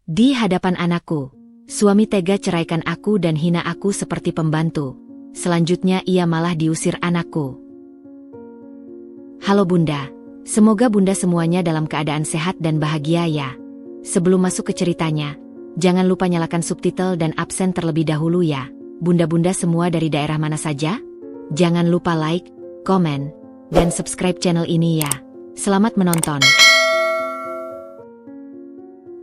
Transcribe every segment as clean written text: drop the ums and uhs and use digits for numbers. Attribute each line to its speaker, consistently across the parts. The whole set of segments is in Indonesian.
Speaker 1: Di hadapan anakku, suami tega ceraikan aku dan hina aku seperti pembantu. Selanjutnya ia malah diusir anakku. Halo Bunda, semoga Bunda semuanya dalam keadaan sehat dan bahagia ya. Sebelum masuk ke ceritanya, jangan lupa nyalakan subtitle dan absen terlebih dahulu ya. Bunda-bunda semua dari daerah mana saja? Jangan lupa like, komen, dan subscribe channel ini ya. Selamat menonton.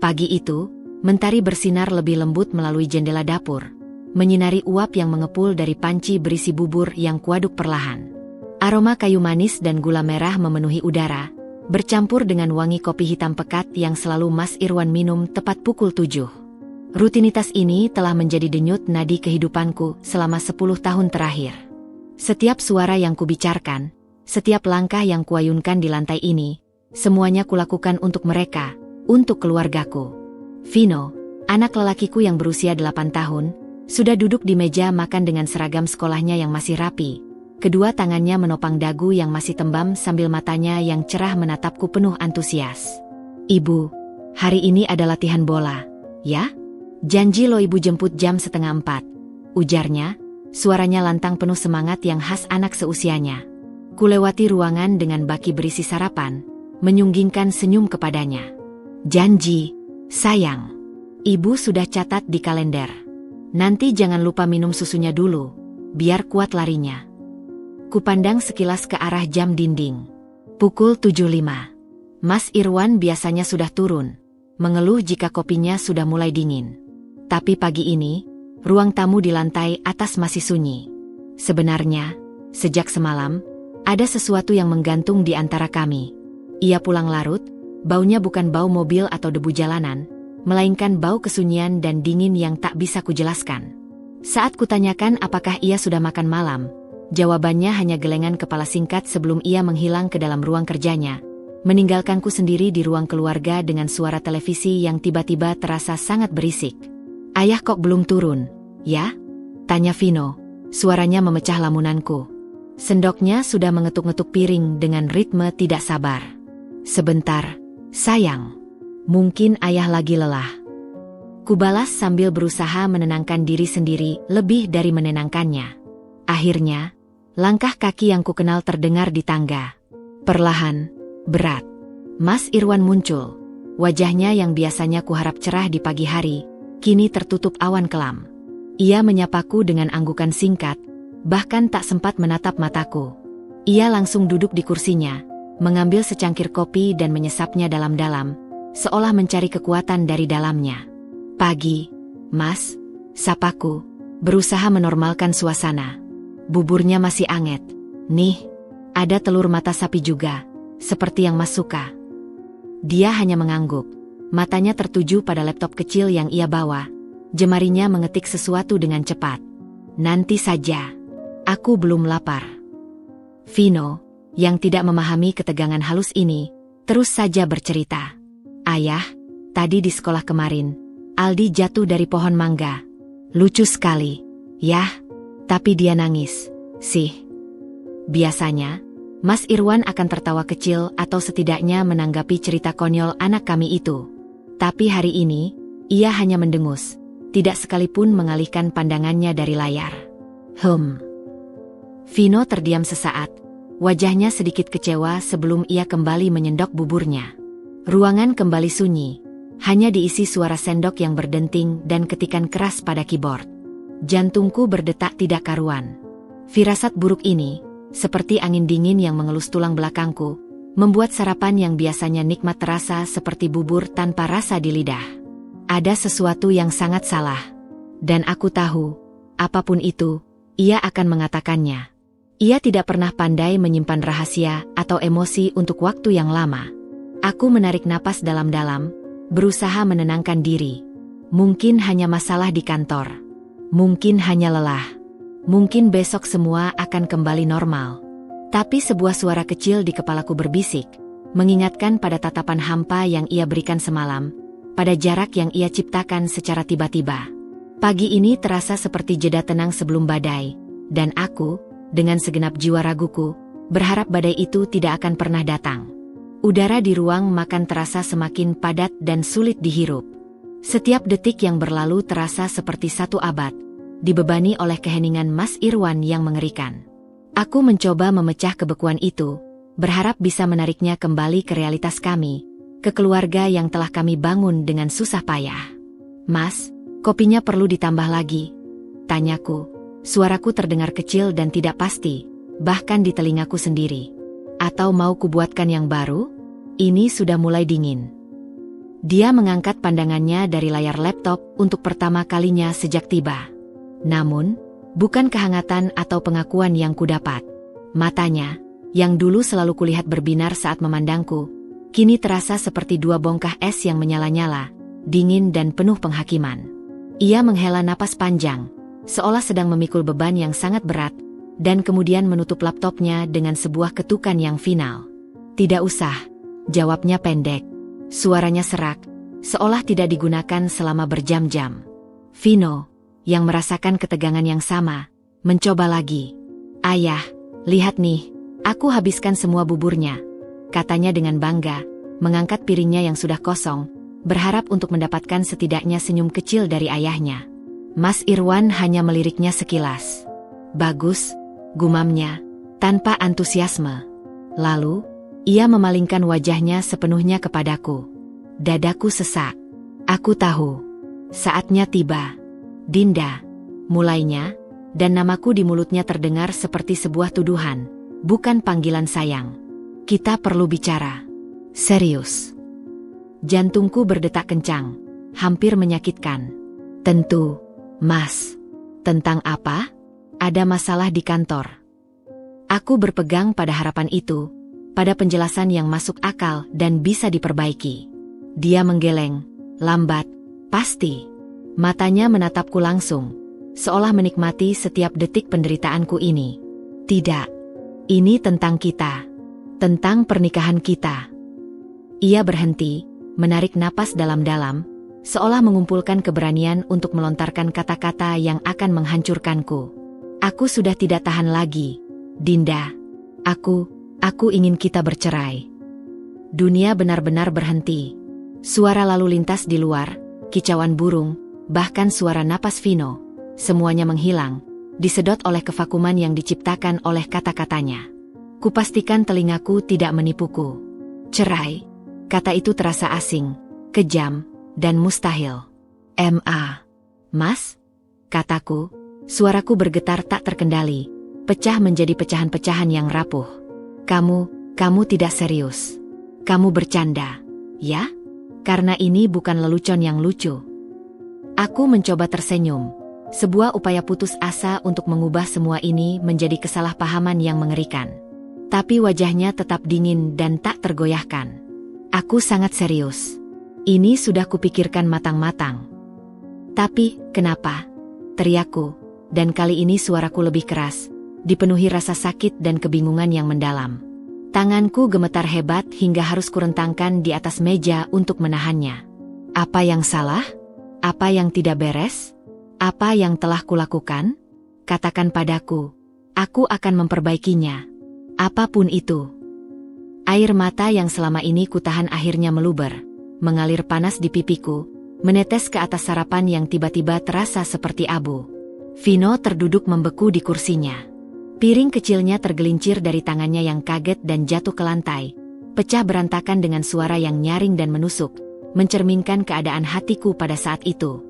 Speaker 1: Pagi itu, mentari bersinar lebih lembut melalui jendela dapur, menyinari uap yang mengepul dari panci berisi bubur yang kuaduk perlahan. Aroma kayu manis dan gula merah memenuhi udara, bercampur dengan wangi kopi hitam pekat yang selalu Mas Irwan minum tepat pukul 7. Rutinitas ini telah menjadi denyut nadi kehidupanku selama 10 tahun terakhir. Setiap suara yang kubicarkan, setiap langkah yang kuayunkan di lantai ini, semuanya kulakukan untuk mereka, untuk keluargaku. Vino, anak lelakiku yang berusia 8 tahun, sudah duduk di meja makan dengan seragam sekolahnya yang masih rapi. Kedua tangannya menopang dagu yang masih tembam sambil matanya yang cerah menatapku penuh antusias. Ibu, hari ini ada latihan bola, ya? Janji lo ibu jemput jam 3:30, ujarnya, suaranya lantang penuh semangat yang khas anak seusianya. Kulewati ruangan dengan baki berisi sarapan, menyunggingkan senyum kepadanya. Janji, sayang. Ibu sudah catat di kalender. Nanti jangan lupa minum susunya dulu, biar kuat larinya. Kupandang sekilas ke arah jam dinding. Pukul 7.05. Mas Irwan biasanya sudah turun, mengeluh jika kopinya sudah mulai dingin. Tapi pagi ini, ruang tamu di lantai atas masih sunyi. Sebenarnya, sejak semalam, ada sesuatu yang menggantung di antara kami. Ia pulang larut, baunya bukan bau mobil atau debu jalanan, melainkan bau kesunyian dan dingin yang tak bisa kujelaskan. Saat kutanyakan apakah ia sudah makan malam, jawabannya hanya gelengan kepala singkat sebelum ia menghilang ke dalam ruang kerjanya, meninggalkanku sendiri di ruang keluarga dengan suara televisi yang tiba-tiba terasa sangat berisik. Ayah kok belum turun, ya? Tanya Vino, suaranya memecah lamunanku. Sendoknya sudah mengetuk-ngetuk piring dengan ritme tidak sabar. Sebentar, sayang. Mungkin ayah lagi lelah. Kubalas sambil berusaha menenangkan diri sendiri lebih dari menenangkannya. Akhirnya, langkah kaki yang kukenal terdengar di tangga. Perlahan, berat. Mas Irwan muncul. Wajahnya yang biasanya kuharap cerah di pagi hari, kini tertutup awan kelam. Ia menyapaku dengan anggukan singkat, bahkan tak sempat menatap mataku. Ia langsung duduk di kursinya, mengambil secangkir kopi dan menyesapnya dalam-dalam, seolah mencari kekuatan dari dalamnya. Pagi, Mas, sapaku, berusaha menormalkan suasana. Buburnya masih anget. Nih, ada telur mata sapi juga, seperti yang Mas suka. Dia hanya mengangguk. Matanya tertuju pada laptop kecil yang ia bawa. Jemarinya mengetik sesuatu dengan cepat. Nanti saja. Aku belum lapar. Vino, yang tidak memahami ketegangan halus ini, terus saja bercerita. Ayah, tadi di sekolah kemarin, Aldi jatuh dari pohon mangga. Lucu sekali. Yah, tapi dia nangis. Sih. Biasanya, Mas Irwan akan tertawa kecil atau setidaknya menanggapi cerita konyol anak kami itu. Tapi hari ini, ia hanya mendengus, tidak sekalipun mengalihkan pandangannya dari layar. Vino terdiam sesaat, wajahnya sedikit kecewa sebelum ia kembali menyendok buburnya. Ruangan kembali sunyi, hanya diisi suara sendok yang berdenting dan ketikan keras pada keyboard. Jantungku berdetak tidak karuan. Firasat buruk ini, seperti angin dingin yang mengelus tulang belakangku, membuat sarapan yang biasanya nikmat terasa seperti bubur tanpa rasa di lidah. Ada sesuatu yang sangat salah. Dan aku tahu, apapun itu, ia akan mengatakannya. Ia tidak pernah pandai menyimpan rahasia atau emosi untuk waktu yang lama. Aku menarik napas dalam-dalam, berusaha menenangkan diri. Mungkin hanya masalah di kantor. Mungkin hanya lelah. Mungkin besok semua akan kembali normal. Tapi sebuah suara kecil di kepalaku berbisik, mengingatkan pada tatapan hampa yang ia berikan semalam, pada jarak yang ia ciptakan secara tiba-tiba. Pagi ini terasa seperti jeda tenang sebelum badai, dan aku, dengan segenap jiwa raguku, berharap badai itu tidak akan pernah datang. Udara di ruang makan terasa semakin padat dan sulit dihirup. Setiap detik yang berlalu terasa seperti satu abad, dibebani oleh keheningan Mas Irwan yang mengerikan. Aku mencoba memecah kebekuan itu, berharap bisa menariknya kembali ke realitas kami, ke keluarga yang telah kami bangun dengan susah payah. "Mas, kopinya perlu ditambah lagi?" tanyaku. Suaraku terdengar kecil dan tidak pasti, bahkan di telingaku sendiri. "Atau mau kubuatkan yang baru? Ini sudah mulai dingin." Dia mengangkat pandangannya dari layar laptop untuk pertama kalinya sejak tiba. Namun, bukan kehangatan atau pengakuan yang kudapat. Matanya, yang dulu selalu kulihat berbinar saat memandangku, kini terasa seperti dua bongkah es yang menyala-nyala, dingin dan penuh penghakiman. Ia menghela napas panjang, seolah sedang memikul beban yang sangat berat, dan kemudian menutup laptopnya dengan sebuah ketukan yang final. "Tidak usah," jawabnya pendek. Suaranya serak, seolah tidak digunakan selama berjam-jam. Vino, yang merasakan ketegangan yang sama, mencoba lagi. "Ayah, lihat nih, aku habiskan semua buburnya," katanya dengan bangga, mengangkat piringnya yang sudah kosong, berharap untuk mendapatkan setidaknya senyum kecil dari ayahnya. Mas Irwan hanya meliriknya sekilas. "Bagus," gumamnya, tanpa antusiasme. Lalu, ia memalingkan wajahnya sepenuhnya kepadaku. Dadaku sesak. Aku tahu. Saatnya tiba. "Dinda," mulainya, dan namaku di mulutnya terdengar seperti sebuah tuduhan, bukan panggilan sayang. "Kita perlu bicara. Serius." Jantungku berdetak kencang, hampir menyakitkan. "Tentu, Mas." "Tentang apa?" "Ada masalah di kantor." Aku berpegang pada harapan itu, pada penjelasan yang masuk akal dan bisa diperbaiki. Dia menggeleng, lambat, pasti. Matanya menatapku langsung, seolah menikmati setiap detik penderitaanku ini. "Tidak, ini tentang kita. Tentang pernikahan kita." Ia berhenti, menarik napas dalam-dalam, seolah mengumpulkan keberanian untuk melontarkan kata-kata yang akan menghancurkanku. "Aku sudah tidak tahan lagi, Dinda. Aku ingin kita bercerai." Dunia benar-benar berhenti. Suara lalu lintas di luar, kicauan burung, bahkan suara napas Vino, semuanya menghilang, disedot oleh kevakuman yang diciptakan oleh kata-katanya. Kupastikan telingaku tidak menipuku. "Cerai," kata itu terasa asing, kejam, dan mustahil. "Mas?" kataku, suaraku bergetar tak terkendali, pecah menjadi pecahan-pecahan yang rapuh. Kamu tidak serius. Kamu bercanda, ya? Karena ini bukan lelucon yang lucu." Aku mencoba tersenyum, sebuah upaya putus asa untuk mengubah semua ini menjadi kesalahpahaman yang mengerikan. Tapi wajahnya tetap dingin dan tak tergoyahkan. "Aku sangat serius. Ini sudah kupikirkan matang-matang." "Tapi, kenapa?" teriakku, dan kali ini suaraku lebih keras, dipenuhi rasa sakit dan kebingungan yang mendalam. Tanganku gemetar hebat hingga harus kurentangkan di atas meja untuk menahannya. "Apa yang salah? Apa yang tidak beres? Apa yang telah kulakukan? Katakan padaku. Aku akan memperbaikinya. Apapun itu." Air mata yang selama ini kutahan akhirnya meluber, mengalir panas di pipiku, menetes ke atas sarapan yang tiba-tiba terasa seperti abu. Vino terduduk membeku di kursinya. Piring kecilnya tergelincir dari tangannya yang kaget dan jatuh ke lantai, pecah berantakan dengan suara yang nyaring dan menusuk, mencerminkan keadaan hatiku pada saat itu.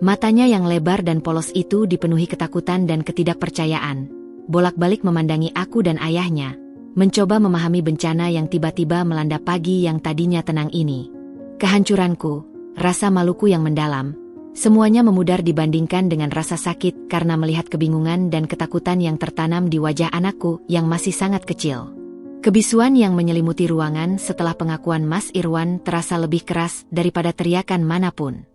Speaker 1: Matanya yang lebar dan polos itu dipenuhi ketakutan dan ketidakpercayaan, bolak-balik memandangi aku dan ayahnya, mencoba memahami bencana yang tiba-tiba melanda pagi yang tadinya tenang ini. Kehancuranku, rasa maluku yang mendalam, semuanya memudar dibandingkan dengan rasa sakit karena melihat kebingungan dan ketakutan yang tertanam di wajah anakku yang masih sangat kecil. Kebisuan yang menyelimuti ruangan setelah pengakuan Mas Irwan terasa lebih keras daripada teriakan manapun.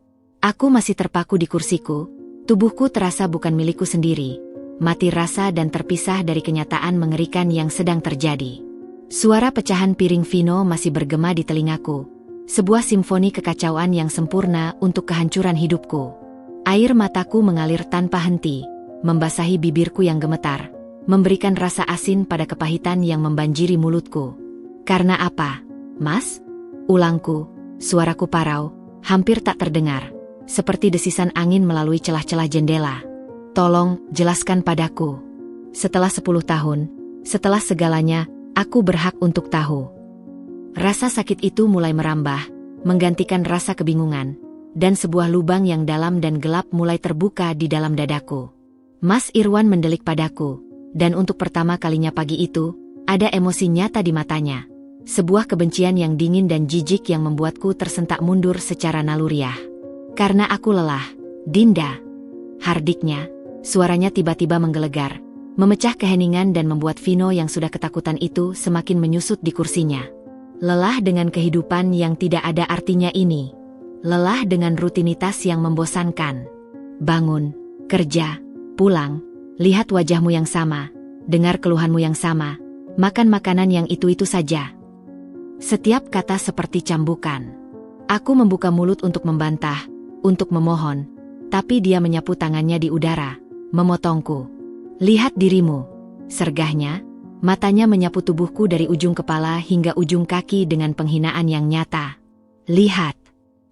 Speaker 1: Aku masih terpaku di kursiku, tubuhku terasa bukan milikku sendiri, mati rasa dan terpisah dari kenyataan mengerikan yang sedang terjadi. Suara pecahan piring Vino masih bergema di telingaku, sebuah simfoni kekacauan yang sempurna untuk kehancuran hidupku. Air mataku mengalir tanpa henti, membasahi bibirku yang gemetar, memberikan rasa asin pada kepahitan yang membanjiri mulutku. "Karena apa, Mas?" ulangku, suaraku parau, hampir tak terdengar, seperti desisan angin melalui celah-celah jendela. Tolong, jelaskan padaku. Setelah 10 tahun, setelah segalanya, aku berhak untuk tahu. Rasa sakit itu mulai merambah, menggantikan rasa kebingungan, dan sebuah lubang yang dalam dan gelap mulai terbuka di dalam dadaku. Mas Irwan mendelik padaku, dan untuk pertama kalinya pagi itu, ada emosi nyata di matanya. Sebuah kebencian yang dingin dan jijik yang membuatku tersentak mundur secara naluriah. Karena aku lelah, Dinda. Hardiknya, suaranya tiba-tiba menggelegar, memecah keheningan dan membuat Vino yang sudah ketakutan itu semakin menyusut di kursinya. Lelah dengan kehidupan yang tidak ada artinya ini. Lelah dengan rutinitas yang membosankan. Bangun, kerja, pulang, lihat wajahmu yang sama, dengar keluhanmu yang sama, makan makanan yang itu-itu saja. Setiap kata seperti cambukan. Aku membuka mulut untuk membantah, untuk memohon, tapi dia menyapu tangannya di udara, memotongku. Lihat dirimu, sergahnya, matanya menyapu tubuhku dari ujung kepala hingga ujung kaki dengan penghinaan yang nyata. Lihat,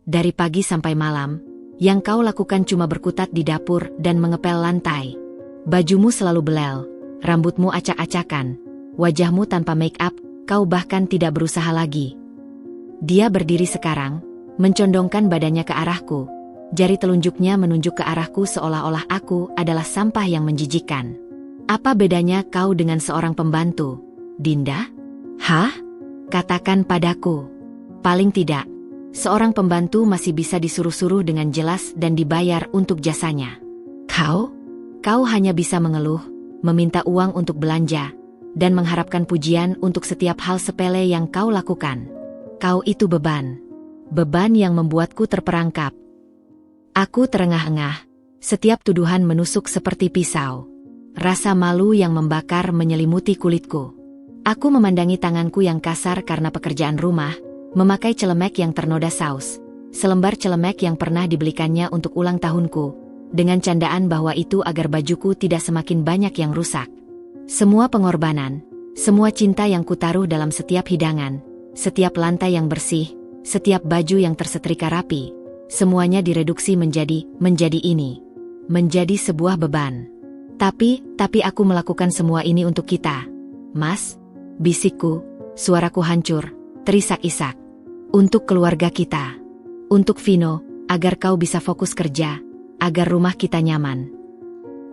Speaker 1: dari pagi sampai malam, yang kau lakukan cuma berkutat di dapur dan mengepel lantai. Bajumu selalu belel, rambutmu acak-acakan, wajahmu tanpa make up, kau bahkan tidak berusaha lagi. Dia berdiri sekarang, mencondongkan badannya ke arahku. Jari telunjuknya menunjuk ke arahku seolah-olah aku adalah sampah yang menjijikkan. Apa bedanya kau dengan seorang pembantu, Dinda? Hah? Katakan padaku. Paling tidak, seorang pembantu masih bisa disuruh-suruh dengan jelas dan dibayar untuk jasanya. Kau hanya bisa mengeluh, meminta uang untuk belanja, dan mengharapkan pujian untuk setiap hal sepele yang kau lakukan. Kau itu beban. Beban yang membuatku terperangkap. Aku terengah-engah, setiap tuduhan menusuk seperti pisau. Rasa malu yang membakar menyelimuti kulitku. Aku memandangi tanganku yang kasar karena pekerjaan rumah, memakai celemek yang ternoda saus, selembar celemek yang pernah dibelikannya untuk ulang tahunku, dengan candaan bahwa itu agar bajuku tidak semakin banyak yang rusak. Semua pengorbanan, semua cinta yang kutaruh dalam setiap hidangan, setiap lantai yang bersih, setiap baju yang tersetrika rapi, semuanya direduksi menjadi ini. Menjadi sebuah beban. Tapi aku melakukan semua ini untuk kita. Mas, bisikku, suaraku hancur, terisak-isak. Untuk keluarga kita. Untuk Vino, agar kau bisa fokus kerja, agar rumah kita nyaman.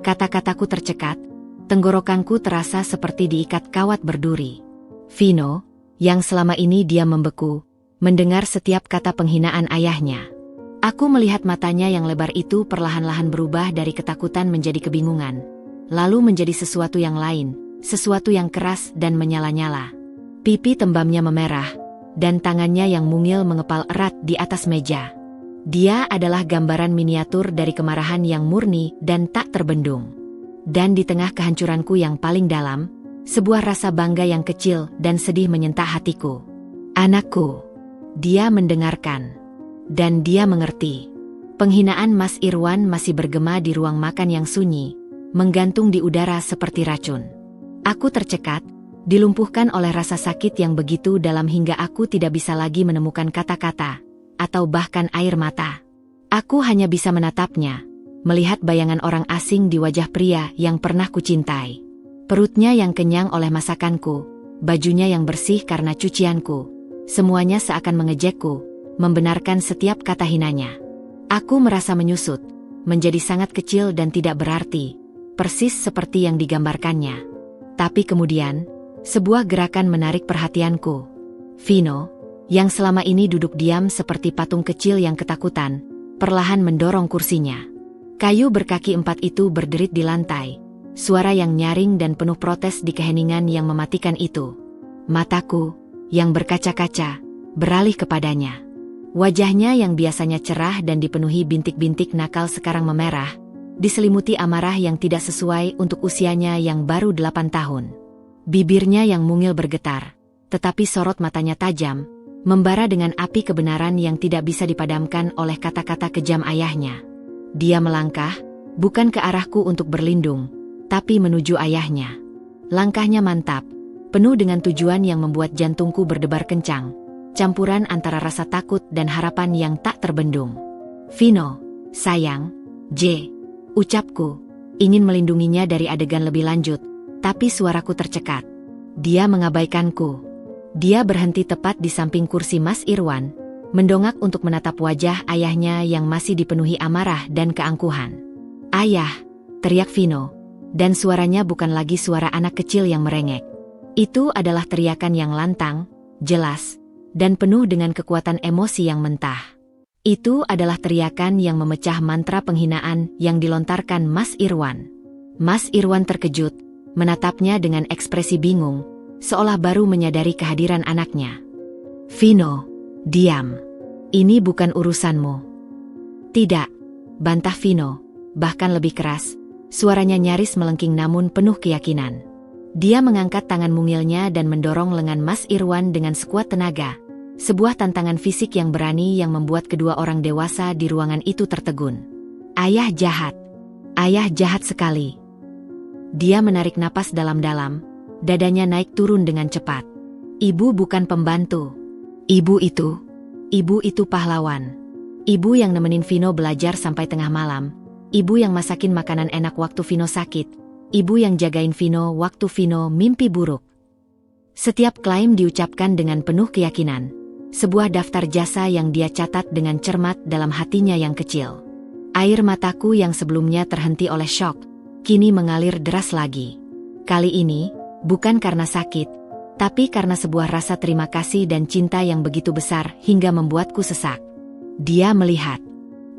Speaker 1: Kata-kataku tercekat, tenggorokanku terasa seperti diikat kawat berduri. Vino, yang selama ini diam membeku, mendengar setiap kata penghinaan ayahnya. Aku melihat matanya yang lebar itu perlahan-lahan berubah dari ketakutan menjadi kebingungan, lalu menjadi sesuatu yang lain, sesuatu yang keras dan menyala-nyala. Pipi tembamnya memerah, dan tangannya yang mungil mengepal erat di atas meja. Dia adalah gambaran miniatur dari kemarahan yang murni dan tak terbendung. Dan di tengah kehancuranku yang paling dalam, sebuah rasa bangga yang kecil dan sedih menyentak hatiku. Anakku. Dia mendengarkan. Dan dia mengerti. Penghinaan Mas Irwan masih bergema di ruang makan yang sunyi, menggantung di udara seperti racun. Aku tercekat, dilumpuhkan oleh rasa sakit yang begitu dalam hingga aku tidak bisa lagi menemukan kata-kata, atau bahkan air mata. Aku hanya bisa menatapnya, melihat bayangan orang asing di wajah pria yang pernah kucintai. Perutnya yang kenyang oleh masakanku, bajunya yang bersih karena cucianku, semuanya seakan mengejekku, membenarkan setiap kata hinanya. Aku merasa menyusut, menjadi sangat kecil dan tidak berarti, persis seperti yang digambarkannya. Tapi kemudian, sebuah gerakan menarik perhatianku. Vino, yang selama ini duduk diam seperti patung kecil yang ketakutan, perlahan mendorong kursinya. Kayu berkaki 4 itu berderit di lantai, suara yang nyaring dan penuh protes di keheningan yang mematikan itu. Mataku, yang berkaca-kaca, beralih kepadanya. Wajahnya yang biasanya cerah dan dipenuhi bintik-bintik nakal sekarang memerah, diselimuti amarah yang tidak sesuai untuk usianya yang baru 8 tahun. Bibirnya yang mungil bergetar, tetapi sorot matanya tajam, membara dengan api kebenaran yang tidak bisa dipadamkan oleh kata-kata kejam ayahnya. Dia melangkah, bukan ke arahku untuk berlindung, tapi menuju ayahnya. Langkahnya mantap, penuh dengan tujuan yang membuat jantungku berdebar kencang. Campuran antara rasa takut dan harapan yang tak terbendung. Vino, Sayang, J. Ucapku, ingin melindunginya dari adegan lebih lanjut, tapi suaraku tercekat. Dia mengabaikanku. Dia berhenti tepat di samping kursi Mas Irwan, mendongak untuk menatap wajah ayahnya yang masih dipenuhi amarah dan keangkuhan. "Ayah!" teriak Vino, dan suaranya bukan lagi suara anak kecil yang merengek. Itu adalah teriakan yang lantang, jelas, dan penuh dengan kekuatan emosi yang mentah. Itu adalah teriakan yang memecah mantra penghinaan yang dilontarkan Mas Irwan. Mas Irwan terkejut, menatapnya dengan ekspresi bingung, seolah baru menyadari kehadiran anaknya. "Vino, diam. Ini bukan urusanmu." "Tidak," bantah Vino, bahkan lebih keras, suaranya nyaris melengking namun penuh keyakinan. Dia mengangkat tangan mungilnya dan mendorong lengan Mas Irwan dengan sekuat tenaga, sebuah tantangan fisik yang berani yang membuat kedua orang dewasa di ruangan itu tertegun. "Ayah jahat. Ayah jahat sekali." Dia menarik napas dalam-dalam, dadanya naik turun dengan cepat. "Ibu bukan pembantu. Ibu itu pahlawan. Ibu yang nemenin Vino belajar sampai tengah malam. Ibu yang masakin makanan enak waktu Vino sakit. Ibu yang jagain Vino waktu Vino mimpi buruk." Setiap klaim diucapkan dengan penuh keyakinan. Sebuah daftar jasa yang dia catat dengan cermat dalam hatinya yang kecil. Air mataku yang sebelumnya terhenti oleh syok, kini mengalir deras lagi. Kali ini, bukan karena sakit, tapi karena sebuah rasa terima kasih dan cinta yang begitu besar hingga membuatku sesak. Dia melihat.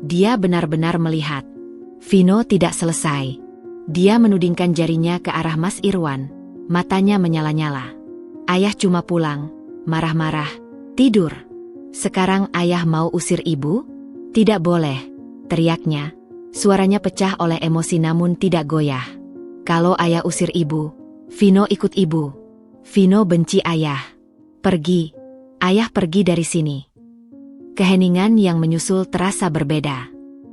Speaker 1: Dia benar-benar melihat. Vino tidak selesai. Dia menudingkan jarinya ke arah Mas Irwan, matanya menyala-nyala. "Ayah cuma pulang, marah-marah, tidur. Sekarang ayah mau usir ibu?" "Tidak boleh," teriaknya. Suaranya pecah oleh emosi namun tidak goyah. "Kalau ayah usir ibu, Vino ikut ibu. Vino benci ayah. Pergi. Ayah pergi dari sini." Keheningan yang menyusul terasa berbeda.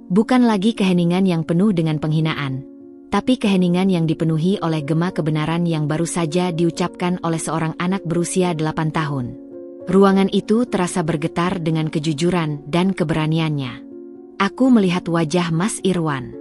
Speaker 1: Bukan lagi keheningan yang penuh dengan penghinaan, tapi keheningan yang dipenuhi oleh gema kebenaran yang baru saja diucapkan oleh seorang anak berusia 8 tahun. Ruangan itu terasa bergetar dengan kejujuran dan keberaniannya. Aku melihat wajah Mas Irwan.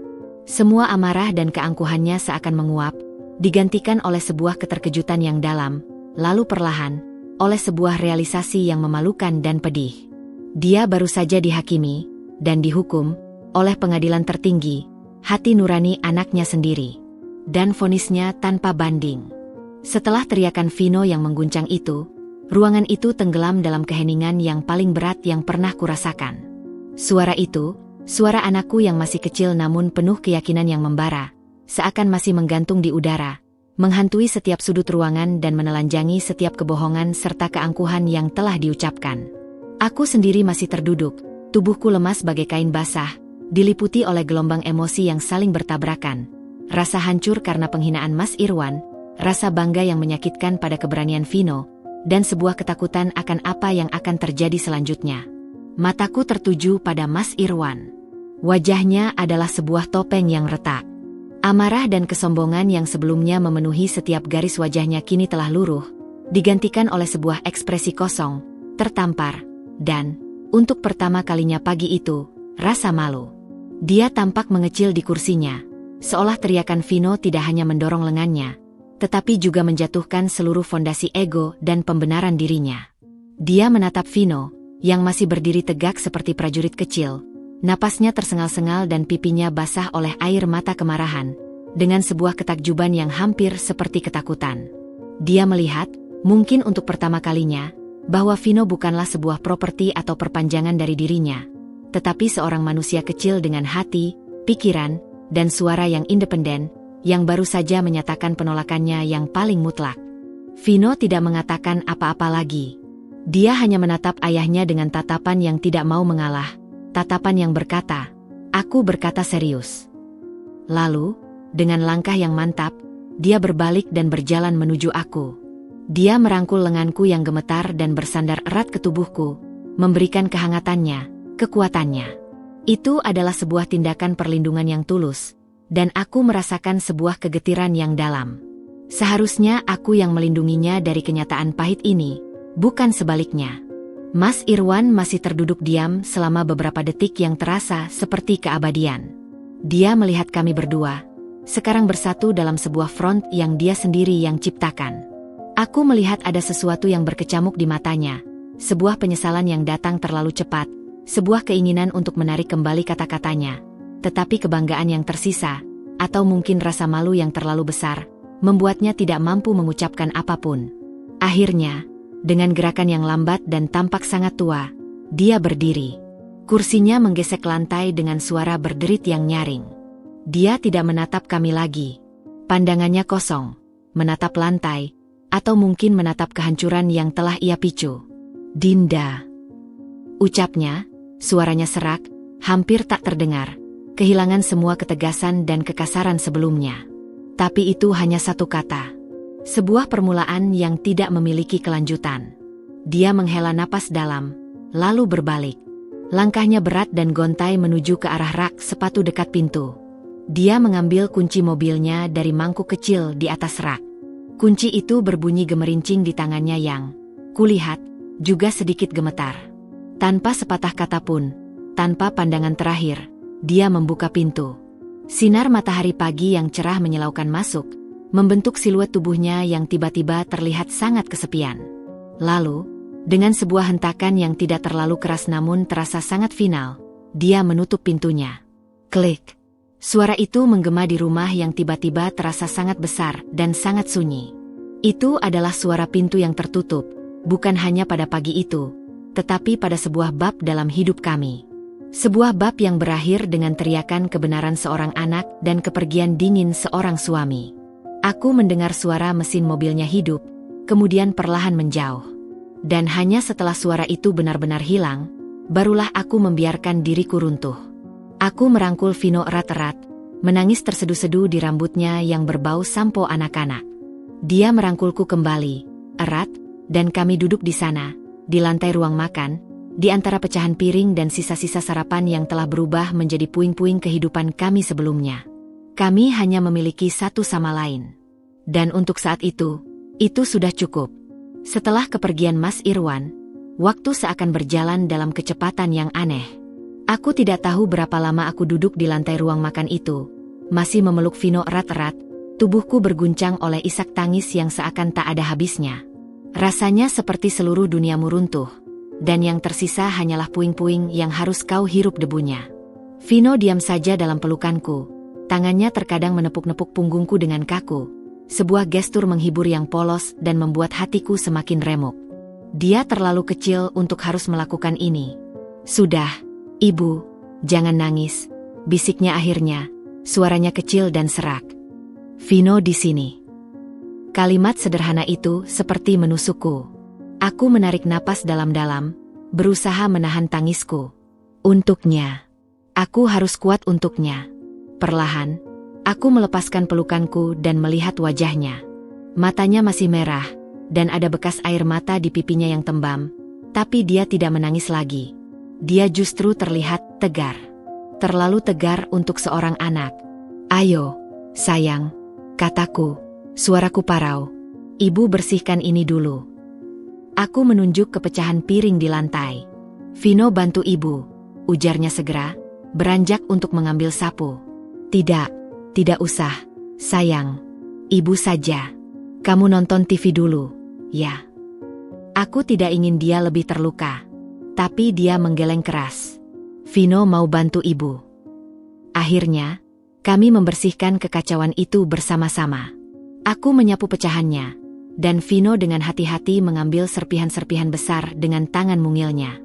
Speaker 1: Semua amarah dan keangkuhannya seakan menguap, digantikan oleh sebuah keterkejutan yang dalam, lalu perlahan, oleh sebuah realisasi yang memalukan dan pedih. Dia baru saja dihakimi, dan dihukum, oleh pengadilan tertinggi, hati nurani anaknya sendiri. Dan vonisnya tanpa banding. Setelah teriakan Vino yang mengguncang itu, ruangan itu tenggelam dalam keheningan yang paling berat yang pernah kurasakan. Suara itu, suara anakku yang masih kecil namun penuh keyakinan yang membara, seakan masih menggantung di udara, menghantui setiap sudut ruangan dan menelanjangi setiap kebohongan serta keangkuhan yang telah diucapkan. Aku sendiri masih terduduk, tubuhku lemas bagai kain basah, diliputi oleh gelombang emosi yang saling bertabrakan. Rasa hancur karena penghinaan Mas Irwan, rasa bangga yang menyakitkan pada keberanian Vino, dan sebuah ketakutan akan apa yang akan terjadi selanjutnya. Mataku tertuju pada Mas Irwan. Wajahnya adalah sebuah topeng yang retak. Amarah dan kesombongan yang sebelumnya memenuhi setiap garis wajahnya kini telah luruh, digantikan oleh sebuah ekspresi kosong, tertampar, dan, untuk pertama kalinya pagi itu, rasa malu. Dia tampak mengecil di kursinya, seolah teriakan Vino tidak hanya mendorong lengannya, tetapi juga menjatuhkan seluruh fondasi ego dan pembenaran dirinya. Dia menatap Vino, yang masih berdiri tegak seperti prajurit kecil, napasnya tersengal-sengal dan pipinya basah oleh air mata kemarahan, dengan sebuah ketakjuban yang hampir seperti ketakutan. Dia melihat, mungkin untuk pertama kalinya, bahwa Vino bukanlah sebuah properti atau perpanjangan dari dirinya, tetapi seorang manusia kecil dengan hati, pikiran, dan suara yang independen, yang baru saja menyatakan penolakannya yang paling mutlak. Vino tidak mengatakan apa-apa lagi. Dia hanya menatap ayahnya dengan tatapan yang tidak mau mengalah, tatapan yang berkata, "Aku berkata serius." Lalu, dengan langkah yang mantap, dia berbalik dan berjalan menuju aku. Dia merangkul lenganku yang gemetar dan bersandar erat ke tubuhku, memberikan kehangatannya, kekuatannya. Itu adalah sebuah tindakan perlindungan yang tulus, dan aku merasakan sebuah kegetiran yang dalam. Seharusnya aku yang melindunginya dari kenyataan pahit ini, bukan sebaliknya. Mas Irwan masih terduduk diam selama beberapa detik yang terasa seperti keabadian. Dia melihat kami berdua, sekarang bersatu dalam sebuah front yang dia sendiri yang ciptakan. Aku melihat ada sesuatu yang berkecamuk di matanya, sebuah penyesalan yang datang terlalu cepat, sebuah keinginan untuk menarik kembali kata-katanya. Tetapi kebanggaan yang tersisa, atau mungkin rasa malu yang terlalu besar, membuatnya tidak mampu mengucapkan apapun. Akhirnya, dengan gerakan yang lambat dan tampak sangat tua, dia berdiri. Kursinya menggesek lantai dengan suara berderit yang nyaring. Dia tidak menatap kami lagi. Pandangannya kosong, menatap lantai, atau mungkin menatap kehancuran yang telah ia picu. "Dinda," ucapnya, suaranya serak, hampir tak terdengar, kehilangan semua ketegasan dan kekasaran sebelumnya. Tapi itu hanya satu kata. Sebuah permulaan yang tidak memiliki kelanjutan. Dia menghela napas dalam, lalu berbalik. Langkahnya berat dan gontai menuju ke arah rak sepatu dekat pintu. Dia mengambil kunci mobilnya dari mangkuk kecil di atas rak. Kunci itu berbunyi gemerincing di tangannya yang, kulihat, juga sedikit gemetar. Tanpa sepatah kata pun, tanpa pandangan terakhir, dia membuka pintu. Sinar matahari pagi yang cerah menyilaukan masuk, membentuk siluet tubuhnya yang tiba-tiba terlihat sangat kesepian. Lalu, dengan sebuah hentakan yang tidak terlalu keras namun terasa sangat final, dia menutup pintunya. Klik. Suara itu menggema di rumah yang tiba-tiba terasa sangat besar dan sangat sunyi. Itu adalah suara pintu yang tertutup, bukan hanya pada pagi itu, tetapi pada sebuah bab dalam hidup kami. Sebuah bab yang berakhir dengan teriakan kebenaran seorang anak dan kepergian dingin seorang suami. Aku mendengar suara mesin mobilnya hidup, kemudian perlahan menjauh. Dan hanya setelah suara itu benar-benar hilang, barulah aku membiarkan diriku runtuh. Aku merangkul Vino erat-erat, menangis terseduh-seduh di rambutnya yang berbau sampo anak-anak. Dia merangkulku kembali, erat, dan kami duduk di sana, di lantai ruang makan, di antara pecahan piring dan sisa-sisa sarapan yang telah berubah menjadi puing-puing kehidupan kami sebelumnya. Kami hanya memiliki satu sama lain. Dan untuk saat itu sudah cukup. Setelah kepergian Mas Irwan, waktu seakan berjalan dalam kecepatan yang aneh. Aku tidak tahu berapa lama aku duduk di lantai ruang makan itu, masih memeluk Vino erat-erat, tubuhku berguncang oleh isak tangis yang seakan tak ada habisnya. Rasanya seperti seluruh duniamu runtuh, dan yang tersisa hanyalah puing-puing yang harus kau hirup debunya. Vino diam saja dalam pelukanku. Tangannya terkadang menepuk-nepuk punggungku dengan kaku, sebuah gestur menghibur yang polos dan membuat hatiku semakin remuk. Dia terlalu kecil untuk harus melakukan ini. "Sudah, Ibu, jangan nangis," bisiknya akhirnya, suaranya kecil dan serak. "Vino di sini." Kalimat sederhana itu seperti menusukku. Aku menarik napas dalam-dalam, berusaha menahan tangisku. Untuknya. Aku harus kuat untuknya. Perlahan, aku melepaskan pelukanku dan melihat wajahnya. Matanya masih merah, dan ada bekas air mata di pipinya yang tembam, tapi dia tidak menangis lagi. Dia justru terlihat tegar. Terlalu tegar untuk seorang anak. "Ayo, sayang," kataku, suaraku parau. "Ibu bersihkan ini dulu." Aku menunjuk ke pecahan piring di lantai. "Vino bantu ibu," ujarnya segera, beranjak untuk mengambil sapu. Tidak usah, sayang. Ibu saja. Kamu nonton TV dulu, ya." Aku tidak ingin dia lebih terluka. Tapi dia menggeleng keras. "Vino mau bantu ibu." Akhirnya, kami membersihkan kekacauan itu bersama-sama. Aku menyapu pecahannya, dan Vino dengan hati-hati mengambil serpihan-serpihan besar dengan tangan mungilnya.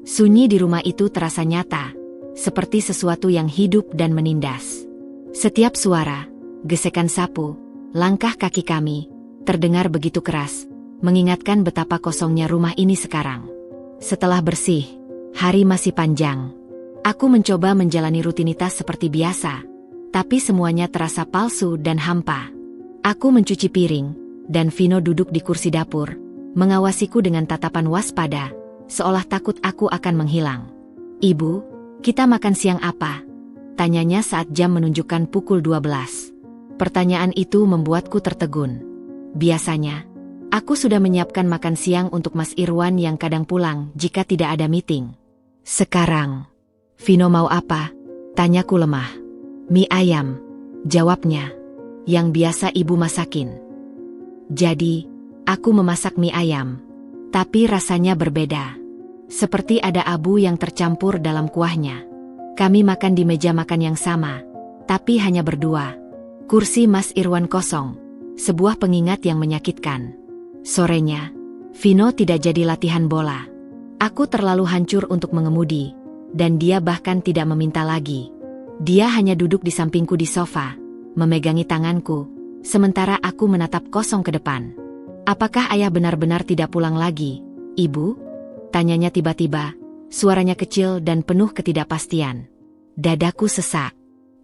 Speaker 1: Sunyi di rumah itu terasa nyata, seperti sesuatu yang hidup dan menindas. Setiap suara, gesekan sapu, langkah kaki kami, terdengar begitu keras, mengingatkan betapa kosongnya rumah ini sekarang. Setelah bersih, hari masih panjang. Aku mencoba menjalani rutinitas seperti biasa, tapi semuanya terasa palsu dan hampa. Aku mencuci piring, dan Vino duduk di kursi dapur, mengawasiku dengan tatapan waspada, seolah takut aku akan menghilang. "Ibu, kita makan siang apa?" tanyanya saat jam menunjukkan pukul 12. Pertanyaan itu membuatku tertegun. Biasanya, Aku sudah menyiapkan makan siang untuk Mas Irwan yang kadang pulang jika tidak ada meeting. Sekarang, Vino mau apa? Tanyaku lemah. Mie ayam, jawabnya. Yang biasa ibu masakin. Jadi, aku memasak mie ayam. Tapi rasanya berbeda. Seperti ada abu yang tercampur dalam kuahnya. Kami makan di meja makan yang sama, tapi hanya berdua. Kursi Mas Irwan kosong, sebuah pengingat yang menyakitkan. Sorenya, Vino tidak jadi latihan bola. Aku terlalu hancur untuk mengemudi, dan dia bahkan tidak meminta lagi. Dia hanya duduk di sampingku di sofa, memegangi tanganku, sementara aku menatap kosong ke depan. Apakah ayah benar-benar tidak pulang lagi, Ibu? Tanyanya tiba-tiba, suaranya kecil dan penuh ketidakpastian. Dadaku sesak.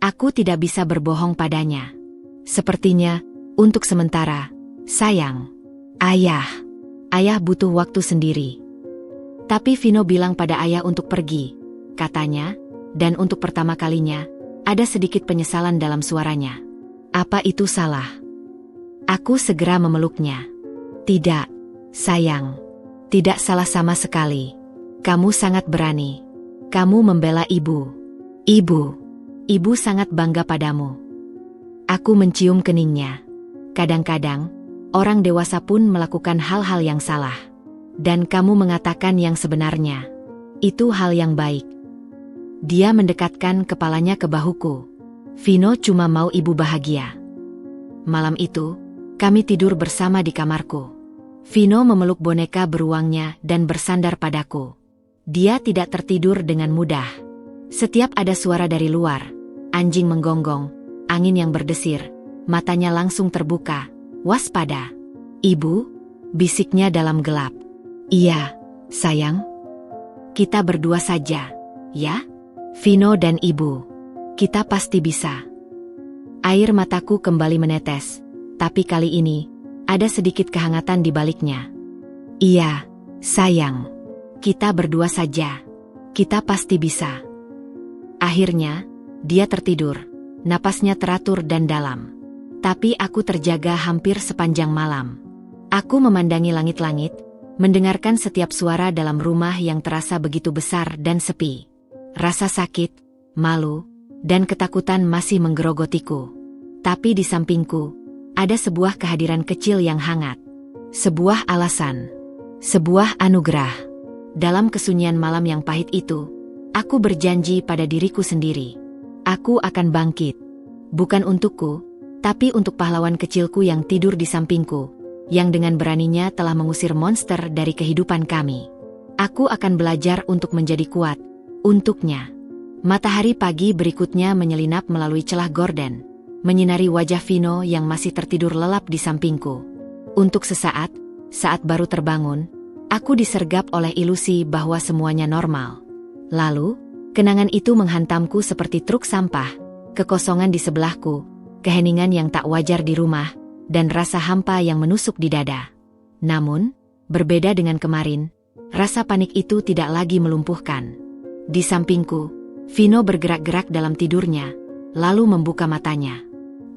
Speaker 1: Aku tidak bisa berbohong padanya. Sepertinya, untuk sementara, sayang. Ayah butuh waktu sendiri. Tapi Vino bilang pada ayah untuk pergi, katanya, dan untuk pertama kalinya, ada sedikit penyesalan dalam suaranya. Apa itu salah? Aku segera memeluknya. Tidak, sayang. Tidak salah sama sekali. Kamu sangat berani. Kamu membela ibu. Ibu sangat bangga padamu. Aku mencium keningnya. Kadang-kadang, orang dewasa pun melakukan hal-hal yang salah. Dan kamu mengatakan yang sebenarnya. Itu hal yang baik. Dia mendekatkan kepalanya ke bahuku. Vino cuma mau ibu bahagia. Malam itu, kami tidur bersama di kamarku. Vino memeluk boneka beruangnya dan bersandar padaku. Dia tidak tertidur dengan mudah. Setiap ada suara dari luar, anjing menggonggong, angin yang berdesir, matanya langsung terbuka. Waspada. Ibu, bisiknya dalam gelap. Iya, sayang. Kita berdua saja, ya? Vino dan ibu. Kita pasti bisa. Air mataku kembali menetes, tapi kali ini, ada sedikit kehangatan di baliknya. Iya, sayang. Kita berdua saja. Kita pasti bisa. Akhirnya, dia tertidur. Napasnya teratur dan dalam. Tapi aku terjaga hampir sepanjang malam. Aku memandangi langit-langit, mendengarkan setiap suara dalam rumah yang terasa begitu besar dan sepi. Rasa sakit, malu, dan ketakutan masih menggerogotiku. Tapi di sampingku, ada sebuah kehadiran kecil yang hangat. Sebuah alasan. Sebuah anugerah. Dalam kesunyian malam yang pahit itu, aku berjanji pada diriku sendiri. Aku akan bangkit. Bukan untukku, tapi untuk pahlawan kecilku yang tidur di sampingku, yang dengan beraninya telah mengusir monster dari kehidupan kami. Aku akan belajar untuk menjadi kuat, untuknya. Matahari pagi berikutnya menyelinap melalui celah gorden, menyinari wajah Vino yang masih tertidur lelap di sampingku. Untuk sesaat, saat baru terbangun, aku disergap oleh ilusi bahwa semuanya normal. Lalu, kenangan itu menghantamku seperti truk sampah, kekosongan di sebelahku, keheningan yang tak wajar di rumah, dan rasa hampa yang menusuk di dada. Namun, berbeda dengan kemarin, rasa panik itu tidak lagi melumpuhkan. Di sampingku, Vino bergerak-gerak dalam tidurnya, lalu membuka matanya.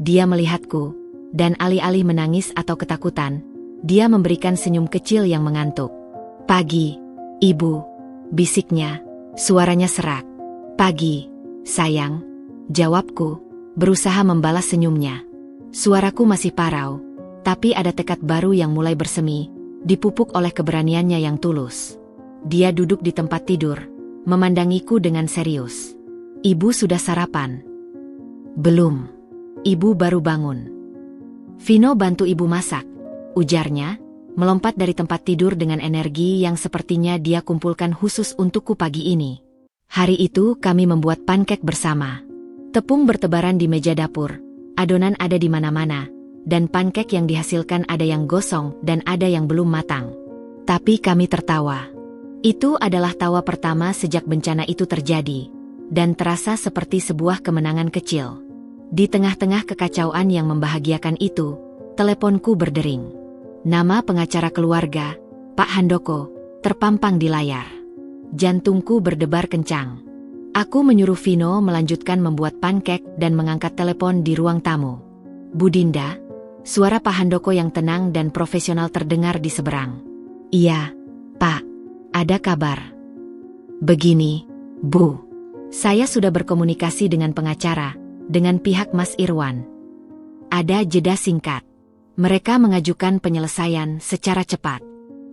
Speaker 1: Dia melihatku, dan alih-alih menangis atau ketakutan, dia memberikan senyum kecil yang mengantuk. Pagi, ibu, bisiknya, suaranya serak. Pagi, sayang, jawabku, berusaha membalas senyumnya. Suaraku masih parau, tapi ada tekad baru yang mulai bersemi, dipupuk oleh keberaniannya yang tulus. Dia duduk di tempat tidur, memandangiku dengan serius. Ibu sudah sarapan? Belum. Ibu baru bangun. Vino bantu ibu masak, ujarnya, melompat dari tempat tidur dengan energi yang sepertinya dia kumpulkan khusus untukku pagi ini. Hari itu kami membuat pancake bersama. Tepung bertebaran di meja dapur, adonan ada di mana-mana, dan pancake yang dihasilkan ada yang gosong dan ada yang belum matang. Tapi kami tertawa. Itu adalah tawa pertama sejak bencana itu terjadi, dan terasa seperti sebuah kemenangan kecil. Di tengah-tengah kekacauan yang membahagiakan itu, teleponku berdering. Nama pengacara keluarga, Pak Handoko, terpampang di layar. Jantungku berdebar kencang. Aku menyuruh Vino melanjutkan membuat pancake dan mengangkat telepon di ruang tamu. Bu Dinda, Suara Pak Handoko yang tenang dan profesional terdengar di seberang. Iya, Pak. Ada kabar. Begini, Bu. Saya sudah berkomunikasi dengan pengacara, dengan pihak Mas Irwan. Ada jeda singkat. Mereka mengajukan penyelesaian secara cepat.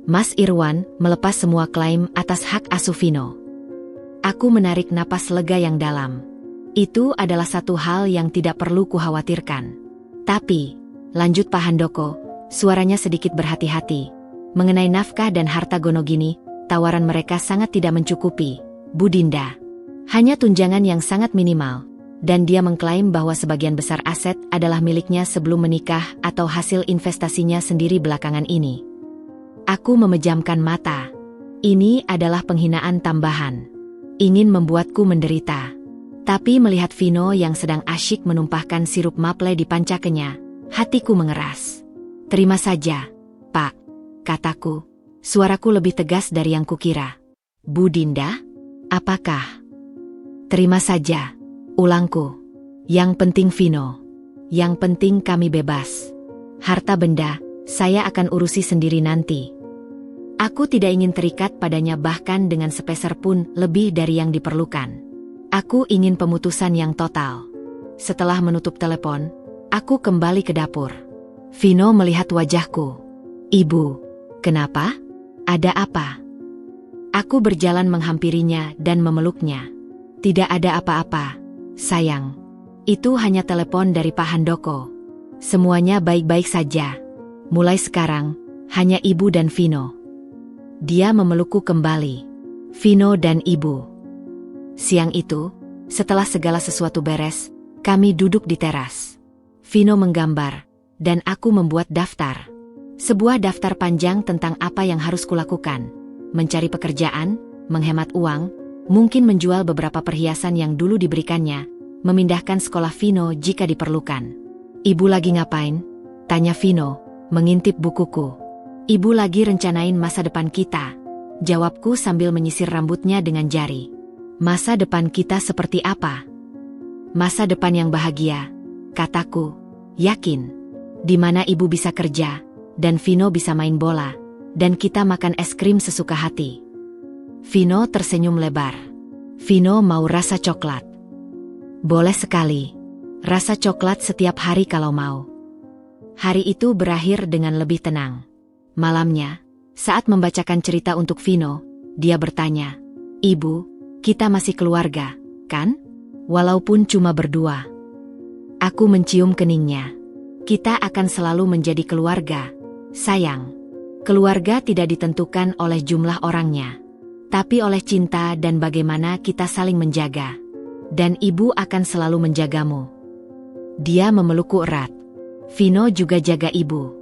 Speaker 1: Mas Irwan melepas semua klaim atas hak asuh Vino. Aku menarik napas lega yang dalam. Itu adalah satu hal yang tidak perlu kukhawatirkan. Tapi, lanjut Pak Handoko, suaranya sedikit berhati-hati. Mengenai nafkah dan harta Gonogini, tawaran mereka sangat tidak mencukupi, Bu Dinda. Hanya tunjangan yang sangat minimal. Dan dia mengklaim bahwa sebagian besar aset adalah miliknya sebelum menikah atau hasil investasinya sendiri belakangan ini. Aku memejamkan mata. Ini adalah penghinaan tambahan. Ingin membuatku menderita. Tapi melihat Vino yang sedang asyik menumpahkan sirup maple di pancakenya, hatiku mengeras. Terima saja, Pak, kataku. Suaraku lebih tegas dari yang kukira. Bu Dinda, apakah? Terima saja. Ulangku. Yang penting Vino. Yang penting kami bebas. Harta benda, saya akan urusi sendiri nanti. Aku tidak ingin terikat padanya bahkan dengan sepeser pun lebih dari yang diperlukan. Aku ingin pemutusan yang total. Setelah menutup telepon, aku kembali ke dapur. Vino melihat wajahku. Ibu, kenapa? Ada apa? Aku berjalan menghampirinya dan memeluknya. Tidak ada apa-apa. Sayang, itu hanya telepon dari Pak Handoko. Semuanya baik-baik saja. Mulai sekarang, hanya ibu dan Vino. Dia memelukku kembali. Vino dan ibu. Siang itu, setelah segala sesuatu beres, kami duduk di teras. Vino menggambar, dan aku membuat daftar. Sebuah daftar panjang tentang apa yang harus kulakukan. Mencari pekerjaan, menghemat uang, mungkin menjual beberapa perhiasan yang dulu diberikannya, memindahkan sekolah Vino jika diperlukan. Ibu lagi ngapain? Tanya Vino, mengintip bukuku. Ibu lagi rencanain masa depan kita. Jawabku sambil menyisir rambutnya dengan jari. Masa depan kita seperti apa? Masa depan yang bahagia, kataku. Yakin. Di mana ibu bisa kerja, dan Vino bisa main bola, dan kita makan es krim sesuka hati. Vino tersenyum lebar. Vino mau rasa coklat. Boleh sekali. Rasa coklat setiap hari kalau mau. Hari itu berakhir dengan lebih tenang. Malamnya, saat membacakan cerita untuk Vino, dia bertanya, Ibu, kita masih keluarga, kan? Walaupun cuma berdua. Aku mencium keningnya. Kita akan selalu menjadi keluarga, sayang. Keluarga tidak ditentukan oleh jumlah orangnya, tapi oleh cinta dan bagaimana kita saling menjaga. Dan ibu akan selalu menjagamu. Dia memelukku erat. Vino juga jaga ibu.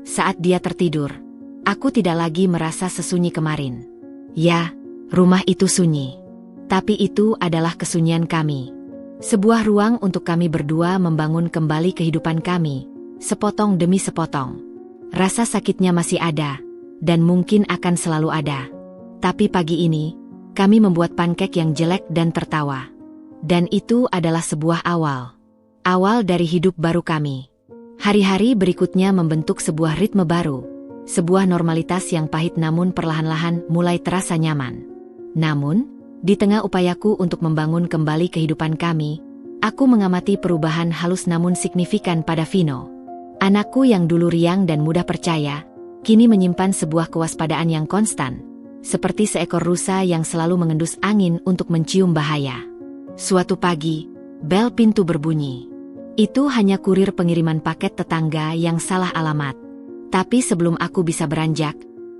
Speaker 1: Saat dia tertidur, aku tidak lagi merasa sesunyi kemarin. Ya, rumah itu sunyi. Tapi itu adalah kesunyian kami. Sebuah ruang untuk kami berdua membangun kembali kehidupan kami, sepotong demi sepotong. Rasa sakitnya masih ada, dan mungkin akan selalu ada. Tapi pagi ini, kami membuat pancake yang jelek dan tertawa. Dan itu adalah sebuah awal. Awal dari hidup baru kami. Hari-hari berikutnya membentuk sebuah ritme baru. Sebuah normalitas yang pahit namun perlahan-lahan mulai terasa nyaman. Namun, di tengah upayaku untuk membangun kembali kehidupan kami, aku mengamati perubahan halus namun signifikan pada Vino. Anakku yang dulu riang dan mudah percaya, kini menyimpan sebuah kewaspadaan yang konstan. Seperti seekor rusa yang selalu mengendus angin untuk mencium bahaya. Suatu pagi, bel pintu berbunyi. Itu hanya kurir pengiriman paket tetangga yang salah alamat. Tapi sebelum aku bisa beranjak,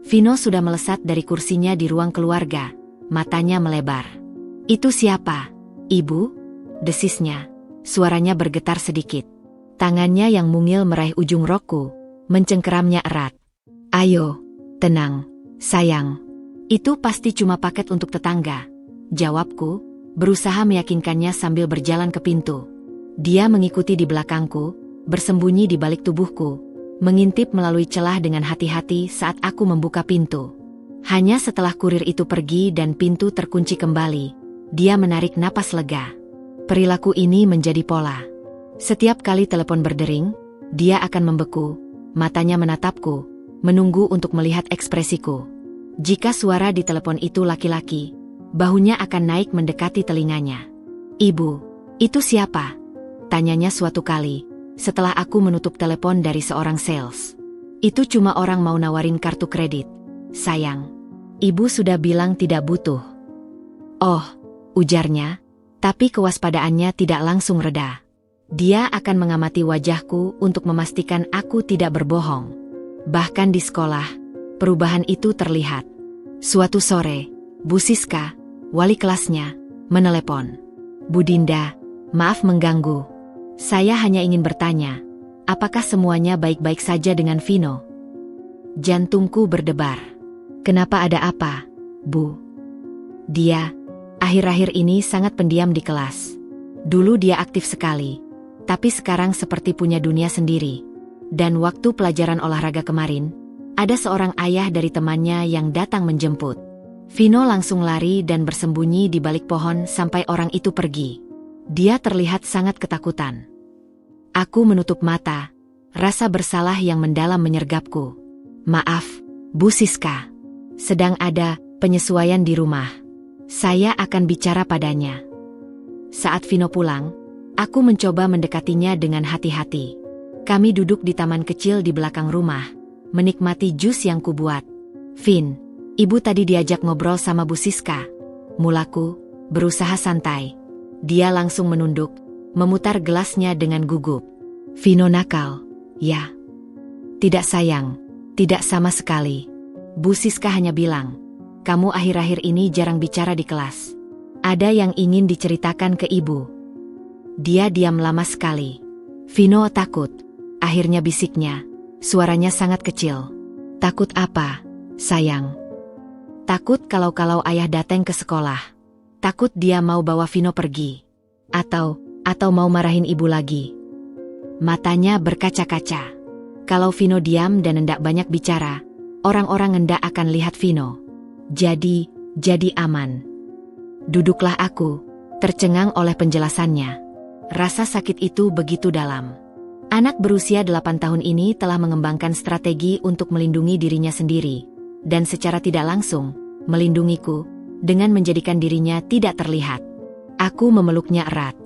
Speaker 1: Vino sudah melesat dari kursinya di ruang keluarga. Matanya melebar. Itu siapa? Ibu? Desisnya. Suaranya bergetar sedikit. Tangannya yang mungil meraih ujung rokku, mencengkeramnya erat. Ayo, tenang, sayang. Itu pasti cuma paket untuk tetangga. Jawabku, berusaha meyakinkannya sambil berjalan ke pintu. Dia mengikuti di belakangku, bersembunyi di balik tubuhku, mengintip melalui celah dengan hati-hati saat aku membuka pintu. Hanya setelah kurir itu pergi dan pintu terkunci kembali, dia menarik napas lega. Perilaku ini menjadi pola. Setiap kali telepon berdering, dia akan membeku, matanya menatapku, menunggu untuk melihat ekspresiku. Jika suara di telepon itu laki-laki, bahunya akan naik mendekati telinganya. "Ibu, itu siapa?" tanyanya suatu kali, setelah aku menutup telepon dari seorang sales. "Itu cuma orang mau nawarin kartu kredit, sayang. Ibu sudah bilang tidak butuh." "Oh," ujarnya, tapi kewaspadaannya tidak langsung reda. Dia akan mengamati wajahku untuk memastikan aku tidak berbohong. Bahkan di sekolah, perubahan itu terlihat. Suatu sore, Bu Siska, wali kelasnya, menelepon. "Bu Dinda, maaf mengganggu. Saya hanya ingin bertanya, apakah semuanya baik-baik saja dengan Vino?" Jantungku berdebar. "Kenapa, ada apa, Bu?" "Dia, akhir-akhir ini sangat pendiam di kelas. Dulu dia aktif sekali, tapi sekarang seperti punya dunia sendiri. Dan waktu pelajaran olahraga kemarin, ada seorang ayah dari temannya yang datang menjemput. Vino langsung lari dan bersembunyi di balik pohon sampai orang itu pergi. Dia terlihat sangat ketakutan." Aku menutup mata, rasa bersalah yang mendalam menyergapku. "Maaf, Bu Siska. Sedang ada penyesuaian di rumah. Saya akan bicara padanya." Saat Vino pulang, aku mencoba mendekatinya dengan hati-hati. Kami duduk di taman kecil di belakang rumah, menikmati jus yang kubuat. "Vin, ibu tadi diajak ngobrol sama Bu Siska." Mulaku, berusaha santai. Dia langsung menunduk, memutar gelasnya dengan gugup. "Vino nakal, ya?" "Tidak sayang, tidak sama sekali. Bu Siska hanya bilang, kamu akhir-akhir ini jarang bicara di kelas. Ada yang ingin diceritakan ke ibu." Dia diam lama sekali. "Vino takut," akhirnya bisiknya, suaranya sangat kecil. "Takut apa, sayang?" "Takut kalau ayah datang ke sekolah. Takut dia mau bawa Vino pergi. Atau mau marahin ibu lagi." Matanya berkaca-kaca. Kalau Vino diam dan hendak banyak bicara, orang-orang hendak akan lihat Vino. Jadi aman. Duduklah aku, tercengang oleh penjelasannya. Rasa sakit itu begitu dalam. Anak berusia 8 tahun ini telah mengembangkan strategi untuk melindungi dirinya sendiri, dan secara tidak langsung, melindungiku, dengan menjadikan dirinya tidak terlihat. Aku memeluknya erat.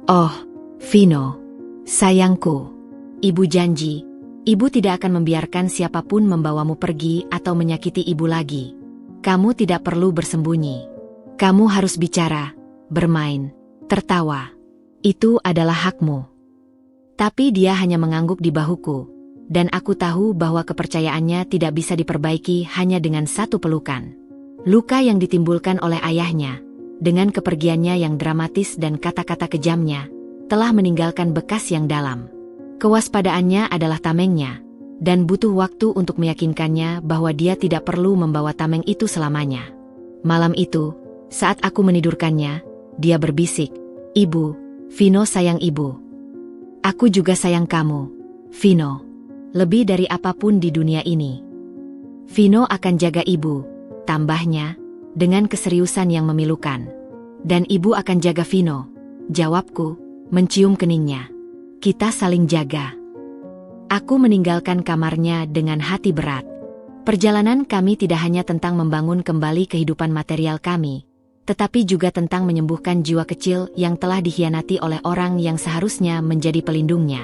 Speaker 1: "Oh, Vino, sayangku. Ibu janji, ibu tidak akan membiarkan siapapun membawamu pergi atau menyakiti ibu lagi. Kamu tidak perlu bersembunyi. Kamu harus bicara, bermain, tertawa. Itu adalah hakmu." Tapi dia hanya mengangguk di bahuku, dan aku tahu bahwa kepercayaannya tidak bisa diperbaiki hanya dengan satu pelukan. Luka yang ditimbulkan oleh ayahnya, dengan kepergiannya yang dramatis dan kata-kata kejamnya, telah meninggalkan bekas yang dalam. Kewaspadaannya adalah tamengnya, dan butuh waktu untuk meyakinkannya bahwa dia tidak perlu membawa tameng itu selamanya. Malam itu, saat aku menidurkannya, dia berbisik, "Ibu, Vino sayang ibu. Aku juga sayang kamu, Vino. Lebih dari apapun di dunia ini. Vino akan jaga ibu," tambahnya, dengan keseriusan yang memilukan. "Dan ibu akan jaga Vino," jawabku, mencium keningnya. "Kita saling jaga." Aku meninggalkan kamarnya dengan hati berat. Perjalanan kami tidak hanya tentang membangun kembali kehidupan material kami, tetapi juga tentang menyembuhkan jiwa kecil yang telah dikhianati oleh orang yang seharusnya menjadi pelindungnya.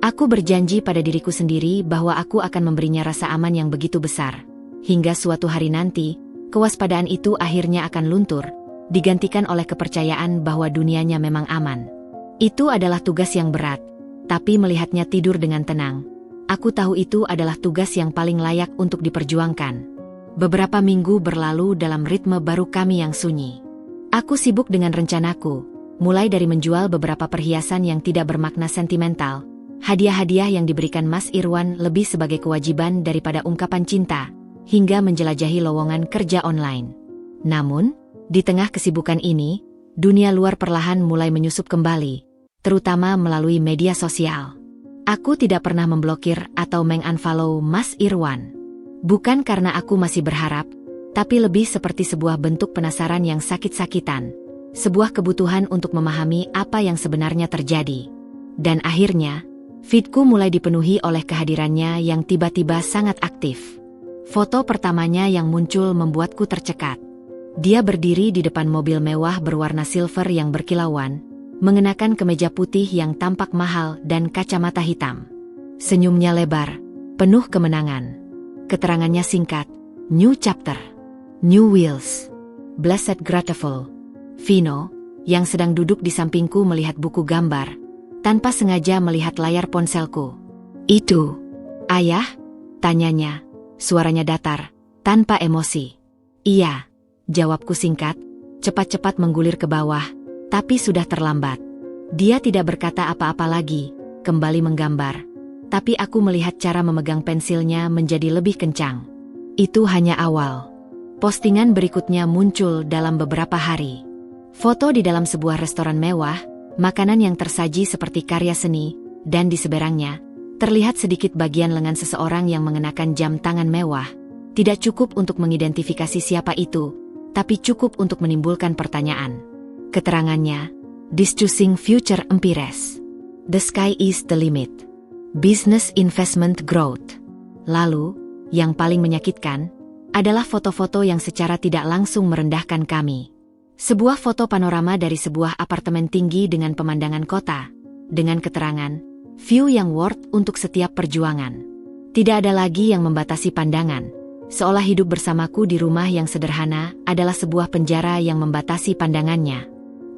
Speaker 1: Aku berjanji pada diriku sendiri bahwa aku akan memberinya rasa aman yang begitu besar. Hingga suatu hari nanti, kewaspadaan itu akhirnya akan luntur, digantikan oleh kepercayaan bahwa dunianya memang aman. Itu adalah tugas yang berat, tapi melihatnya tidur dengan tenang, aku tahu itu adalah tugas yang paling layak untuk diperjuangkan. Beberapa minggu berlalu dalam ritme baru kami yang sunyi. Aku sibuk dengan rencanaku, mulai dari menjual beberapa perhiasan yang tidak bermakna sentimental, hadiah-hadiah yang diberikan Mas Irwan lebih sebagai kewajiban daripada ungkapan cinta, hingga menjelajahi lowongan kerja online. Namun, di tengah kesibukan ini, dunia luar perlahan mulai menyusup kembali, terutama melalui media sosial. Aku tidak pernah memblokir atau meng-unfollow Mas Irwan. Bukan karena aku masih berharap, tapi lebih seperti sebuah bentuk penasaran yang sakit-sakitan, sebuah kebutuhan untuk memahami apa yang sebenarnya terjadi. Dan akhirnya, Feedku mulai dipenuhi oleh kehadirannya yang tiba-tiba sangat aktif. Foto pertamanya yang muncul membuatku tercekat. Dia berdiri di depan mobil mewah berwarna silver yang berkilauan, mengenakan kemeja putih yang tampak mahal dan kacamata hitam. Senyumnya lebar, penuh kemenangan. Keterangannya singkat, New Chapter, New Wheels, Blessed Grateful. Vino, yang sedang duduk di sampingku melihat buku gambar, tanpa sengaja melihat layar ponselku. "Itu, Ayah?" tanyanya, suaranya datar, tanpa emosi. "Iya," jawabku singkat, cepat-cepat menggulir ke bawah, tapi sudah terlambat. Dia tidak berkata apa-apa lagi, kembali menggambar. Tapi aku melihat cara memegang pensilnya menjadi lebih kencang. Itu hanya awal. Postingan berikutnya muncul dalam beberapa hari. Foto di dalam sebuah restoran mewah, makanan yang tersaji seperti karya seni, dan di seberangnya, terlihat sedikit bagian lengan seseorang yang mengenakan jam tangan mewah. Tidak cukup untuk mengidentifikasi siapa itu, tapi cukup untuk menimbulkan pertanyaan. Keterangannya, Discussing Future Empires. The sky is the limit. Business investment growth. Lalu, yang paling menyakitkan, adalah foto-foto yang secara tidak langsung merendahkan kami. Sebuah foto panorama dari sebuah apartemen tinggi dengan pemandangan kota, dengan keterangan, view yang worth untuk setiap perjuangan. Tidak ada lagi yang membatasi pandangan, seolah hidup bersamaku di rumah yang sederhana adalah sebuah penjara yang membatasi pandangannya.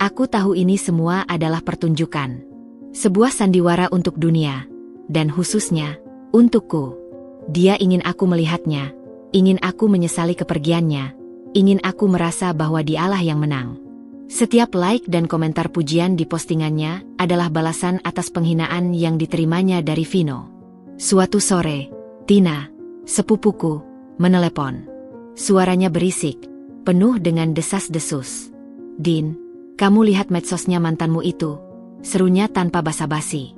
Speaker 1: Aku tahu ini semua adalah pertunjukan. Sebuah sandiwara untuk dunia. Dan khususnya, untukku. Dia ingin aku melihatnya, ingin aku menyesali kepergiannya, ingin aku merasa bahwa dialah yang menang. Setiap like dan komentar pujian di postingannya adalah balasan atas penghinaan yang diterimanya dari Vino. Suatu sore, Tina, sepupuku, menelepon. Suaranya berisik, penuh dengan desas-desus. "Din, kamu lihat medsosnya mantanmu itu?" serunya tanpa basa-basi.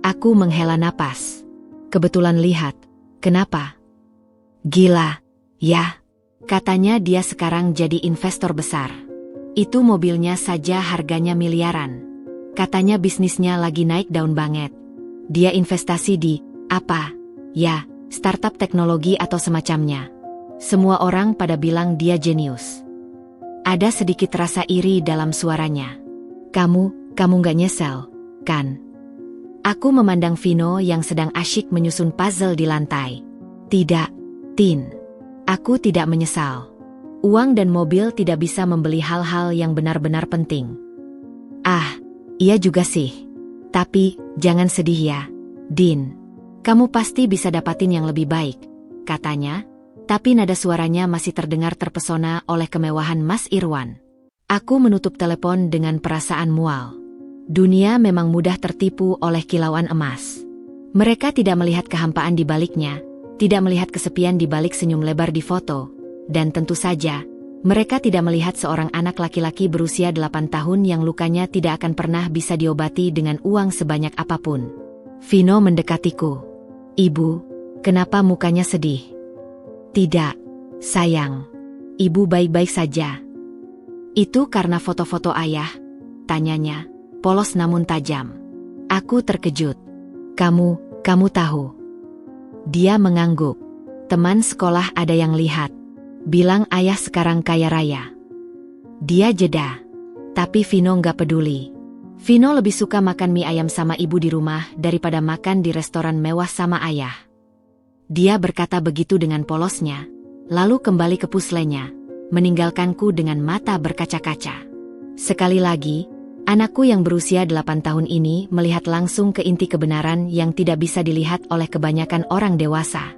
Speaker 1: Aku menghela napas. "Kebetulan lihat. Kenapa?" "Gila, ya," katanya, "dia sekarang jadi investor besar. Itu mobilnya saja harganya miliaran. Katanya bisnisnya lagi naik daun banget. Dia investasi di, apa? Ya, startup teknologi atau semacamnya. Semua orang pada bilang dia jenius." Ada sedikit rasa iri dalam suaranya. Kamu gak nyesel, kan?" Aku memandang Vino yang sedang asyik menyusun puzzle di lantai. "Tidak, Tin. Aku tidak menyesal. Uang dan mobil tidak bisa membeli hal-hal yang benar-benar penting." "Ah, iya juga sih. Tapi, jangan sedih ya, Din. Kamu pasti bisa dapatin yang lebih baik," katanya, tapi nada suaranya masih terdengar terpesona oleh kemewahan Mas Irwan. Aku menutup telepon dengan perasaan mual. Dunia memang mudah tertipu oleh kilauan emas. Mereka tidak melihat kehampaan di baliknya, tidak melihat kesepian di balik senyum lebar di foto, dan tentu saja, mereka tidak melihat seorang anak laki-laki berusia 8 tahun yang lukanya tidak akan pernah bisa diobati dengan uang sebanyak apapun. Vino mendekatiku. "Ibu, kenapa mukanya sedih?" "Tidak, sayang. Ibu baik-baik saja." "Itu karena foto-foto ayah?" tanyanya, polos namun tajam. Aku terkejut. Kamu tahu?" Dia mengangguk. "Teman sekolah ada yang lihat. Bilang ayah sekarang kaya raya." Dia jeda. Tapi Vino nggak peduli. Vino lebih suka makan mie ayam sama ibu di rumah daripada makan di restoran mewah sama ayah. Dia berkata begitu dengan polosnya, lalu kembali ke puslenya, meninggalkanku dengan mata berkaca-kaca. Sekali lagi, anakku yang berusia 8 tahun ini melihat langsung ke inti kebenaran yang tidak bisa dilihat oleh kebanyakan orang dewasa.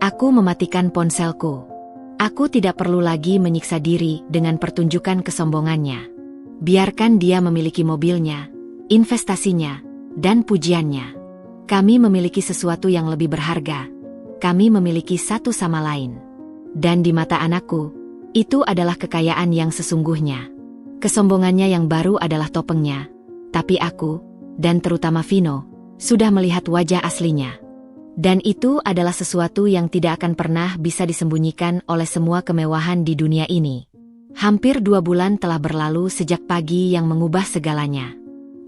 Speaker 1: Aku mematikan ponselku. Aku tidak perlu lagi menyiksa diri dengan pertunjukan kesombongannya. Biarkan dia memiliki mobilnya, investasinya, dan pujiannya. Kami memiliki sesuatu yang lebih berharga. Kami memiliki satu sama lain. Dan di mata anakku, itu adalah kekayaan yang sesungguhnya. Kesombongannya yang baru adalah topengnya, tapi aku, dan terutama Vino, sudah melihat wajah aslinya. Dan itu adalah sesuatu yang tidak akan pernah bisa disembunyikan oleh semua kemewahan di dunia ini. Hampir 2 bulan telah berlalu sejak pagi yang mengubah segalanya.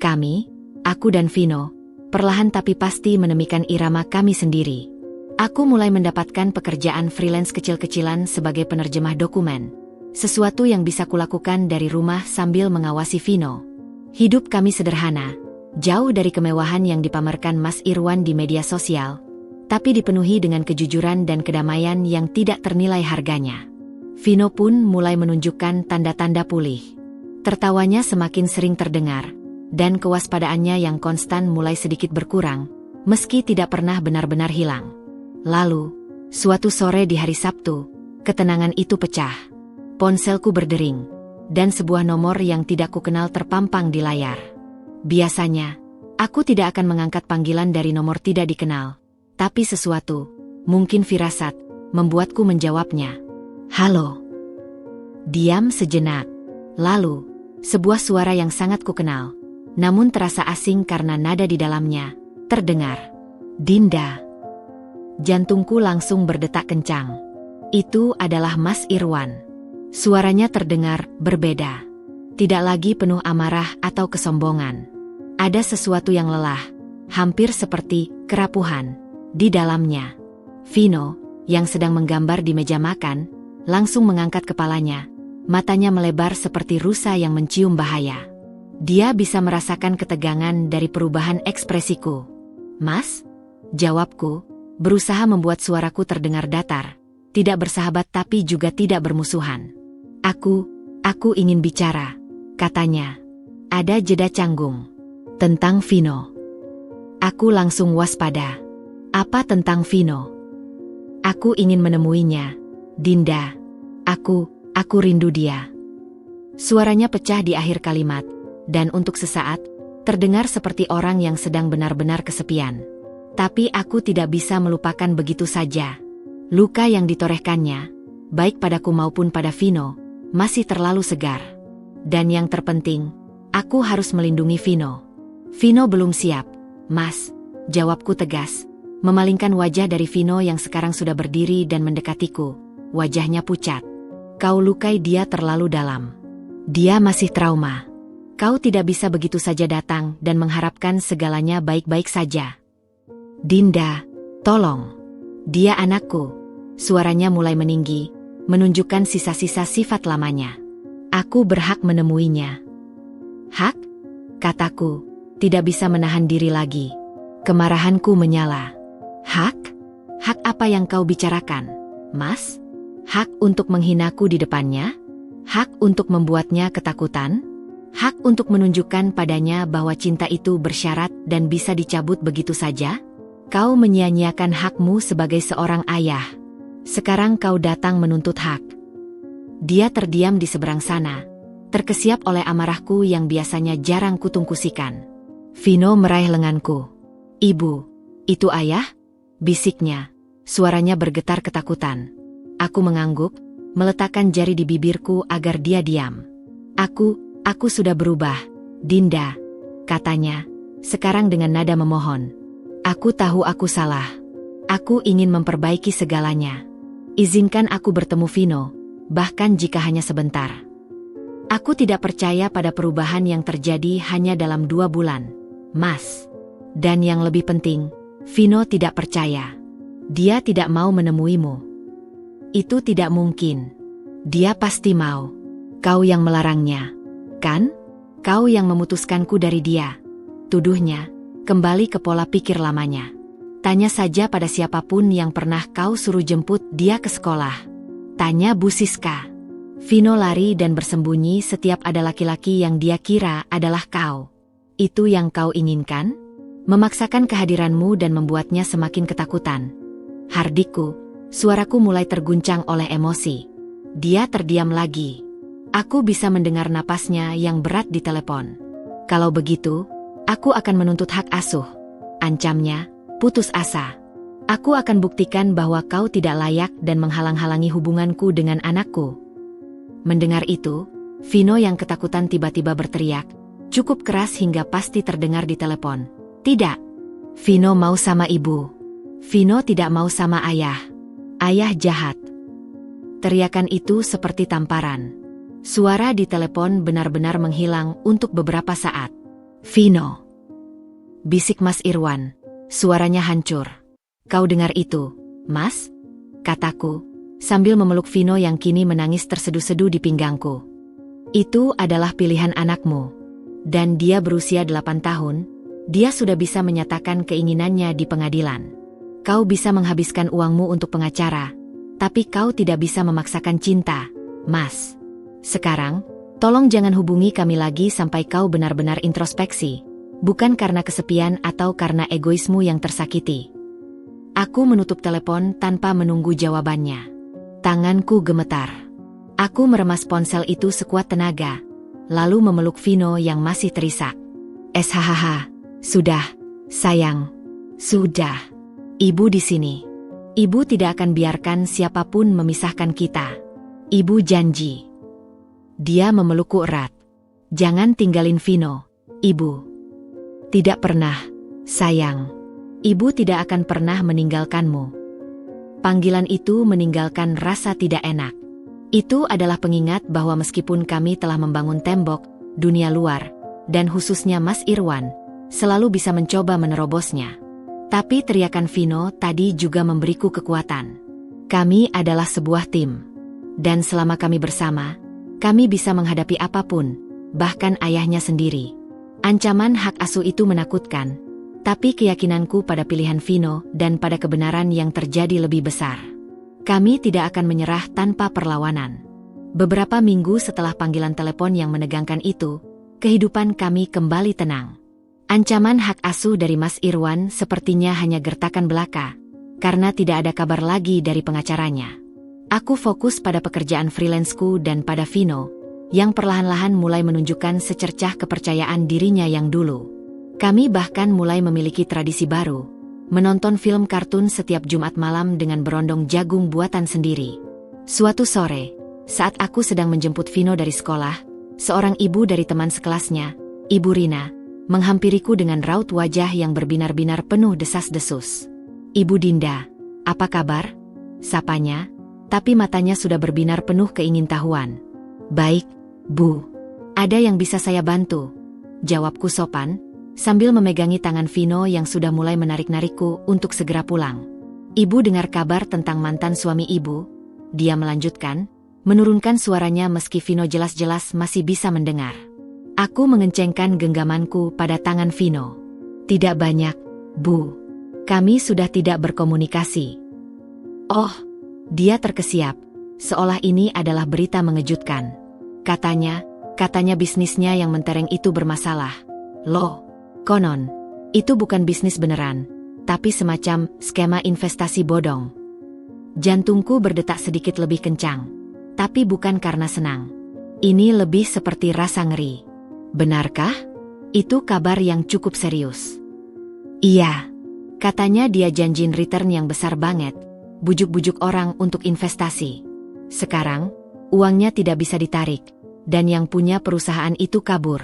Speaker 1: Kami, aku dan Vino, perlahan tapi pasti menemikan irama kami sendiri. Aku mulai mendapatkan pekerjaan freelance kecil-kecilan sebagai penerjemah dokumen. Sesuatu yang bisa kulakukan dari rumah sambil mengawasi Vino. Hidup kami sederhana, jauh dari kemewahan yang dipamerkan Mas Irwan di media sosial, tapi dipenuhi dengan kejujuran dan kedamaian yang tidak ternilai harganya. Vino pun mulai menunjukkan tanda-tanda pulih. Tertawanya semakin sering terdengar, dan kewaspadaannya yang konstan mulai sedikit berkurang, meski tidak pernah benar-benar hilang. Lalu, suatu sore di hari Sabtu, ketenangan itu pecah. Ponselku berdering, dan sebuah nomor yang tidak kukenal terpampang di layar. Biasanya, aku tidak akan mengangkat panggilan dari nomor tidak dikenal, tapi sesuatu, mungkin firasat, membuatku menjawabnya. Halo. Diam sejenak. Lalu, sebuah suara yang sangat kukenal, namun terasa asing karena nada di dalamnya, terdengar. Dinda. Jantungku langsung berdetak kencang. Itu adalah Mas Irwan. Suaranya terdengar berbeda. Tidak lagi penuh amarah atau kesombongan. Ada sesuatu yang lelah, hampir seperti kerapuhan, di dalamnya. Vino, yang sedang menggambar di meja makan, langsung mengangkat kepalanya. Matanya melebar seperti rusa yang mencium bahaya. Dia bisa merasakan ketegangan dari perubahan ekspresiku. Mas? Jawabku, berusaha membuat suaraku terdengar datar, tidak bersahabat tapi juga tidak bermusuhan. Aku ingin bicara, katanya. Ada jeda canggung. Tentang Vino. Aku langsung waspada. Apa tentang Vino? Aku ingin menemuinya, Dinda. Aku rindu dia. Suaranya pecah di akhir kalimat, dan untuk sesaat, terdengar seperti orang yang sedang benar-benar kesepian. Tapi aku tidak bisa melupakan begitu saja. Luka yang ditorehkannya, baik padaku maupun pada Vino, masih terlalu segar. Dan yang terpenting, aku harus melindungi Vino. Vino belum siap, Mas, jawabku tegas, memalingkan wajah dari Vino yang sekarang sudah berdiri dan mendekatiku. Wajahnya pucat. Kau lukai dia terlalu dalam. Dia masih trauma. Kau tidak bisa begitu saja datang dan mengharapkan segalanya baik-baik saja. Dinda, tolong. Dia anakku. Suaranya mulai meninggi, menunjukkan sisa-sisa sifat lamanya. Aku berhak menemuinya. Hak? Kataku, tidak bisa menahan diri lagi. Kemarahanku menyala. Hak? Hak apa yang kau bicarakan, Mas? Hak untuk menghinaku di depannya? Hak untuk membuatnya ketakutan? Hak untuk menunjukkan padanya bahwa cinta itu bersyarat dan bisa dicabut begitu saja? Kau menyia-nyiakan hakmu sebagai seorang ayah. Sekarang kau datang menuntut hak. Dia terdiam di seberang sana, terkesiap oleh amarahku yang biasanya jarang kutungkusikan. Vino meraih lenganku. Ibu, itu ayah? Bisiknya. Suaranya bergetar ketakutan. Aku mengangguk, meletakkan jari di bibirku agar dia diam. Aku sudah berubah, Dinda, katanya, sekarang dengan nada memohon. Aku tahu aku salah. Aku ingin memperbaiki segalanya. Izinkan aku bertemu Vino, bahkan jika hanya sebentar. Aku tidak percaya pada perubahan yang terjadi hanya dalam 2 bulan, Mas. Dan yang lebih penting, Vino tidak percaya. Dia tidak mau menemuimu. Itu tidak mungkin. Dia pasti mau. Kau yang melarangnya, kan? Kau yang memutuskanku dari dia. Tuduhnya, kembali ke pola pikir lamanya. Tanya saja pada siapapun yang pernah kau suruh jemput dia ke sekolah. Tanya Bu Siska. Vino lari dan bersembunyi setiap ada laki-laki yang dia kira adalah kau. Itu yang kau inginkan? Memaksakan kehadiranmu dan membuatnya semakin ketakutan. Hardikku, suaraku mulai terguncang oleh emosi. Dia terdiam lagi. Aku bisa mendengar napasnya yang berat di telepon. Kalau begitu, aku akan menuntut hak asuh. Ancamnya, putus asa. Aku akan buktikan bahwa kau tidak layak dan menghalang-halangi hubunganku dengan anakku. Mendengar itu, Vino yang ketakutan tiba-tiba berteriak, cukup keras hingga pasti terdengar di telepon. Tidak. Vino mau sama ibu. Vino tidak mau sama ayah. Ayah jahat. Teriakan itu seperti tamparan. Suara di telepon benar-benar menghilang untuk beberapa saat. Vino. bisik Mas Irwan. Suaranya hancur. Kau dengar itu, Mas? Kataku, sambil memeluk Vino yang kini menangis terseduh-seduh di pinggangku. Itu adalah pilihan anakmu. Dan dia berusia 8 tahun, dia sudah bisa menyatakan keinginannya di pengadilan. Kau bisa menghabiskan uangmu untuk pengacara, tapi kau tidak bisa memaksakan cinta, Mas. Sekarang, tolong jangan hubungi kami lagi sampai kau benar-benar introspeksi, bukan karena kesepian atau karena egoismu yang tersakiti. Aku menutup telepon tanpa menunggu jawabannya. Tanganku gemetar. Aku meremas ponsel itu sekuat tenaga, lalu memeluk Vino yang masih terisak. SHHH, sudah, sayang, sudah. Ibu di sini. Ibu tidak akan biarkan siapapun memisahkan kita. Ibu janji. Dia memelukku erat. Jangan tinggalin Vino, Ibu. Tidak pernah, sayang. Ibu tidak akan pernah meninggalkanmu. Panggilan itu meninggalkan rasa tidak enak. Itu adalah pengingat bahwa meskipun kami telah membangun tembok, dunia luar, dan khususnya Mas Irwan, selalu bisa mencoba menerobosnya. Tapi teriakan Vino tadi juga memberiku kekuatan. Kami adalah sebuah tim. Dan selama kami bersama, kami bisa menghadapi apapun, bahkan ayahnya sendiri. Ancaman hak asuh itu menakutkan, tapi keyakinanku pada pilihan Vino dan pada kebenaran yang terjadi lebih besar. Kami tidak akan menyerah tanpa perlawanan. Beberapa minggu setelah panggilan telepon yang menegangkan itu, kehidupan kami kembali tenang. Ancaman hak asuh dari Mas Irwan sepertinya hanya gertakan belaka, karena tidak ada kabar lagi dari pengacaranya. Aku fokus pada pekerjaan freelance-ku dan pada Vino, yang perlahan-lahan mulai menunjukkan secercah kepercayaan dirinya yang dulu. Kami bahkan mulai memiliki tradisi baru, menonton film kartun setiap Jumat malam dengan berondong jagung buatan sendiri. Suatu sore, saat aku sedang menjemput Vino dari sekolah, seorang ibu dari teman sekelasnya, Ibu Rina, menghampiriku dengan raut wajah yang berbinar-binar penuh desas-desus. "Ibu Dinda, apa kabar?" Sapanya, tapi matanya sudah berbinar penuh keingintahuan. "Baik, Bu. Ada yang bisa saya bantu?" Jawabku sopan, sambil memegangi tangan Vino yang sudah mulai menarik-narikku untuk segera pulang. "Ibu dengar kabar tentang mantan suami ibu?" Dia melanjutkan, menurunkan suaranya meski Vino jelas-jelas masih bisa mendengar. Aku mengencengkan genggamanku pada tangan Vino. "Tidak banyak, Bu. Kami sudah tidak berkomunikasi." "Oh," dia terkesiap, seolah ini adalah berita mengejutkan. Katanya bisnisnya yang mentereng itu bermasalah. "Loh, konon, itu bukan bisnis beneran, tapi semacam skema investasi bodong." Jantungku berdetak sedikit lebih kencang, tapi bukan karena senang. Ini lebih seperti rasa ngeri. "Benarkah? Itu kabar yang cukup serius." "Iya," katanya dia janjin return yang besar banget, bujuk-bujuk orang untuk investasi. Sekarang, uangnya tidak bisa ditarik, dan yang punya perusahaan itu kabur.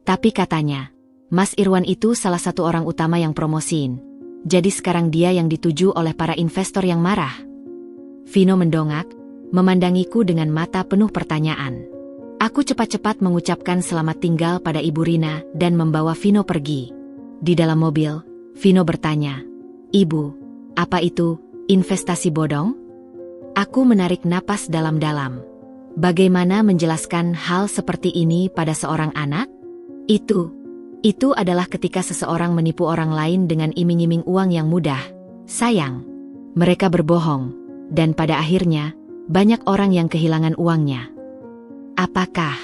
Speaker 1: Tapi katanya, Mas Irwan itu salah satu orang utama yang promosiin. Jadi sekarang dia yang dituju oleh para investor yang marah. Vino mendongak, memandangiku dengan mata penuh pertanyaan. Aku cepat-cepat mengucapkan selamat tinggal pada Ibu Rina dan membawa Vino pergi. Di dalam mobil, Vino bertanya, "Ibu, apa itu investasi bodong?" Aku menarik napas dalam-dalam. Bagaimana menjelaskan hal seperti ini pada seorang anak? Itu adalah ketika seseorang menipu orang lain dengan iming-iming uang yang mudah. Sayang, mereka berbohong, dan pada akhirnya, banyak orang yang kehilangan uangnya. "Apakah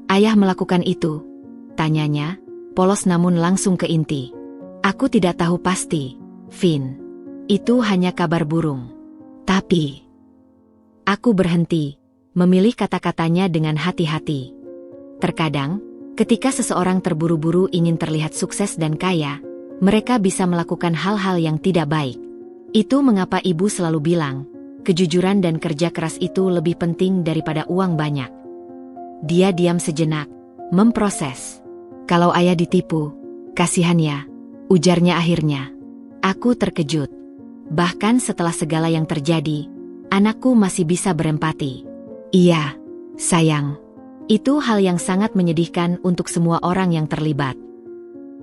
Speaker 1: ayah melakukan itu?" tanyanya, polos namun langsung ke inti. "Aku tidak tahu pasti, Vin. Itu hanya kabar burung." Tapi, aku berhenti, memilih kata-katanya dengan hati-hati. Terkadang, ketika seseorang terburu-buru ingin terlihat sukses dan kaya, mereka bisa melakukan hal-hal yang tidak baik. Itu mengapa ibu selalu bilang, kejujuran dan kerja keras itu lebih penting daripada uang banyak. Dia diam sejenak, memproses. "Kalau ayah ditipu, kasihan ya," ujarnya akhirnya. Aku terkejut. Bahkan setelah segala yang terjadi, anakku masih bisa berempati. "Iya, sayang. Itu hal yang sangat menyedihkan untuk semua orang yang terlibat."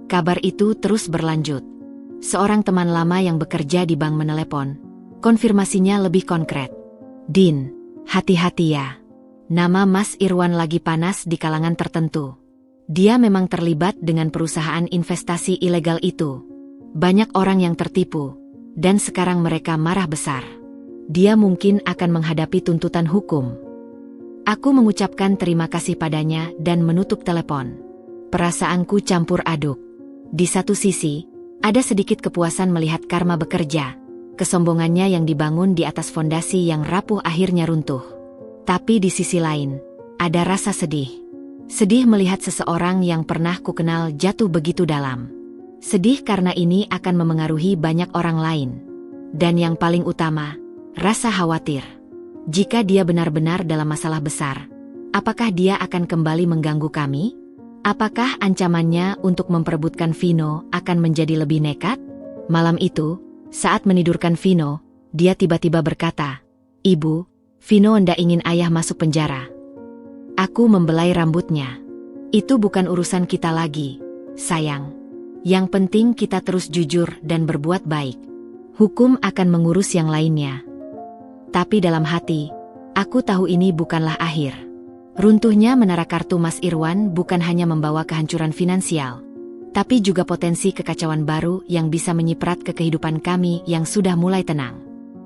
Speaker 1: Kabar itu terus berlanjut. Seorang teman lama yang bekerja di bank menelepon. Konfirmasinya lebih konkret. Din, hati-hati ya. Nama Mas Irwan lagi panas di kalangan tertentu. Dia memang terlibat dengan perusahaan investasi ilegal itu. Banyak orang yang tertipu, dan sekarang mereka marah besar. Dia mungkin akan menghadapi tuntutan hukum. Aku mengucapkan terima kasih padanya dan menutup telepon. Perasaanku campur aduk. Di satu sisi, ada sedikit kepuasan melihat Karma bekerja. Kesombongannya yang dibangun di atas fondasi yang rapuh akhirnya runtuh. Tapi di sisi lain, ada rasa sedih. Sedih melihat seseorang yang pernah kukenal jatuh begitu dalam. Sedih karena ini akan memengaruhi banyak orang lain. Dan yang paling utama, rasa khawatir. Jika dia benar-benar dalam masalah besar, apakah dia akan kembali mengganggu kami? Apakah ancamannya untuk memperebutkan Vino akan menjadi lebih nekat? Malam itu, saat menidurkan Vino, dia tiba-tiba berkata, "Ibu, Vino hendak ingin ayah masuk penjara." Aku membelai rambutnya. "Itu bukan urusan kita lagi, sayang. Yang penting kita terus jujur dan berbuat baik. Hukum akan mengurus yang lainnya." Tapi dalam hati, aku tahu ini bukanlah akhir. Runtuhnya menara kartu Mas Irwan bukan hanya membawa kehancuran finansial, tapi juga potensi kekacauan baru yang bisa menyiprat ke kehidupan kami yang sudah mulai tenang.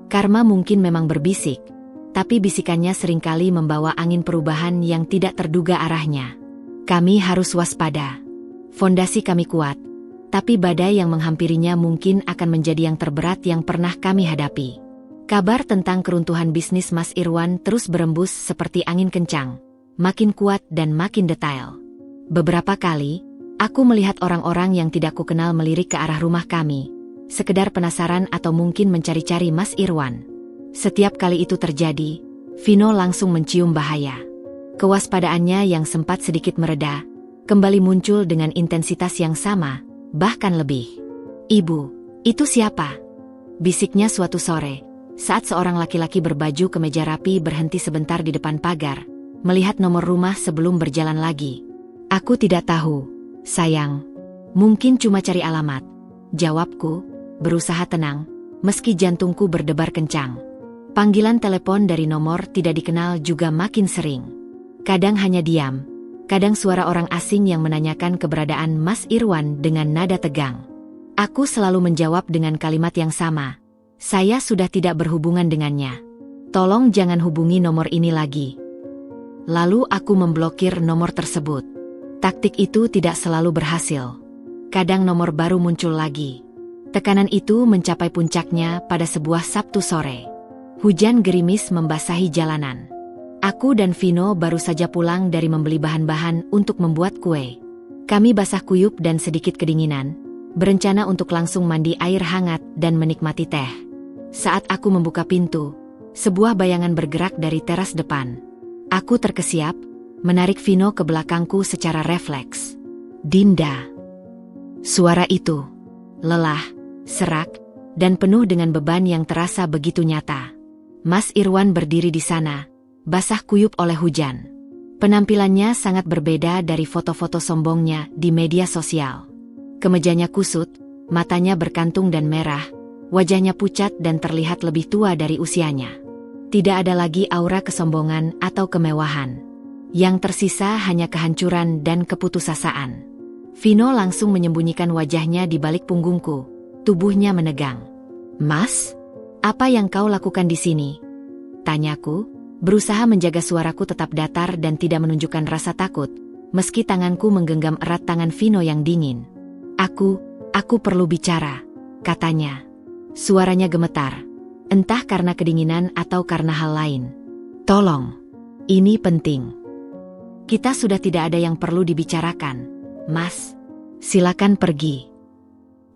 Speaker 1: Karma mungkin memang berbisik, tapi bisikannya seringkali membawa angin perubahan yang tidak terduga arahnya. Kami harus waspada. Fondasi kami kuat, tapi badai yang menghampirinya mungkin akan menjadi yang terberat yang pernah kami hadapi. Kabar tentang keruntuhan bisnis Mas Irwan terus berembus seperti angin kencang. Makin kuat dan makin detail. Beberapa kali, aku melihat orang-orang yang tidak kukenal melirik ke arah rumah kami, sekedar penasaran atau mungkin mencari-cari Mas Irwan. Setiap kali itu terjadi, Vino langsung mencium bahaya. Kewaspadaannya yang sempat sedikit mereda, kembali muncul dengan intensitas yang sama, bahkan lebih. "Ibu, itu siapa?" bisiknya suatu sore, saat seorang laki-laki berbaju kemeja rapi berhenti sebentar di depan pagar, melihat nomor rumah sebelum berjalan lagi. "Aku tidak tahu, sayang. Mungkin cuma cari alamat," jawabku, berusaha tenang, meski jantungku berdebar kencang. Panggilan telepon dari nomor tidak dikenal juga makin sering. Kadang hanya diam, kadang suara orang asing yang menanyakan keberadaan Mas Irwan dengan nada tegang. Aku selalu menjawab dengan kalimat yang sama. "Saya sudah tidak berhubungan dengannya. Tolong jangan hubungi nomor ini lagi." Lalu aku memblokir nomor tersebut. Taktik itu tidak selalu berhasil. Kadang nomor baru muncul lagi. Tekanan itu mencapai puncaknya pada sebuah Sabtu sore. Hujan gerimis membasahi jalanan. Aku dan Vino baru saja pulang dari membeli bahan-bahan untuk membuat kue. Kami basah kuyup dan sedikit kedinginan, berencana untuk langsung mandi air hangat dan menikmati teh. Saat aku membuka pintu, sebuah bayangan bergerak dari teras depan. Aku terkesiap, menarik Vino ke belakangku secara refleks. "Dinda." Suara itu, lelah, serak, dan penuh dengan beban yang terasa begitu nyata. Mas Irwan berdiri di sana, basah kuyup oleh hujan. Penampilannya sangat berbeda dari foto-foto sombongnya di media sosial. Kemejanya kusut, matanya berkantung dan merah, wajahnya pucat dan terlihat lebih tua dari usianya. Tidak ada lagi aura kesombongan atau kemewahan. Yang tersisa hanya kehancuran dan keputusasaan. Vino langsung menyembunyikan wajahnya di balik punggungku. Tubuhnya menegang. "Mas, apa yang kau lakukan di sini?" tanyaku, berusaha menjaga suaraku tetap datar dan tidak menunjukkan rasa takut, meski tanganku menggenggam erat tangan Vino yang dingin. Aku perlu bicara," katanya. Suaranya gemetar. Entah karena kedinginan atau karena hal lain. "Tolong, ini penting. Kita sudah tidak ada yang perlu dibicarakan, Mas. Silakan pergi."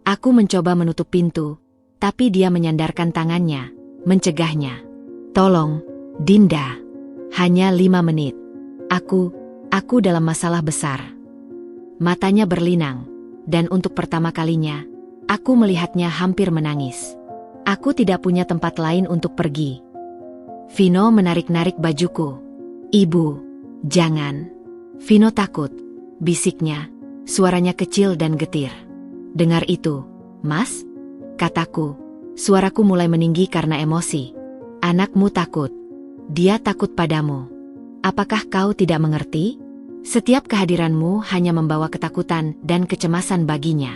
Speaker 1: Aku mencoba menutup pintu, tapi dia menyandarkan tangannya, mencegahnya. "Tolong, Dinda. Hanya 5 menit. Aku dalam masalah besar." Matanya berlinang, dan untuk pertama kalinya, aku melihatnya hampir menangis. Aku tidak punya tempat lain untuk pergi. Vino menarik-narik bajuku. "Ibu, jangan." "Vino takut," bisiknya, Suaranya kecil dan getir. Dengar itu, Mas? Kataku. Suaraku mulai meninggi karena emosi. Anakmu takut. Dia takut padamu. Apakah kau tidak mengerti? Setiap kehadiranmu hanya membawa ketakutan dan kecemasan baginya.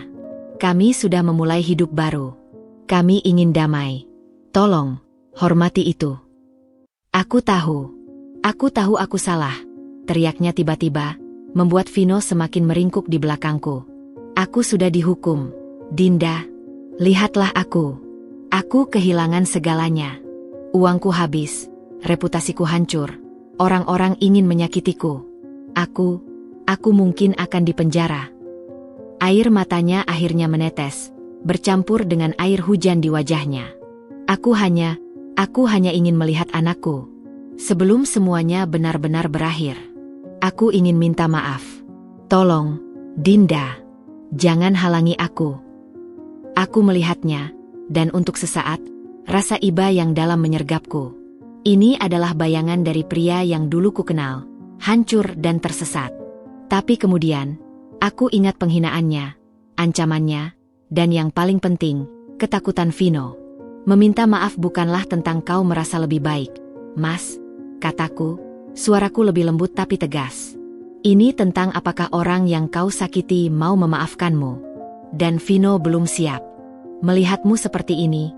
Speaker 1: Kami sudah memulai hidup baru. Kami ingin damai. Tolong, hormati itu. Aku tahu aku salah, teriaknya tiba-tiba, membuat Vino semakin meringkuk di belakangku. Aku sudah dihukum, Dinda. Lihatlah aku. Aku kehilangan segalanya. Uangku habis, reputasiku hancur, orang-orang ingin menyakitiku. Aku mungkin akan dipenjara. Air matanya akhirnya menetes, bercampur dengan air hujan di wajahnya. Aku hanya ingin melihat anakku. Sebelum semuanya benar-benar berakhir. Aku ingin minta maaf. Tolong, Dinda. Jangan halangi aku. Aku melihatnya, dan untuk sesaat, rasa iba yang dalam menyergapku. Ini adalah bayangan dari pria yang dulu ku kenal, hancur dan tersesat. Tapi kemudian, aku ingat penghinaannya, ancamannya, dan yang paling penting, ketakutan Vino. Meminta maaf bukanlah tentang kau merasa lebih baik, Mas, kataku, suaraku lebih lembut tapi tegas. Ini tentang apakah orang yang kau sakiti mau memaafkanmu. Dan Vino belum siap. Melihatmu seperti ini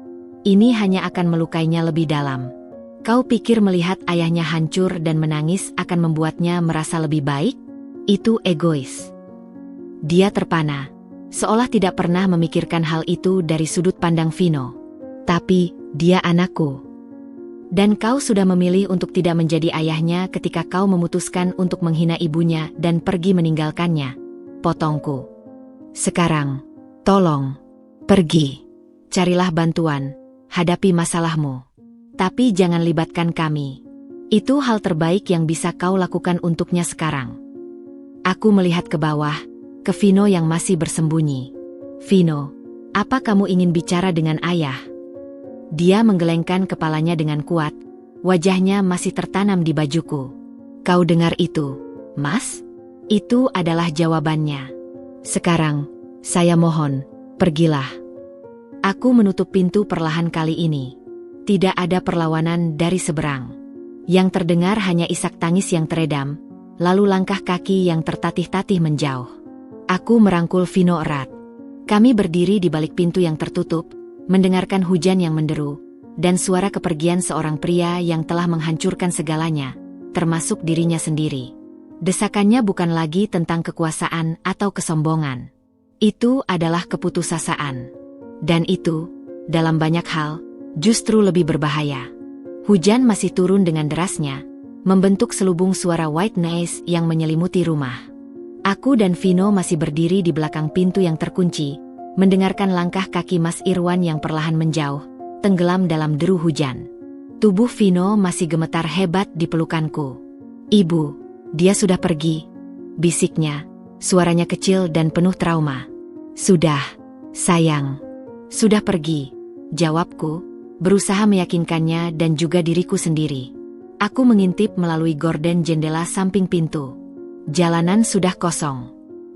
Speaker 1: hanya akan melukainya lebih dalam. Kau pikir melihat ayahnya hancur dan menangis akan membuatnya merasa lebih baik? Itu egois. Dia terpana, seolah tidak pernah memikirkan hal itu dari sudut pandang Vino. Tapi, dia anakku. Dan kau sudah memilih untuk tidak menjadi ayahnya ketika kau memutuskan untuk menghina ibunya dan pergi meninggalkannya. Potongku. Sekarang, tolong, pergi. Carilah bantuan, hadapi masalahmu. Tapi jangan libatkan kami. Itu hal terbaik yang bisa kau lakukan untuknya sekarang. Aku melihat ke bawah, ke Vino yang masih bersembunyi. Vino, apa kamu ingin bicara dengan ayah? Dia menggelengkan kepalanya dengan kuat, wajahnya masih tertanam di bajuku. Kau dengar itu, Mas? Itu adalah jawabannya. Sekarang, saya mohon, pergilah. Aku menutup pintu perlahan kali ini. Tidak ada perlawanan dari seberang. Yang terdengar hanya isak tangis yang teredam, lalu langkah kaki yang tertatih-tatih menjauh. Aku merangkul Vino erat. Kami berdiri di balik pintu yang tertutup, mendengarkan hujan yang menderu, dan suara kepergian seorang pria yang telah menghancurkan segalanya, termasuk dirinya sendiri. Desakannya bukan lagi tentang kekuasaan atau kesombongan. Itu adalah keputusasaan. Dan itu, dalam banyak hal, justru lebih berbahaya. Hujan masih turun dengan derasnya, membentuk selubung suara white noise yang menyelimuti rumah. Aku dan Vino masih berdiri di belakang pintu yang terkunci, mendengarkan langkah kaki Mas Irwan yang perlahan menjauh, tenggelam dalam deru hujan. Tubuh Vino masih gemetar hebat di pelukanku. Ibu, dia sudah pergi, bisiknya, suaranya kecil dan penuh trauma. Sudah, sayang, sudah pergi, jawabku, berusaha meyakinkannya dan juga diriku sendiri. Aku mengintip melalui gorden jendela samping pintu. Jalanan sudah kosong.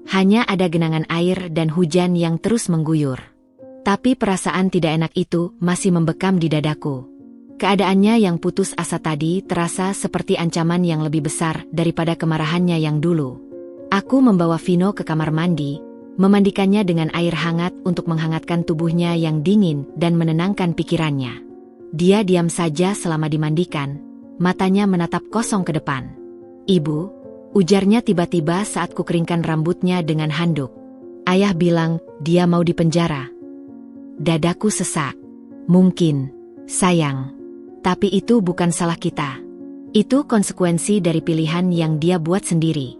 Speaker 1: Hanya ada genangan air dan hujan yang terus mengguyur. Tapi perasaan tidak enak itu masih membekam di dadaku. Keadaannya yang putus asa tadi terasa seperti ancaman yang lebih besar daripada kemarahannya yang dulu. Aku membawa Vino ke kamar mandi, memandikannya dengan air hangat untuk menghangatkan tubuhnya yang dingin dan menenangkan pikirannya. Dia diam saja selama dimandikan, matanya menatap kosong ke depan. Ibu, ujarnya tiba-tiba saat kukeringkan rambutnya dengan handuk. Ayah bilang dia mau dipenjara. Dadaku sesak. Mungkin, sayang. Tapi itu bukan salah kita. Itu konsekuensi dari pilihan yang dia buat sendiri.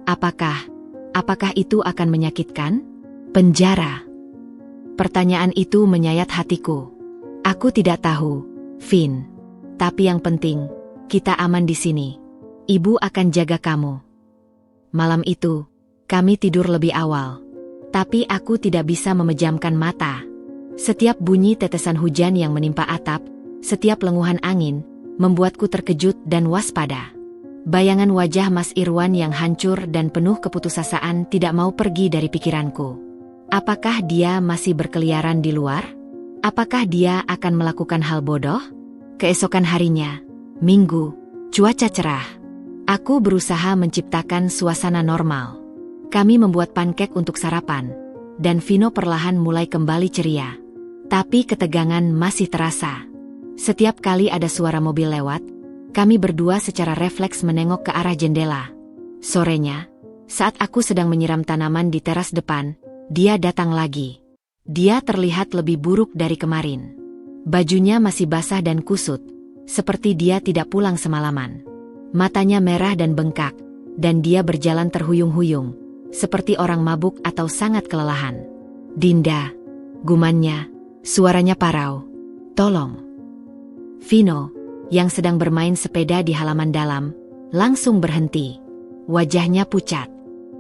Speaker 1: Apakah itu akan menyakitkan? Penjara. Pertanyaan itu menyayat hatiku. Aku tidak tahu, Vin. Tapi yang penting, kita aman di sini. Ibu akan jaga kamu. Malam itu, kami tidur lebih awal. Tapi aku tidak bisa memejamkan mata. Setiap bunyi tetesan hujan yang menimpa atap, setiap lenguhan angin, membuatku terkejut dan waspada. Bayangan wajah Mas Irwan yang hancur dan penuh keputusasaan tidak mau pergi dari pikiranku. Apakah dia masih berkeliaran di luar? Apakah dia akan melakukan hal bodoh? Keesokan harinya, Minggu, cuaca cerah. Aku berusaha menciptakan suasana normal. Kami membuat pankek untuk sarapan, dan Vino perlahan mulai kembali ceria. Tapi ketegangan masih terasa. Setiap kali ada suara mobil lewat, kami berdua secara refleks menengok ke arah jendela. Sorenya, saat aku sedang menyiram tanaman di teras depan, dia datang lagi. Dia terlihat lebih buruk dari kemarin. Bajunya masih basah dan kusut, seperti dia tidak pulang semalaman. Matanya merah dan bengkak, dan dia berjalan terhuyung-huyung, seperti orang mabuk atau sangat kelelahan. Dinda, gumannya, suaranya parau. Tolong. Vino, yang sedang bermain sepeda di halaman dalam, langsung berhenti. Wajahnya pucat.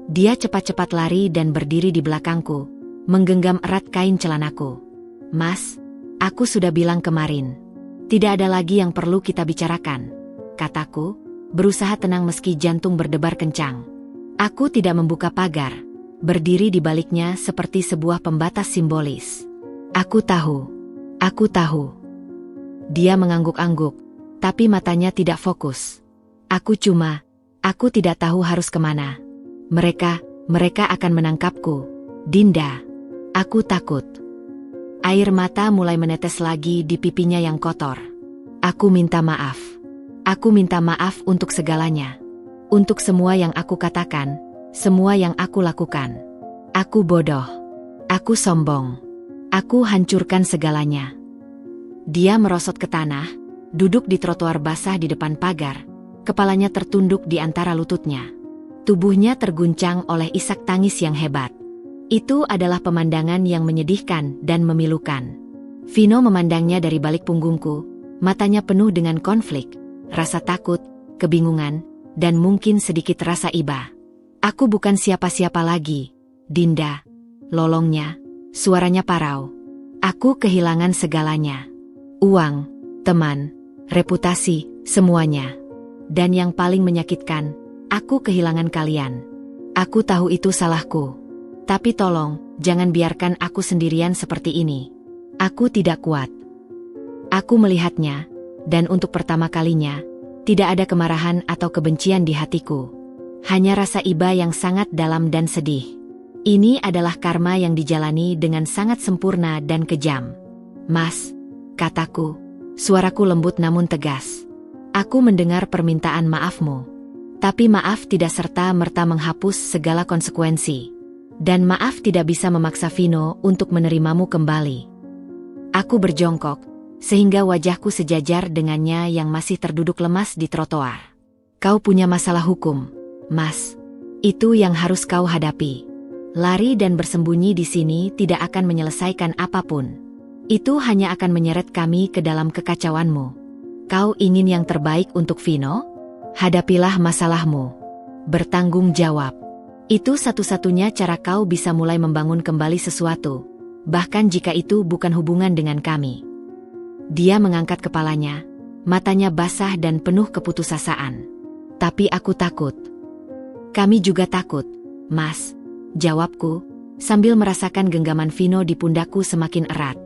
Speaker 1: Dia cepat-cepat lari dan berdiri di belakangku, menggenggam erat kain celanaku. Mas, aku sudah bilang kemarin. Tidak ada lagi yang perlu kita bicarakan, kataku, berusaha tenang meski jantung berdebar kencang. Aku tidak membuka pagar, berdiri di baliknya seperti sebuah pembatas simbolis. Aku tahu. Dia mengangguk-angguk, tapi matanya tidak fokus. Aku tidak tahu harus kemana. Mereka akan menangkapku. Dinda, aku takut. Air mata mulai menetes lagi di pipinya yang kotor. Aku minta maaf. Aku minta maaf untuk segalanya. Untuk semua yang aku katakan, semua yang aku lakukan. Aku bodoh. Aku sombong. Aku hancurkan segalanya. Dia merosot ke tanah, duduk di trotoar basah di depan pagar, kepalanya tertunduk di antara lututnya. Tubuhnya terguncang oleh isak tangis yang hebat. Itu adalah pemandangan yang menyedihkan dan memilukan. Vino memandangnya dari balik punggungku, matanya penuh dengan konflik, rasa takut, kebingungan, dan mungkin sedikit rasa iba. Aku bukan siapa-siapa lagi, Dinda. Lolongnya, suaranya parau. Aku kehilangan segalanya. Uang, teman, reputasi, semuanya. Dan yang paling menyakitkan, aku kehilangan kalian. Aku tahu itu salahku. Tapi tolong, jangan biarkan aku sendirian seperti ini. Aku tidak kuat. Aku melihatnya, dan untuk pertama kalinya, tidak ada kemarahan atau kebencian di hatiku. Hanya rasa iba yang sangat dalam dan sedih. Ini adalah karma yang dijalani dengan sangat sempurna dan kejam. Mas, kataku, suaraku lembut namun tegas. Aku mendengar permintaan maafmu. Tapi maaf tidak serta-merta menghapus segala konsekuensi. Dan maaf tidak bisa memaksa Vino untuk menerimamu kembali. Aku berjongkok, sehingga wajahku sejajar dengannya yang masih terduduk lemas di trotoar. Kau punya masalah hukum, Mas. Itu yang harus kau hadapi. Lari dan bersembunyi di sini tidak akan menyelesaikan apapun. Itu hanya akan menyeret kami ke dalam kekacauanmu. Kau ingin yang terbaik untuk Vino? Hadapilah masalahmu. Bertanggung jawab. Itu satu-satunya cara kau bisa mulai membangun kembali sesuatu, bahkan jika itu bukan hubungan dengan kami. Dia mengangkat kepalanya, matanya basah dan penuh keputusasaan. Tapi aku takut. Kami juga takut, Mas, jawabku, sambil merasakan genggaman Vino di pundakku semakin erat.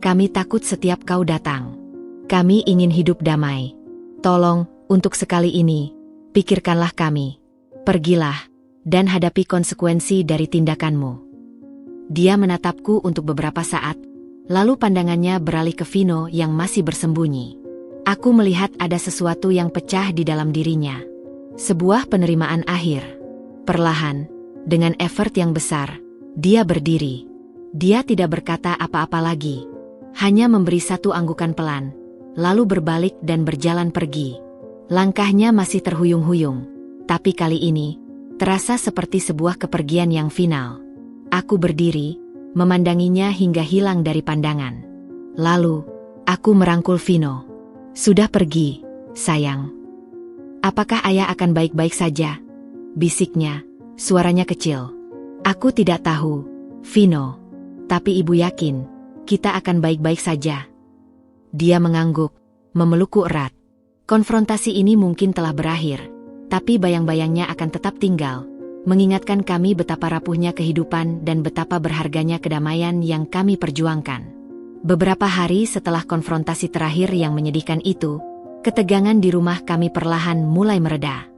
Speaker 1: Kami takut setiap kau datang. Kami ingin hidup damai. Tolong, untuk sekali ini, pikirkanlah kami. Pergilah. Dan hadapi konsekuensi dari tindakanmu. Dia menatapku untuk beberapa saat, lalu pandangannya beralih ke Vino yang masih bersembunyi. Aku melihat ada sesuatu yang pecah di dalam dirinya. Sebuah penerimaan akhir. Perlahan, dengan effort yang besar, dia berdiri. Dia tidak berkata apa-apa lagi. Hanya memberi satu anggukan pelan, lalu berbalik dan berjalan pergi. Langkahnya masih terhuyung-huyung, tapi kali ini, terasa seperti sebuah kepergian yang final. Aku berdiri, memandanginya hingga hilang dari pandangan. Lalu, aku merangkul Vino. Sudah pergi, sayang. Apakah ayah akan baik-baik saja? Bisiknya, suaranya kecil. Aku tidak tahu, Vino. Tapi ibu yakin, kita akan baik-baik saja. Dia mengangguk, memelukku erat. Konfrontasi ini mungkin telah berakhir. tapi bayang-bayangnya akan tetap tinggal, mengingatkan kami betapa rapuhnya kehidupan dan betapa berharganya kedamaian yang kami perjuangkan. Beberapa hari setelah konfrontasi terakhir yang menyedihkan itu, ketegangan di rumah kami perlahan mulai mereda.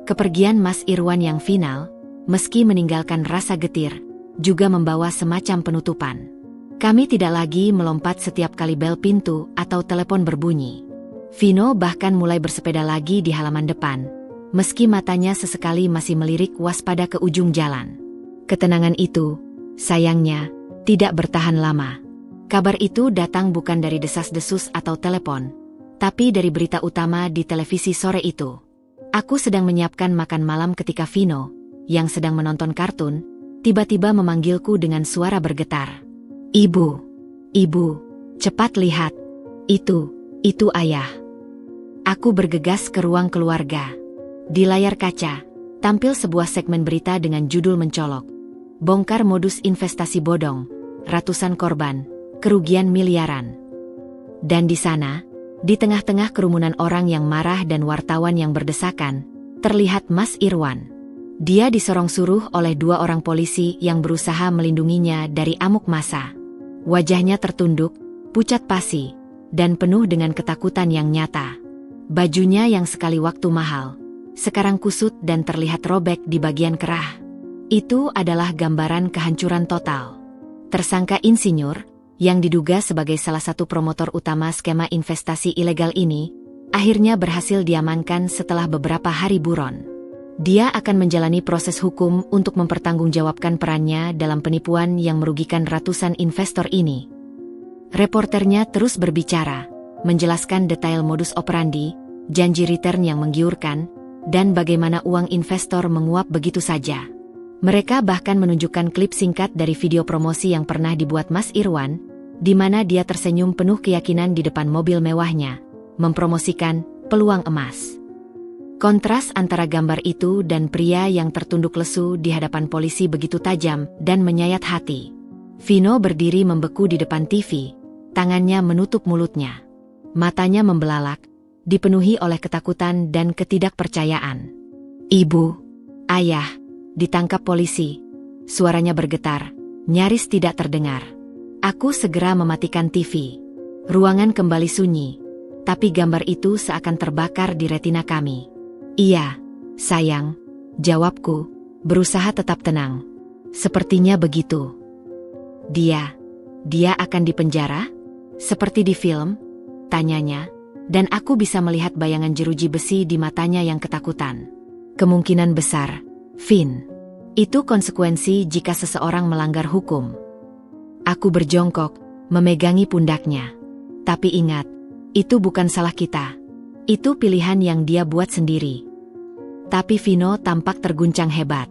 Speaker 1: Kepergian Mas Irwan yang final, meski meninggalkan rasa getir, juga membawa semacam penutupan. Kami tidak lagi melompat setiap kali bel pintu atau telepon berbunyi. Vino bahkan mulai bersepeda lagi di halaman depan, meski matanya sesekali masih melirik waspada ke ujung jalan. Ketenangan itu, sayangnya, tidak bertahan lama. Kabar itu datang bukan dari desas-desus atau telepon, tapi dari berita utama di televisi sore itu. Aku sedang menyiapkan makan malam ketika Vino, yang sedang menonton kartun, tiba-tiba memanggilku dengan suara bergetar. Ibu, ibu, cepat lihat. Itu ayah. Aku bergegas ke ruang keluarga. Di layar kaca, tampil sebuah segmen berita dengan judul mencolok. Bongkar modus investasi bodong, ratusan korban, kerugian miliaran. Dan di sana, di tengah-tengah kerumunan orang yang marah dan wartawan yang berdesakan, terlihat Mas Irwan. Dia disorong suruh oleh 2 orang polisi yang berusaha melindunginya dari amuk massa. Wajahnya tertunduk, pucat pasi, dan penuh dengan ketakutan yang nyata. Bajunya yang sekali waktu mahal, sekarang kusut dan terlihat robek di bagian kerah. Itu adalah gambaran kehancuran total. Tersangka insinyur, yang diduga sebagai salah satu promotor utama skema investasi ilegal ini, akhirnya berhasil diamankan setelah beberapa hari buron. Dia akan menjalani proses hukum untuk mempertanggungjawabkan perannya dalam penipuan yang merugikan ratusan investor ini. Reporternya terus berbicara, menjelaskan detail modus operandi, janji return yang menggiurkan, dan bagaimana uang investor menguap begitu saja. Mereka bahkan menunjukkan klip singkat dari video promosi yang pernah dibuat Mas Irwan, di mana dia tersenyum penuh keyakinan di depan mobil mewahnya, mempromosikan peluang emas. Kontras antara gambar itu dan pria yang tertunduk lesu di hadapan polisi begitu tajam dan menyayat hati. Vino berdiri membeku di depan TV, tangannya menutup mulutnya. Matanya membelalak, dipenuhi oleh ketakutan dan ketidakpercayaan. Ibu, ayah, ditangkap polisi. Suaranya bergetar, nyaris tidak terdengar. Aku segera mematikan TV. Ruangan kembali sunyi, tapi gambar itu seakan terbakar di retina kami. Iya, sayang, jawabku, berusaha tetap tenang. Sepertinya begitu. Dia akan dipenjara? Seperti di film? Tanyanya, dan aku bisa melihat bayangan jeruji besi di matanya yang ketakutan. Kemungkinan besar, Vin. Itu konsekuensi jika seseorang melanggar hukum. Aku berjongkok, memegangi pundaknya. Tapi ingat, itu bukan salah kita. Itu pilihan yang dia buat sendiri. Tapi Vino tampak terguncang hebat.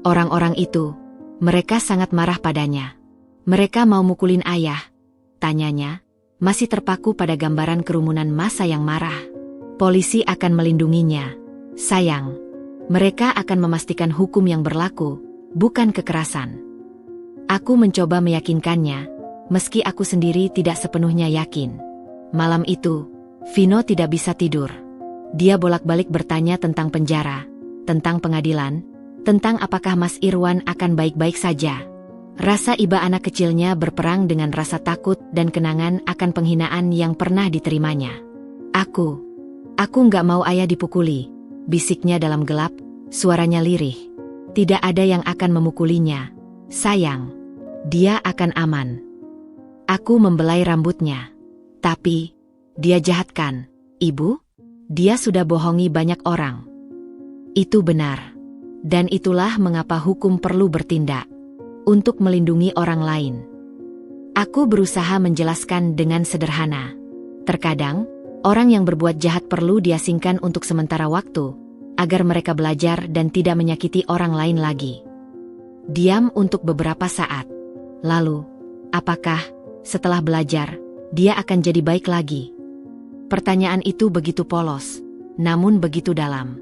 Speaker 1: Orang-orang itu, mereka sangat marah padanya. Mereka mau mukulin ayah, tanyanya, masih terpaku pada gambaran kerumunan massa yang marah. Polisi akan melindunginya, sayang. Mereka akan memastikan hukum yang berlaku, bukan kekerasan. Aku mencoba meyakinkannya, meski aku sendiri tidak sepenuhnya yakin. Malam itu, Vino tidak bisa tidur. Dia bolak-balik bertanya tentang penjara, tentang pengadilan, tentang apakah Mas Irwan akan baik-baik saja. Rasa iba anak kecilnya berperang dengan rasa takut dan kenangan akan penghinaan yang pernah diterimanya. Aku nggak mau ayah dipukuli, bisiknya dalam gelap, suaranya lirih. Tidak ada yang akan memukulinya, sayang. Dia akan aman. Aku membelai rambutnya. Tapi, dia jahat kan, Ibu? Dia sudah bohongi banyak orang. Itu benar. Dan itulah mengapa hukum perlu bertindak. Untuk melindungi orang lain. Aku berusaha menjelaskan dengan sederhana. Terkadang, orang yang berbuat jahat perlu diasingkan untuk sementara waktu, agar mereka belajar dan tidak menyakiti orang lain lagi. Diam untuk beberapa saat. Lalu, apakah, setelah belajar, dia akan jadi baik lagi? Pertanyaan itu begitu polos, namun begitu dalam.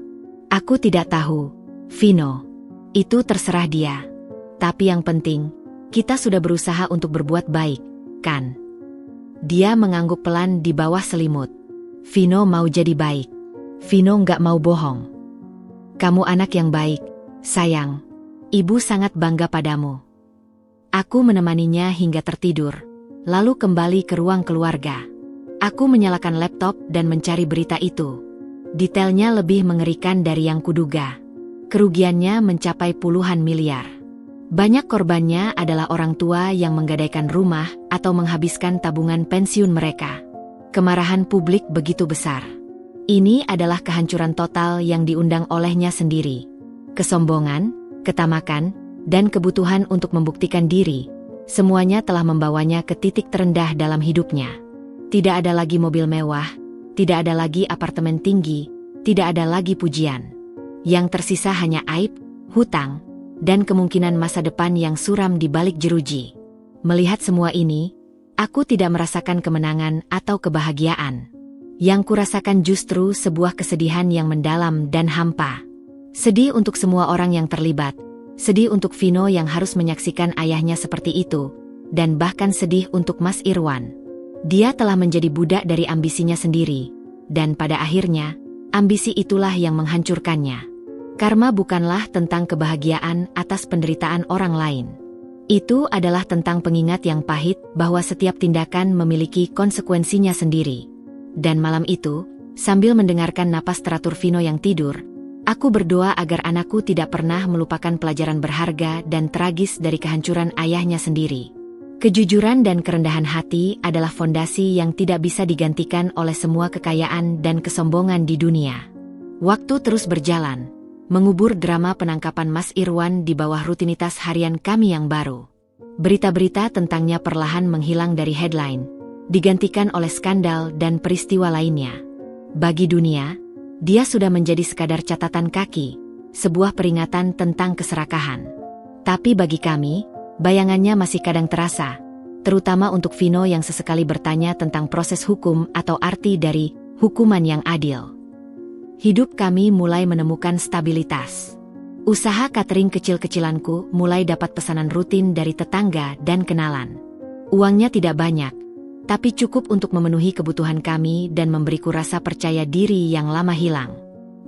Speaker 1: Aku tidak tahu, Vino. Itu terserah dia. Tapi yang penting, kita sudah berusaha untuk berbuat baik, kan? Dia mengangguk pelan di bawah selimut. Vino mau jadi baik. Vino nggak mau bohong. Kamu anak yang baik, sayang. Ibu sangat bangga padamu. Aku menemaninya hingga tertidur, lalu kembali ke ruang keluarga. Aku menyalakan laptop dan mencari berita itu. Detailnya lebih mengerikan dari yang kuduga. Kerugiannya mencapai puluhan miliar. Banyak korbannya adalah orang tua yang menggadaikan rumah atau menghabiskan tabungan pensiun mereka. Kemarahan publik begitu besar. Ini adalah kehancuran total yang diundang olehnya sendiri. Kesombongan, ketamakan, dan kebutuhan untuk membuktikan diri, semuanya telah membawanya ke titik terendah dalam hidupnya. Tidak ada lagi mobil mewah, tidak ada lagi apartemen tinggi, tidak ada lagi pujian. Yang tersisa hanya aib, hutang, dan kemungkinan masa depan yang suram di balik jeruji. Melihat semua ini, aku tidak merasakan kemenangan atau kebahagiaan. Yang kurasakan justru sebuah kesedihan yang mendalam dan hampa. Sedih untuk semua orang yang terlibat, sedih untuk Vino yang harus menyaksikan ayahnya seperti itu, dan bahkan sedih untuk Mas Irwan. Dia telah menjadi budak dari ambisinya sendiri, dan pada akhirnya, ambisi itulah yang menghancurkannya. Karma bukanlah tentang kebahagiaan atas penderitaan orang lain. Itu adalah tentang pengingat yang pahit bahwa setiap tindakan memiliki konsekuensinya sendiri. Dan malam itu, sambil mendengarkan napas teratur Vino yang tidur, aku berdoa agar anakku tidak pernah melupakan pelajaran berharga dan tragis dari kehancuran ayahnya sendiri. Kejujuran dan kerendahan hati adalah fondasi yang tidak bisa digantikan oleh semua kekayaan dan kesombongan di dunia. Waktu terus berjalan, mengubur drama penangkapan Mas Irwan di bawah rutinitas harian kami yang baru. Berita-berita tentangnya perlahan menghilang dari headline, digantikan oleh skandal dan peristiwa lainnya. Bagi dunia, dia sudah menjadi sekadar catatan kaki, sebuah peringatan tentang keserakahan. Tapi bagi kami, bayangannya masih kadang terasa, terutama untuk Vino yang sesekali bertanya tentang proses hukum atau arti dari hukuman yang adil. Hidup kami mulai menemukan stabilitas. Usaha catering kecil-kecilanku mulai dapat pesanan rutin dari tetangga dan kenalan. Uangnya tidak banyak, tapi cukup untuk memenuhi kebutuhan kami dan memberiku rasa percaya diri yang lama hilang.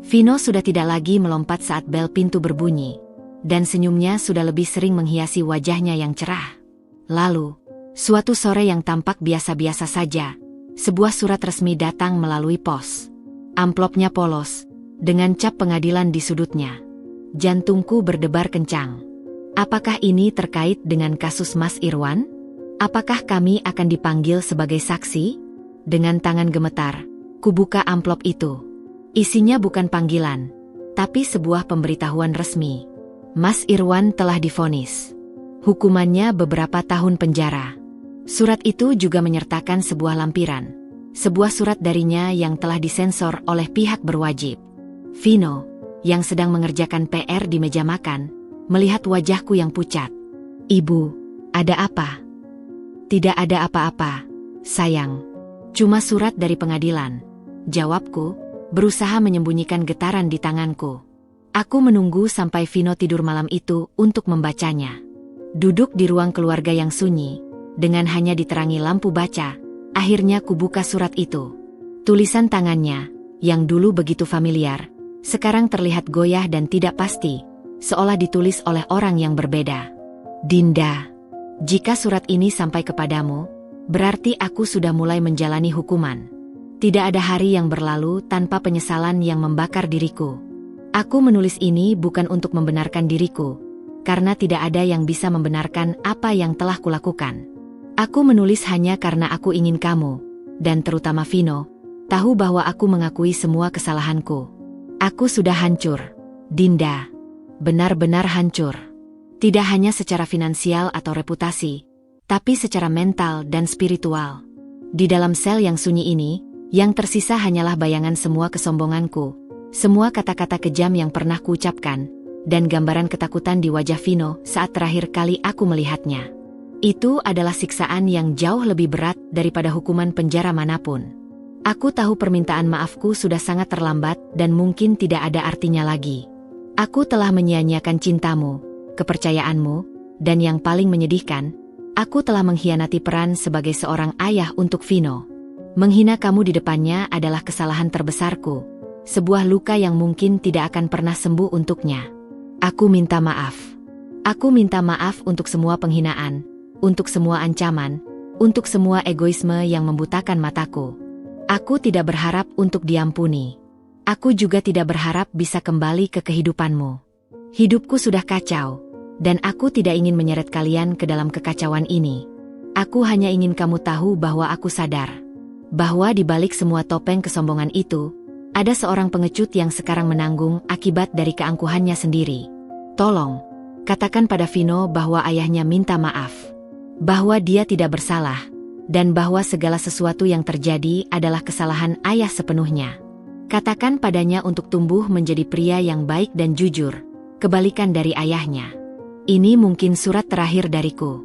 Speaker 1: Vino sudah tidak lagi melompat saat bel pintu berbunyi, dan senyumnya sudah lebih sering menghiasi wajahnya yang cerah. Lalu, suatu sore yang tampak biasa-biasa saja, sebuah surat resmi datang melalui pos. Amplopnya polos, dengan cap pengadilan di sudutnya. Jantungku berdebar kencang. Apakah ini terkait dengan kasus Mas Irwan? Apakah kami akan dipanggil sebagai saksi? Dengan tangan gemetar, kubuka amplop itu. Isinya bukan panggilan, tapi sebuah pemberitahuan resmi. Mas Irwan telah divonis. Hukumannya beberapa tahun penjara. Surat itu juga menyertakan sebuah lampiran. Sebuah surat darinya yang telah disensor oleh pihak berwajib. Vino, yang sedang mengerjakan PR di meja makan, melihat wajahku yang pucat. Ibu, ada apa? Tidak ada apa-apa, sayang. Cuma surat dari pengadilan. Jawabku, berusaha menyembunyikan getaran di tanganku. Aku menunggu sampai Vino tidur malam itu untuk membacanya. Duduk di ruang keluarga yang sunyi, dengan hanya diterangi lampu baca, akhirnya kubuka surat itu. Tulisan tangannya, yang dulu begitu familiar, sekarang terlihat goyah dan tidak pasti, seolah ditulis oleh orang yang berbeda. Dinda, jika surat ini sampai kepadamu, berarti aku sudah mulai menjalani hukuman. Tidak ada hari yang berlalu tanpa penyesalan yang membakar diriku. Aku menulis ini bukan untuk membenarkan diriku, karena tidak ada yang bisa membenarkan apa yang telah kulakukan. Aku menulis hanya karena aku ingin kamu, dan terutama Vino, tahu bahwa aku mengakui semua kesalahanku. Aku sudah hancur, Dinda. Benar-benar hancur. Tidak hanya secara finansial atau reputasi, tapi secara mental dan spiritual. Di dalam sel yang sunyi ini, yang tersisa hanyalah bayangan semua kesombonganku, semua kata-kata kejam yang pernah kuucapkan, dan gambaran ketakutan di wajah Vino saat terakhir kali aku melihatnya. Itu adalah siksaan yang jauh lebih berat daripada hukuman penjara manapun. Aku tahu permintaan maafku sudah sangat terlambat dan mungkin tidak ada artinya lagi. Aku telah menyia-nyiakan cintamu, kepercayaanmu, dan yang paling menyedihkan, aku telah mengkhianati peran sebagai seorang ayah untuk Vino. Menghina kamu di depannya adalah kesalahan terbesarku, sebuah luka yang mungkin tidak akan pernah sembuh untuknya. Aku minta maaf. Aku minta maaf untuk semua penghinaan, untuk semua ancaman, untuk semua egoisme yang membutakan mataku. Aku tidak berharap untuk diampuni. Aku juga tidak berharap bisa kembali ke kehidupanmu. Hidupku sudah kacau, dan aku tidak ingin menyeret kalian ke dalam kekacauan ini. Aku hanya ingin kamu tahu bahwa aku sadar bahwa di balik semua topeng kesombongan itu, ada seorang pengecut yang sekarang menanggung akibat dari keangkuhannya sendiri. Tolong, katakan pada Vino bahwa ayahnya minta maaf, bahwa dia tidak bersalah, dan bahwa segala sesuatu yang terjadi adalah kesalahan ayah sepenuhnya. Katakan padanya untuk tumbuh menjadi pria yang baik dan jujur, kebalikan dari ayahnya. Ini mungkin surat terakhir dariku.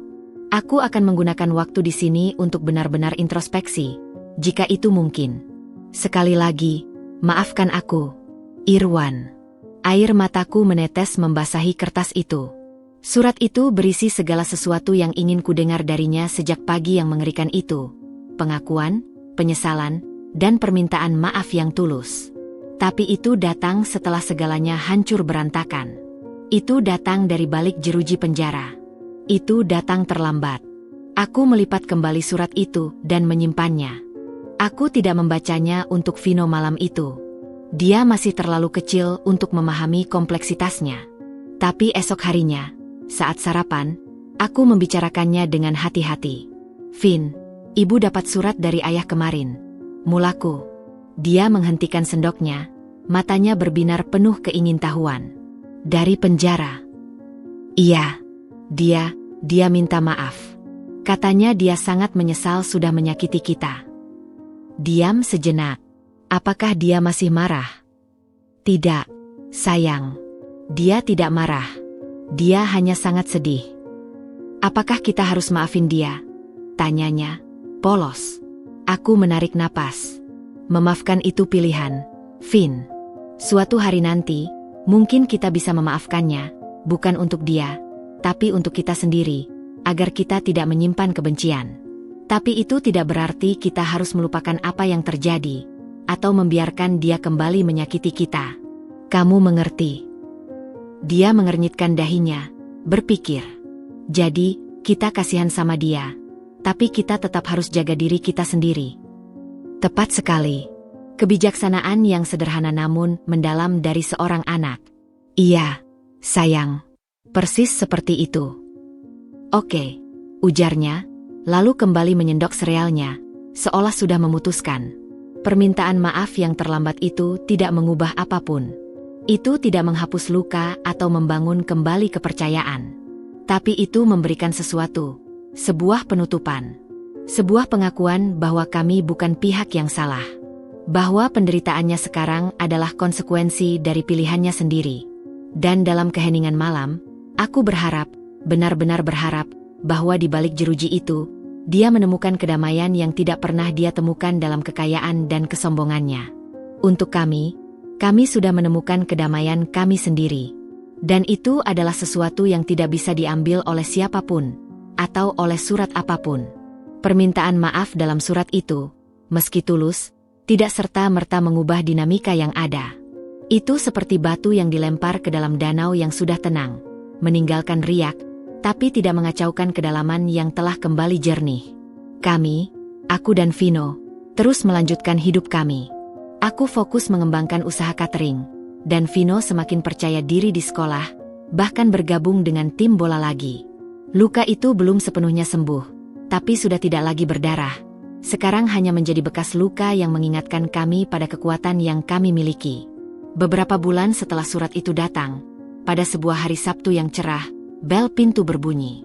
Speaker 1: Aku akan menggunakan waktu di sini untuk benar-benar introspeksi, jika itu mungkin. Sekali lagi, maafkan aku, Irwan. Air mataku menetes membasahi kertas itu. Surat itu berisi segala sesuatu yang ingin kudengar darinya sejak pagi yang mengerikan itu. Pengakuan, penyesalan, dan permintaan maaf yang tulus. Tapi itu datang setelah segalanya hancur berantakan. Itu datang dari balik jeruji penjara. Itu datang terlambat. Aku melipat kembali surat itu dan menyimpannya. Aku tidak membacanya untuk Vino malam itu. Dia masih terlalu kecil untuk memahami kompleksitasnya. Tapi esok harinya, saat sarapan, aku membicarakannya dengan hati-hati. Vin, ibu dapat surat dari ayah kemarin. Mulaku. Dia menghentikan sendoknya, matanya berbinar penuh keingintahuan. Dari penjara. Iya. Dia minta maaf. Katanya dia sangat menyesal sudah menyakiti kita. Diam sejenak. Apakah dia masih marah? Tidak, sayang. Dia tidak marah. Dia hanya sangat sedih. Apakah kita harus maafin dia? Tanyanya, polos. Aku menarik napas. Memaafkan itu pilihan, Vin. Suatu hari nanti, mungkin kita bisa memaafkannya, bukan untuk dia, tapi untuk kita sendiri, agar kita tidak menyimpan kebencian. Tapi itu tidak berarti kita harus melupakan apa yang terjadi, atau membiarkan dia kembali menyakiti kita. Kamu mengerti? Dia mengernyitkan dahinya, berpikir. Jadi, kita kasihan sama dia, tapi kita tetap harus jaga diri kita sendiri. Tepat sekali. Kebijaksanaan yang sederhana namun mendalam dari seorang anak. Iya, sayang. Persis seperti itu. Oke, ujarnya, lalu kembali menyendok serealnya, seolah sudah memutuskan. Permintaan maaf yang terlambat itu tidak mengubah apapun. Itu tidak menghapus luka atau membangun kembali kepercayaan. Tapi itu memberikan sesuatu, sebuah penutupan. Sebuah pengakuan bahwa kami bukan pihak yang salah. Bahwa penderitaannya sekarang adalah konsekuensi dari pilihannya sendiri. Dan dalam keheningan malam, aku berharap, benar-benar berharap, bahwa di balik jeruji itu, dia menemukan kedamaian yang tidak pernah dia temukan dalam kekayaan dan kesombongannya. Untuk kami sudah menemukan kedamaian kami sendiri. Dan itu adalah sesuatu yang tidak bisa diambil oleh siapapun, atau oleh surat apapun. Permintaan maaf dalam surat itu, meski tulus, tidak serta-merta mengubah dinamika yang ada. Itu seperti batu yang dilempar ke dalam danau yang sudah tenang, meninggalkan riak, tapi tidak mengacaukan kedalaman yang telah kembali jernih. Kami, aku dan Vino, terus melanjutkan hidup kami. Aku fokus mengembangkan usaha catering, dan Vino semakin percaya diri di sekolah, bahkan bergabung dengan tim bola lagi. Luka itu belum sepenuhnya sembuh, tapi sudah tidak lagi berdarah. Sekarang hanya menjadi bekas luka yang mengingatkan kami pada kekuatan yang kami miliki. Beberapa bulan setelah surat itu datang, pada sebuah hari Sabtu yang cerah, bel pintu berbunyi.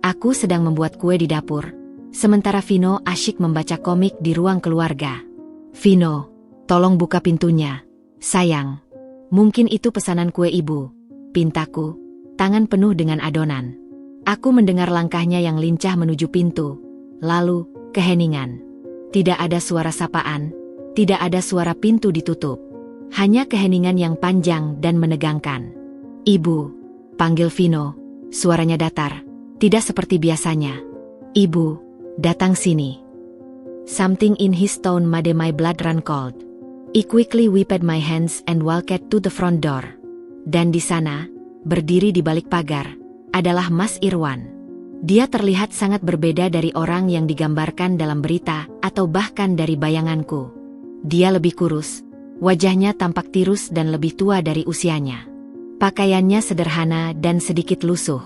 Speaker 1: Aku sedang membuat kue di dapur, sementara Vino asyik membaca komik di ruang keluarga. Vino, tolong buka pintunya, sayang. Mungkin itu pesanan kue ibu, pintaku, tangan penuh dengan adonan. Aku mendengar langkahnya yang lincah menuju pintu, lalu, keheningan. Tidak ada suara sapaan, tidak ada suara pintu ditutup. Hanya keheningan yang panjang dan menegangkan. Ibu, panggil Vino. Suaranya datar, tidak seperti biasanya. Ibu, datang sini. Something in his tone made my blood run cold. I quickly wiped my hands and walked to the front door. Dan di sana, berdiri di balik pagar, adalah Mas Irwan. Dia terlihat sangat berbeda dari orang yang digambarkan dalam berita atau bahkan dari bayanganku. Dia lebih kurus, wajahnya tampak tirus dan lebih tua dari usianya. Pakaiannya sederhana dan sedikit lusuh.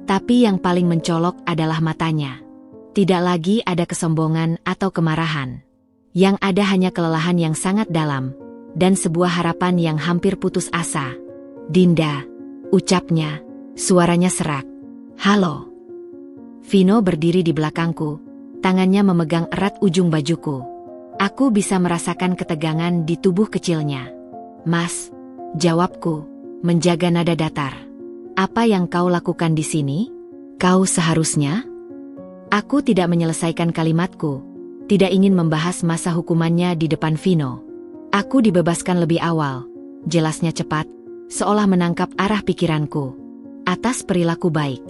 Speaker 1: Tapi yang paling mencolok adalah matanya. Tidak lagi ada kesombongan atau kemarahan. Yang ada hanya kelelahan yang sangat dalam, dan sebuah harapan yang hampir putus asa. "Dinda," ucapnya, suaranya serak. "Halo." Vino berdiri di belakangku, tangannya memegang erat ujung bajuku. Aku bisa merasakan ketegangan di tubuh kecilnya. "Mas," jawabku, menjaga nada datar. "Apa yang kau lakukan di sini? Kau seharusnya..." Aku tidak menyelesaikan kalimatku, tidak ingin membahas masa hukumannya di depan Vino. Aku dibebaskan lebih awal, jelasnya cepat, seolah menangkap arah pikiranku. Atas perilaku baik.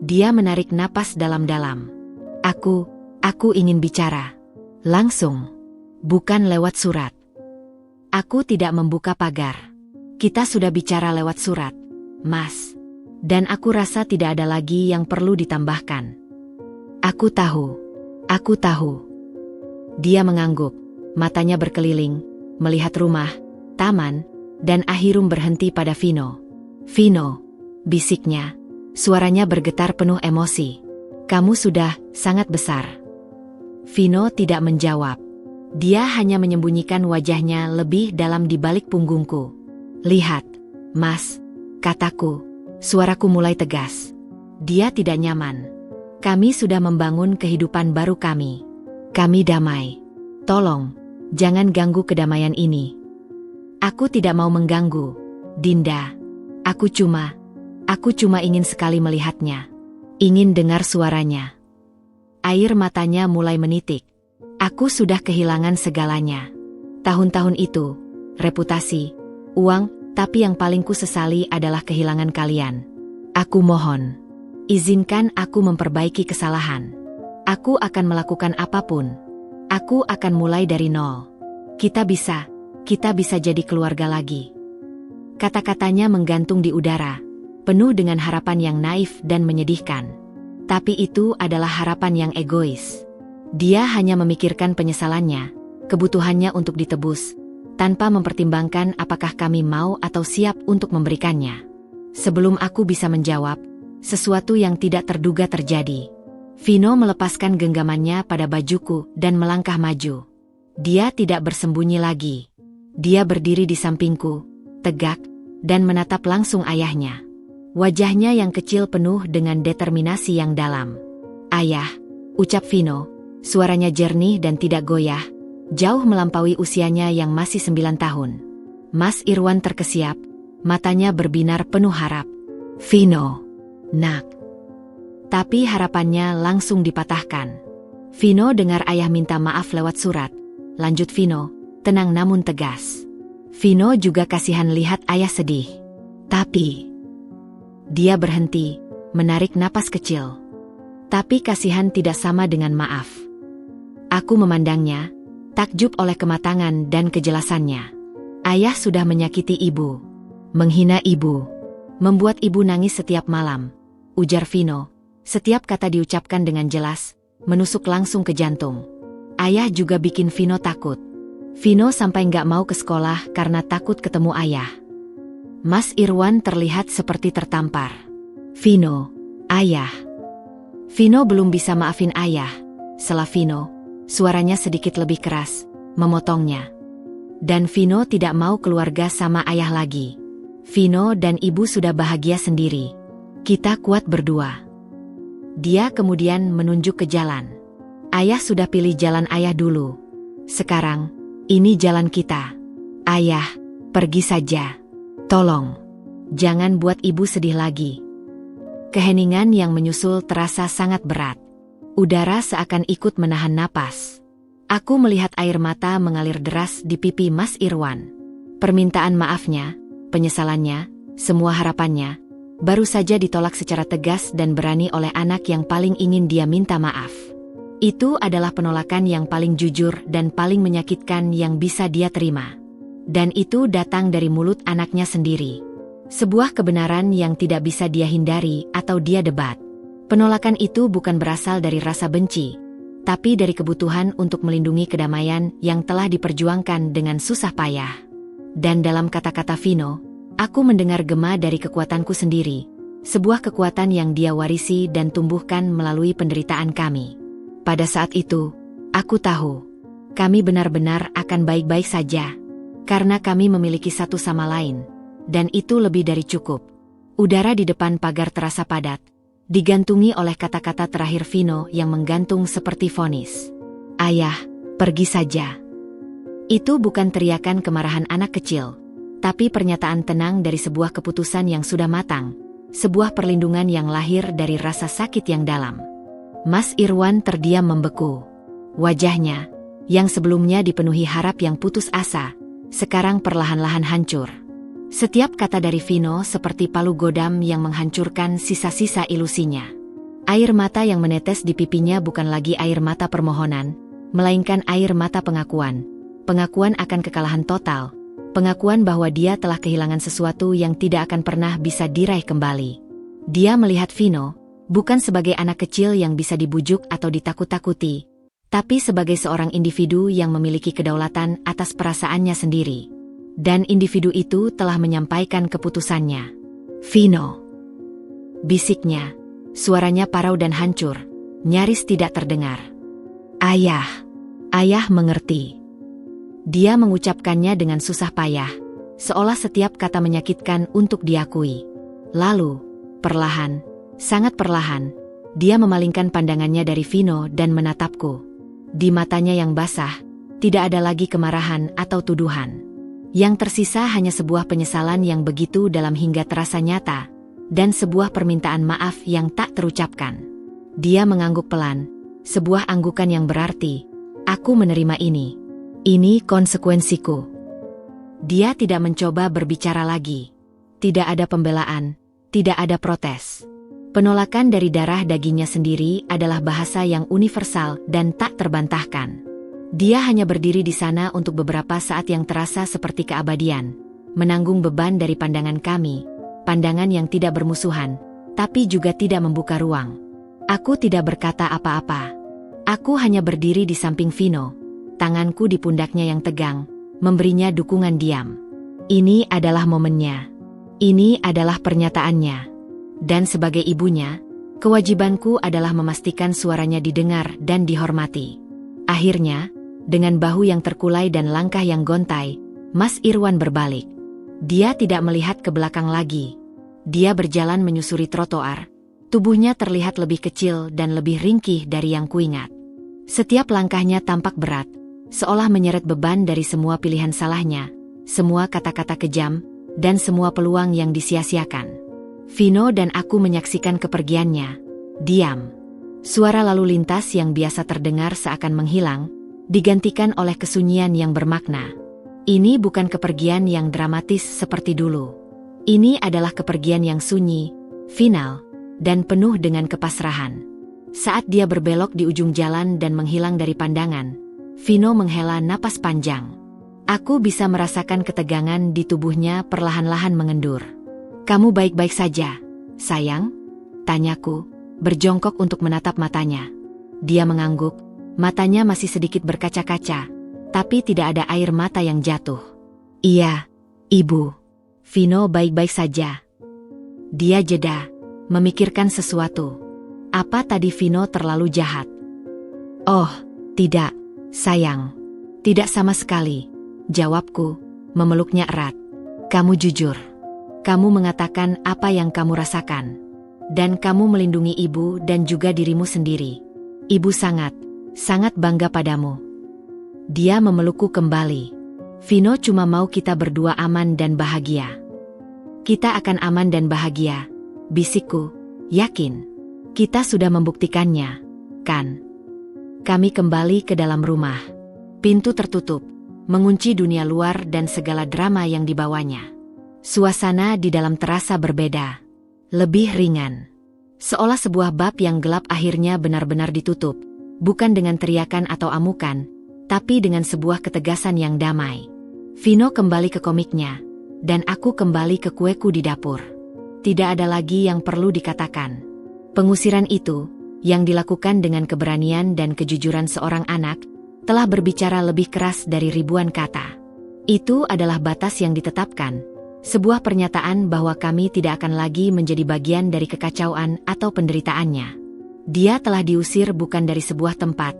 Speaker 1: Dia menarik napas dalam-dalam. Aku ingin bicara. Langsung. Bukan lewat surat. Aku tidak membuka pagar. Kita sudah bicara lewat surat, Mas. Dan aku rasa tidak ada lagi yang perlu ditambahkan. Aku tahu. Dia mengangguk, matanya berkeliling, melihat rumah, taman, dan akhirnya berhenti pada Vino. "Vino," bisiknya, suaranya bergetar penuh emosi. "Kamu sudah sangat besar." Vino tidak menjawab. Dia hanya menyembunyikan wajahnya lebih dalam di balik punggungku. "Lihat, Mas," kataku, suaraku mulai tegas. Dia tidak nyaman. Kami sudah membangun kehidupan baru kami. Kami damai. Tolong, jangan ganggu kedamaian ini. Aku tidak mau mengganggu, Dinda. Aku cuma ingin sekali melihatnya. Ingin dengar suaranya. Air matanya mulai menitik. Aku sudah kehilangan segalanya. Tahun-tahun itu, reputasi, uang, tapi yang paling ku sesali adalah kehilangan kalian. Aku mohon, izinkan aku memperbaiki kesalahan. Aku akan melakukan apapun. Aku akan mulai dari nol. Kita bisa jadi keluarga lagi. Kata-katanya menggantung di udara, penuh dengan harapan yang naif dan menyedihkan. Tapi itu adalah harapan yang egois. Dia hanya memikirkan penyesalannya, kebutuhannya untuk ditebus, tanpa mempertimbangkan apakah kami mau atau siap untuk memberikannya. Sebelum aku bisa menjawab, sesuatu yang tidak terduga terjadi. Vino melepaskan genggamannya pada bajuku dan melangkah maju. Dia tidak bersembunyi lagi. Dia berdiri di sampingku, tegak, dan menatap langsung ayahnya. Wajahnya yang kecil penuh dengan determinasi yang dalam. "Ayah," ucap Vino, suaranya jernih dan tidak goyah, jauh melampaui usianya yang masih 9 tahun. Mas Irwan terkesiap, matanya berbinar penuh harap. "Vino, nak." Tapi harapannya langsung dipatahkan. Vino dengar ayah minta maaf lewat surat. Lanjut Vino, tenang namun tegas. Vino juga kasihan lihat ayah sedih. Tapi dia berhenti, menarik napas kecil. Tapi kasihan tidak sama dengan maaf. Aku memandangnya, takjub oleh kematangan dan kejelasannya. Ayah sudah menyakiti ibu, menghina ibu, membuat ibu nangis setiap malam, ujar Vino. Setiap kata diucapkan dengan jelas, menusuk langsung ke jantung. Ayah juga bikin Vino takut. Vino sampai nggak mau ke sekolah karena takut ketemu ayah. Mas Irwan terlihat seperti tertampar. "Vino, ayah." Vino belum bisa maafin ayah. Setelah Vino, suaranya sedikit lebih keras, memotongnya. Dan Vino tidak mau keluarga sama ayah lagi. Vino dan ibu sudah bahagia sendiri. Kita kuat berdua. Dia kemudian menunjuk ke jalan. Ayah sudah pilih jalan ayah dulu. Sekarang, ini jalan kita. Ayah, pergi saja. Tolong, jangan buat ibu sedih lagi. Keheningan yang menyusul terasa sangat berat. Udara seakan ikut menahan napas. Aku melihat air mata mengalir deras di pipi Mas Irwan. Permintaan maafnya, penyesalannya, semua harapannya, baru saja ditolak secara tegas dan berani oleh anak yang paling ingin dia minta maaf. Itu adalah penolakan yang paling jujur dan paling menyakitkan yang bisa dia terima. Dan itu datang dari mulut anaknya sendiri. Sebuah kebenaran yang tidak bisa dia hindari atau dia debat. Penolakan itu bukan berasal dari rasa benci, tapi dari kebutuhan untuk melindungi kedamaian yang telah diperjuangkan dengan susah payah. Dan dalam kata-kata Vino, aku mendengar gema dari kekuatanku sendiri, sebuah kekuatan yang dia warisi dan tumbuhkan melalui penderitaan kami. Pada saat itu, aku tahu, kami benar-benar akan baik-baik saja, karena kami memiliki satu sama lain, dan itu lebih dari cukup. Udara di depan pagar terasa padat, digantungi oleh kata-kata terakhir Vino yang menggantung seperti vonis. Ayah, pergi saja. Itu bukan teriakan kemarahan anak kecil, tapi pernyataan tenang dari sebuah keputusan yang sudah matang, sebuah perlindungan yang lahir dari rasa sakit yang dalam. Mas Irwan terdiam membeku. Wajahnya, yang sebelumnya dipenuhi harap yang putus asa, sekarang perlahan-lahan hancur. Setiap kata dari Vino seperti palu godam yang menghancurkan sisa-sisa ilusinya. Air mata yang menetes di pipinya bukan lagi air mata permohonan, melainkan air mata pengakuan. Pengakuan akan kekalahan total, pengakuan bahwa dia telah kehilangan sesuatu yang tidak akan pernah bisa diraih kembali. Dia melihat Vino, bukan sebagai anak kecil yang bisa dibujuk atau ditakut-takuti, tapi sebagai seorang individu yang memiliki kedaulatan atas perasaannya sendiri. Dan individu itu telah menyampaikan keputusannya. Vino, bisiknya, suaranya parau dan hancur, nyaris tidak terdengar. Ayah, ayah mengerti. Dia mengucapkannya dengan susah payah, seolah setiap kata menyakitkan untuk diakui. Lalu, perlahan, sangat perlahan, dia memalingkan pandangannya dari Vino dan menatapku. Di matanya yang basah, tidak ada lagi kemarahan atau tuduhan. Yang tersisa hanya sebuah penyesalan yang begitu dalam hingga terasa nyata, dan sebuah permintaan maaf yang tak terucapkan. Dia mengangguk pelan, sebuah anggukan yang berarti, aku menerima ini. Ini konsekuensiku. Dia tidak mencoba berbicara lagi. Tidak ada pembelaan, tidak ada protes. Penolakan dari darah dagingnya sendiri adalah bahasa yang universal dan tak terbantahkan. Dia hanya berdiri di sana untuk beberapa saat yang terasa seperti keabadian, menanggung beban dari pandangan kami, pandangan yang tidak bermusuhan, tapi juga tidak membuka ruang. Aku tidak berkata apa-apa. Aku hanya berdiri di samping Vino, tanganku di pundaknya yang tegang, memberinya dukungan diam. Ini adalah momennya. Ini adalah pernyataannya. Dan sebagai ibunya, kewajibanku adalah memastikan suaranya didengar dan dihormati. Akhirnya, dengan bahu yang terkulai dan langkah yang gontai, Mas Irwan berbalik. Dia tidak melihat ke belakang lagi. Dia berjalan menyusuri trotoar. Tubuhnya terlihat lebih kecil dan lebih ringkih dari yang kuingat. Setiap langkahnya tampak berat, seolah menyeret beban dari semua pilihan salahnya, semua kata-kata kejam, dan semua peluang yang disia-siakan. Vino dan aku menyaksikan kepergiannya. Diam. Suara lalu lintas yang biasa terdengar seakan menghilang, digantikan oleh kesunyian yang bermakna. Ini bukan kepergian yang dramatis seperti dulu. Ini adalah kepergian yang sunyi, final, dan penuh dengan kepasrahan. Saat dia berbelok di ujung jalan dan menghilang dari pandangan, Vino menghela napas panjang. Aku bisa merasakan ketegangan di tubuhnya perlahan-lahan mengendur. Kamu baik-baik saja, sayang? Tanyaku, berjongkok untuk menatap matanya. Dia mengangguk. Matanya masih sedikit berkaca-kaca, tapi tidak ada air mata yang jatuh. Iya, Ibu. Vino baik-baik saja. Dia jeda, memikirkan sesuatu. Apa tadi Vino terlalu jahat? Oh, tidak, sayang. Tidak sama sekali, jawabku, memeluknya erat. Kamu jujur. Kamu mengatakan apa yang kamu rasakan. Dan kamu melindungi ibu dan juga dirimu sendiri. Ibu sangat bangga padamu. Dia memelukku kembali. Vino cuma mau kita berdua aman dan bahagia. Kita akan aman dan bahagia, bisikku, yakin. Kita sudah membuktikannya, kan? Kami kembali ke dalam rumah. Pintu tertutup, mengunci dunia luar dan segala drama yang dibawanya. Suasana di dalam terasa berbeda. Lebih ringan. Seolah sebuah bab yang gelap akhirnya benar-benar ditutup. Bukan dengan teriakan atau amukan, tapi dengan sebuah ketegasan yang damai. Vino kembali ke komiknya, dan aku kembali ke kueku di dapur. Tidak ada lagi yang perlu dikatakan. Pengusiran itu, yang dilakukan dengan keberanian dan kejujuran seorang anak, telah berbicara lebih keras dari ribuan kata. Itu adalah batas yang ditetapkan, sebuah pernyataan bahwa kami tidak akan lagi menjadi bagian dari kekacauan atau penderitaannya. Dia telah diusir bukan dari sebuah tempat,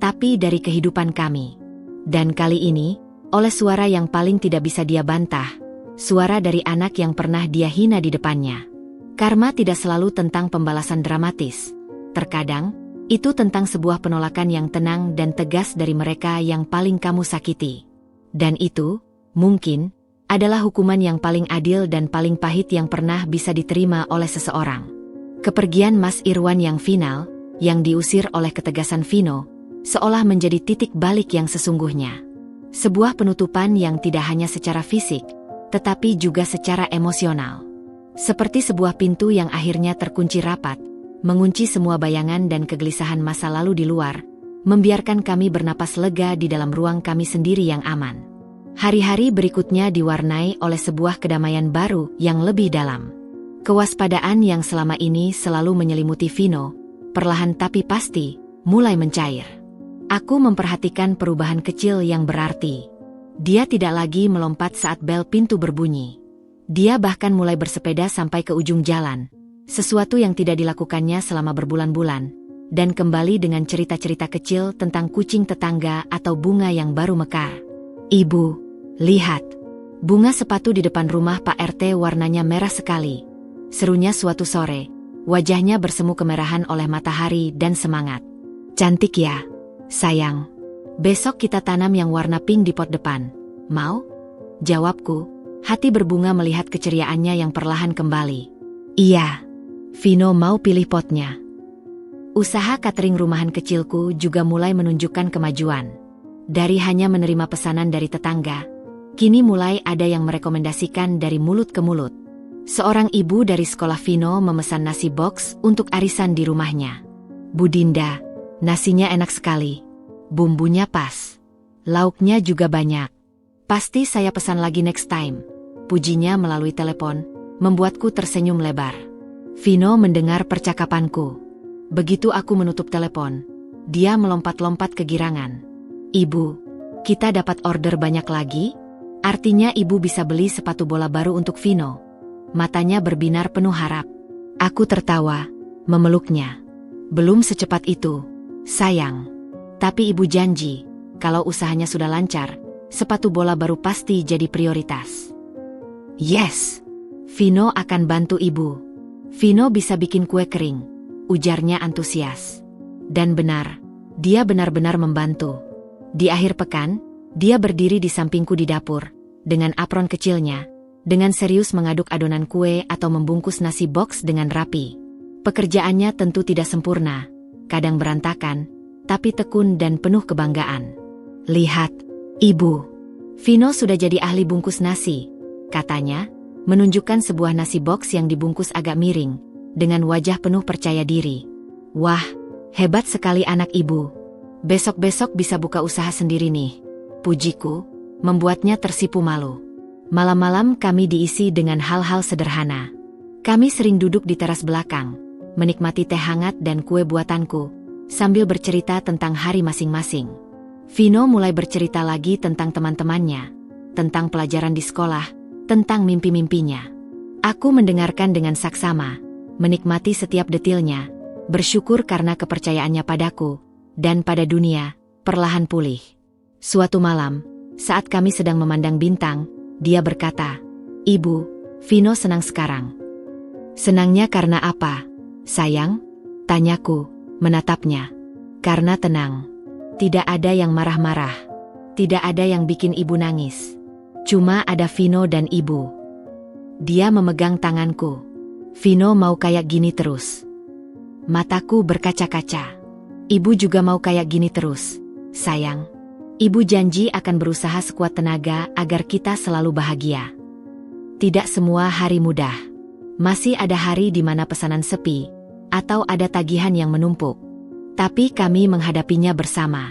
Speaker 1: tapi dari kehidupan kami. Dan kali ini, oleh suara yang paling tidak bisa dia bantah, suara dari anak yang pernah dia hina di depannya. Karma tidak selalu tentang pembalasan dramatis. Terkadang, itu tentang sebuah penolakan yang tenang dan tegas dari mereka yang paling kamu sakiti. Dan itu, mungkin, adalah hukuman yang paling adil dan paling pahit yang pernah bisa diterima oleh seseorang. Kepergian Mas Irwan yang final, yang diusir oleh ketegasan Vino, seolah menjadi titik balik yang sesungguhnya. Sebuah penutupan yang tidak hanya secara fisik, tetapi juga secara emosional. Seperti sebuah pintu yang akhirnya terkunci rapat, mengunci semua bayangan dan kegelisahan masa lalu di luar, membiarkan kami bernapas lega di dalam ruang kami sendiri yang aman. Hari-hari berikutnya diwarnai oleh sebuah kedamaian baru yang lebih dalam. Kewaspadaan yang selama ini selalu menyelimuti Vino, perlahan tapi pasti, mulai mencair. Aku memperhatikan perubahan kecil yang berarti. Dia tidak lagi melompat saat bel pintu berbunyi. Dia bahkan mulai bersepeda sampai ke ujung jalan, sesuatu yang tidak dilakukannya selama berbulan-bulan, dan kembali dengan cerita-cerita kecil tentang kucing tetangga atau bunga yang baru mekar. "Ibu, lihat, bunga sepatu di depan rumah Pak RT warnanya merah sekali," serunya suatu sore, wajahnya bersemu kemerahan oleh matahari dan semangat. "Cantik ya, sayang. Besok kita tanam yang warna pink di pot depan. Mau?" Jawabku, hati berbunga melihat keceriaannya yang perlahan kembali. "Iya." Vino mau pilih potnya. Usaha catering rumahan kecilku juga mulai menunjukkan kemajuan. Dari hanya menerima pesanan dari tetangga, kini mulai ada yang merekomendasikan dari mulut ke mulut. Seorang ibu dari sekolah Vino memesan nasi box untuk arisan di rumahnya. "Bu Dinda, nasinya enak sekali. Bumbunya pas. Lauknya juga banyak. Pasti saya pesan lagi next time," pujinya melalui telepon, membuatku tersenyum lebar. Vino mendengar percakapanku. Begitu aku menutup telepon, dia melompat-lompat kegirangan. "Ibu, kita dapat order banyak lagi? Artinya ibu bisa beli sepatu bola baru untuk Vino." Matanya berbinar penuh harap. Aku tertawa, memeluknya. "Belum secepat itu, sayang. Tapi ibu janji, kalau usahanya sudah lancar, sepatu bola baru pasti jadi prioritas." "Yes, Vino akan bantu ibu. Vino bisa bikin kue kering," ujarnya antusias. Dan benar, dia benar-benar membantu. Di akhir pekan, dia berdiri di sampingku di dapur, dengan apron kecilnya, dengan serius mengaduk adonan kue atau membungkus nasi box dengan rapi. Pekerjaannya tentu tidak sempurna, kadang berantakan, tapi tekun dan penuh kebanggaan. "Lihat, Ibu, Vino sudah jadi ahli bungkus nasi," katanya, menunjukkan sebuah nasi box yang dibungkus agak miring, dengan wajah penuh percaya diri. "Wah, hebat sekali anak ibu. Besok-besok bisa buka usaha sendiri nih," pujiku, membuatnya tersipu malu. Malam-malam kami diisi dengan hal-hal sederhana. Kami sering duduk di teras belakang, menikmati teh hangat dan kue buatanku, sambil bercerita tentang hari masing-masing. Vino mulai bercerita lagi tentang teman-temannya, tentang pelajaran di sekolah, tentang mimpi-mimpinya. Aku mendengarkan dengan saksama, menikmati setiap detilnya, bersyukur karena kepercayaannya padaku, dan pada dunia, perlahan pulih. Suatu malam, saat kami sedang memandang bintang, dia berkata, "Ibu, Vino senang sekarang." "Senangnya karena apa, sayang?" tanyaku, menatapnya. "Karena tenang. Tidak ada yang marah-marah. Tidak ada yang bikin ibu nangis. Cuma ada Vino dan ibu." Dia memegang tanganku. "Vino mau kayak gini terus." Mataku berkaca-kaca. "Ibu juga mau kayak gini terus, sayang. Ibu janji akan berusaha sekuat tenaga agar kita selalu bahagia." Tidak semua hari mudah. Masih ada hari di mana pesanan sepi, atau ada tagihan yang menumpuk. Tapi kami menghadapinya bersama.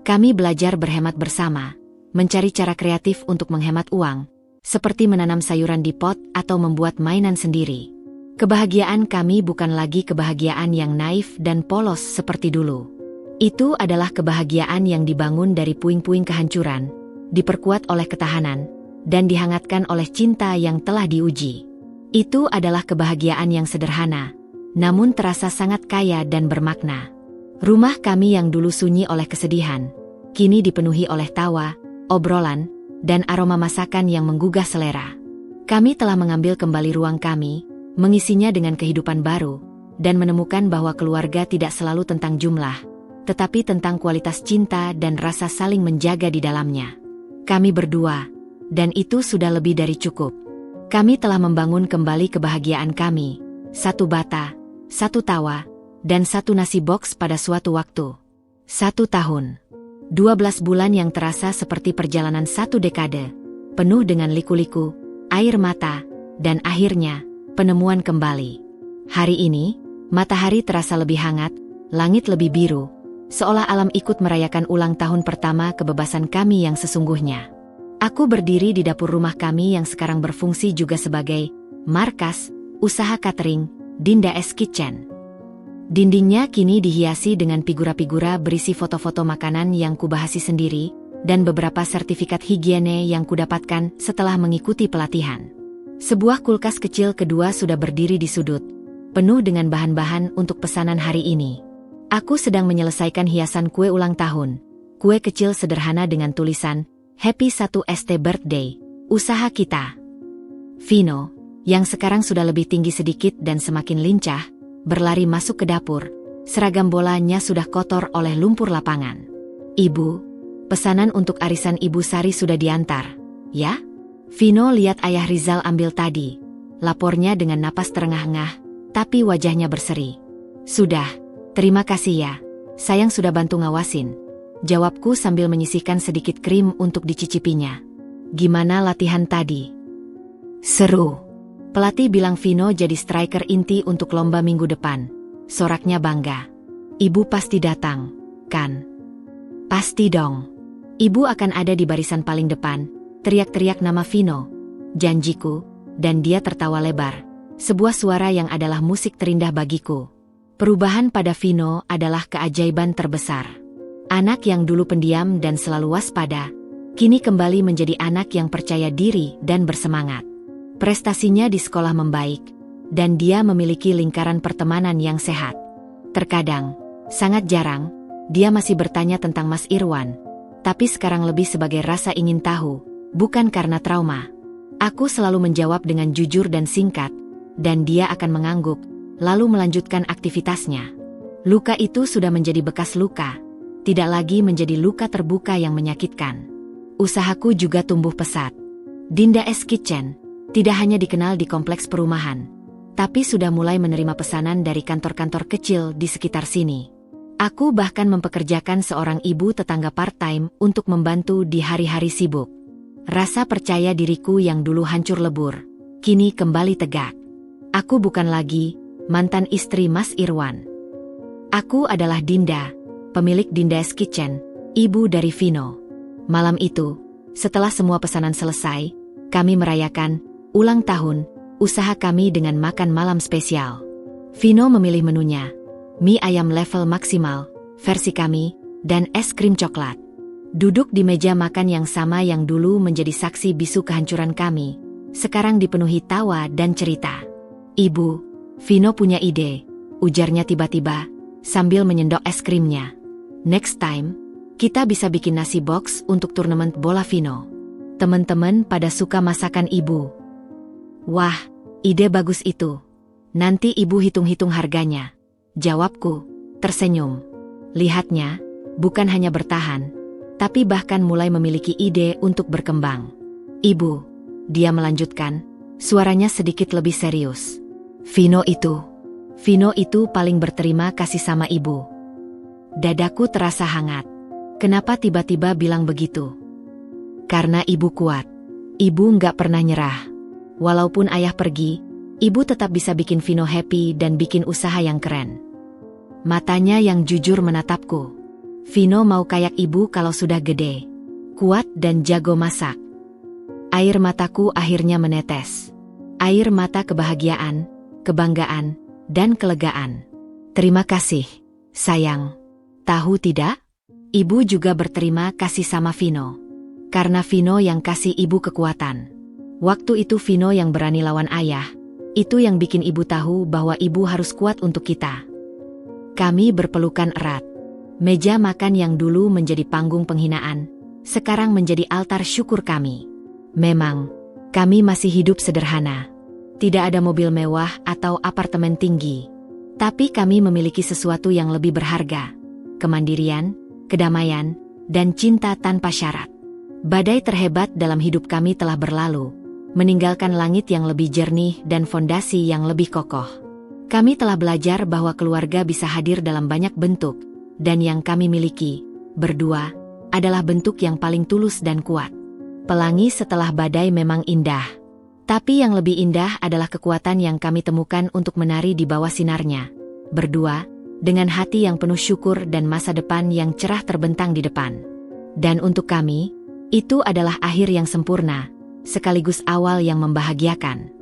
Speaker 1: Kami belajar berhemat bersama, mencari cara kreatif untuk menghemat uang, seperti menanam sayuran di pot atau membuat mainan sendiri. Kebahagiaan kami bukan lagi kebahagiaan yang naif dan polos seperti dulu. Itu adalah kebahagiaan yang dibangun dari puing-puing kehancuran, diperkuat oleh ketahanan, dan dihangatkan oleh cinta yang telah diuji. Itu adalah kebahagiaan yang sederhana, namun terasa sangat kaya dan bermakna. Rumah kami yang dulu sunyi oleh kesedihan, kini dipenuhi oleh tawa, obrolan, dan aroma masakan yang menggugah selera. Kami telah mengambil kembali ruang kami, mengisinya dengan kehidupan baru, dan menemukan bahwa keluarga tidak selalu tentang jumlah, tetapi tentang kualitas cinta dan rasa saling menjaga di dalamnya. Kami berdua, dan itu sudah lebih dari cukup. Kami telah membangun kembali kebahagiaan kami, satu bata, satu tawa, dan satu nasi box pada suatu waktu. 1 tahun. 12 bulan yang terasa seperti perjalanan 1 dekade, penuh dengan liku-liku, air mata, dan akhirnya, penemuan kembali. Hari ini, matahari terasa lebih hangat, langit lebih biru, seolah alam ikut merayakan ulang tahun pertama kebebasan kami yang sesungguhnya. Aku berdiri di dapur rumah kami yang sekarang berfungsi juga sebagai markas, usaha catering, Dinda S Kitchen. Dindingnya kini dihiasi dengan figura-figura berisi foto-foto makanan yang kubahasi sendiri, dan beberapa sertifikat higiene yang kudapatkan setelah mengikuti pelatihan. Sebuah kulkas kecil kedua sudah berdiri di sudut, penuh dengan bahan-bahan untuk pesanan hari ini. Aku sedang menyelesaikan hiasan kue ulang tahun, kue kecil sederhana dengan tulisan, Happy 1 ST Birthday, usaha kita. Vino, yang sekarang sudah lebih tinggi sedikit dan semakin lincah, berlari masuk ke dapur, seragam bolanya sudah kotor oleh lumpur lapangan. Ibu, pesanan untuk arisan Ibu Sari sudah diantar, ya? Vino lihat ayah Rizal ambil tadi, lapornya dengan napas terengah-engah, tapi wajahnya berseri. Sudah, terima kasih ya, sayang sudah bantu ngawasin, jawabku sambil menyisihkan sedikit krim untuk dicicipinya. Gimana latihan tadi? Seru. Pelatih bilang Vino jadi striker inti untuk lomba minggu depan. Soraknya bangga. Ibu pasti datang, kan? Pasti dong. Ibu akan ada di barisan paling depan, teriak-teriak nama Vino. Janjiku, dan dia tertawa lebar. Sebuah suara yang adalah musik terindah bagiku. Perubahan pada Vino adalah keajaiban terbesar. Anak yang dulu pendiam dan selalu waspada, kini kembali menjadi anak yang percaya diri dan bersemangat. Prestasinya di sekolah membaik, dan dia memiliki lingkaran pertemanan yang sehat. Terkadang, sangat jarang, dia masih bertanya tentang Mas Irwan, tapi sekarang lebih sebagai rasa ingin tahu, bukan karena trauma. Aku selalu menjawab dengan jujur dan singkat, dan dia akan mengangguk, lalu melanjutkan aktivitasnya. Luka itu sudah menjadi bekas luka, tidak lagi menjadi luka terbuka yang menyakitkan. Usahaku juga tumbuh pesat. Dinda S Kitchen tidak hanya dikenal di kompleks perumahan, tapi sudah mulai menerima pesanan dari kantor-kantor kecil di sekitar sini. Aku bahkan mempekerjakan seorang ibu tetangga part-time untuk membantu di hari-hari sibuk. Rasa percaya diriku yang dulu hancur lebur, kini kembali tegak. Aku bukan lagi mantan istri Mas Irwan. Aku adalah Dinda, pemilik Dinda's Kitchen, ibu dari Vino. Malam itu, setelah semua pesanan selesai, kami merayakan ulang tahun usaha kami dengan makan malam spesial. Vino memilih menunya, mie ayam level maksimal, versi kami, dan es krim coklat. Duduk di meja makan yang sama yang dulu menjadi saksi bisu kehancuran kami, sekarang dipenuhi tawa dan cerita. Ibu, Vino punya ide, ujarnya tiba-tiba, sambil menyendok es krimnya. Next time, kita bisa bikin nasi box untuk turnamen bola Vino. Teman-teman pada suka masakan ibu. Wah, ide bagus itu. Nanti ibu hitung-hitung harganya. Jawabku, tersenyum. Lihatnya, bukan hanya bertahan, tapi bahkan mulai memiliki ide untuk berkembang. Ibu, dia melanjutkan, suaranya sedikit lebih serius. Vino itu paling berterima kasih sama ibu. Dadaku terasa hangat. Kenapa tiba-tiba bilang begitu? Karena ibu kuat. Ibu nggak pernah nyerah. Walaupun ayah pergi, ibu tetap bisa bikin Vino happy dan bikin usaha yang keren. Matanya yang jujur menatapku. Vino mau kayak ibu kalau sudah gede, kuat dan jago masak. Air mataku akhirnya menetes. Air mata kebahagiaan, kebanggaan, dan kelegaan. Terima kasih, sayang. Tahu tidak? Ibu juga berterima kasih sama Vino. Karena Vino yang kasih ibu kekuatan. Waktu itu Vino yang berani lawan ayah. Itu yang bikin ibu tahu bahwa ibu harus kuat untuk kita. Kami berpelukan erat. Meja makan yang dulu menjadi panggung penghinaan, sekarang menjadi altar syukur kami. Memang, kami masih hidup sederhana. Tidak ada mobil mewah atau apartemen tinggi. Tapi kami memiliki sesuatu yang lebih berharga. Kemandirian, kedamaian, dan cinta tanpa syarat. Badai terhebat dalam hidup kami telah berlalu, meninggalkan langit yang lebih jernih dan fondasi yang lebih kokoh. Kami telah belajar bahwa keluarga bisa hadir dalam banyak bentuk, dan yang kami miliki, berdua, adalah bentuk yang paling tulus dan kuat. Pelangi setelah badai memang indah. Tapi yang lebih indah adalah kekuatan yang kami temukan untuk menari di bawah sinarnya. Berdua, dengan hati yang penuh syukur dan masa depan yang cerah terbentang di depan. Dan untuk kami, itu adalah akhir yang sempurna, sekaligus awal yang membahagiakan.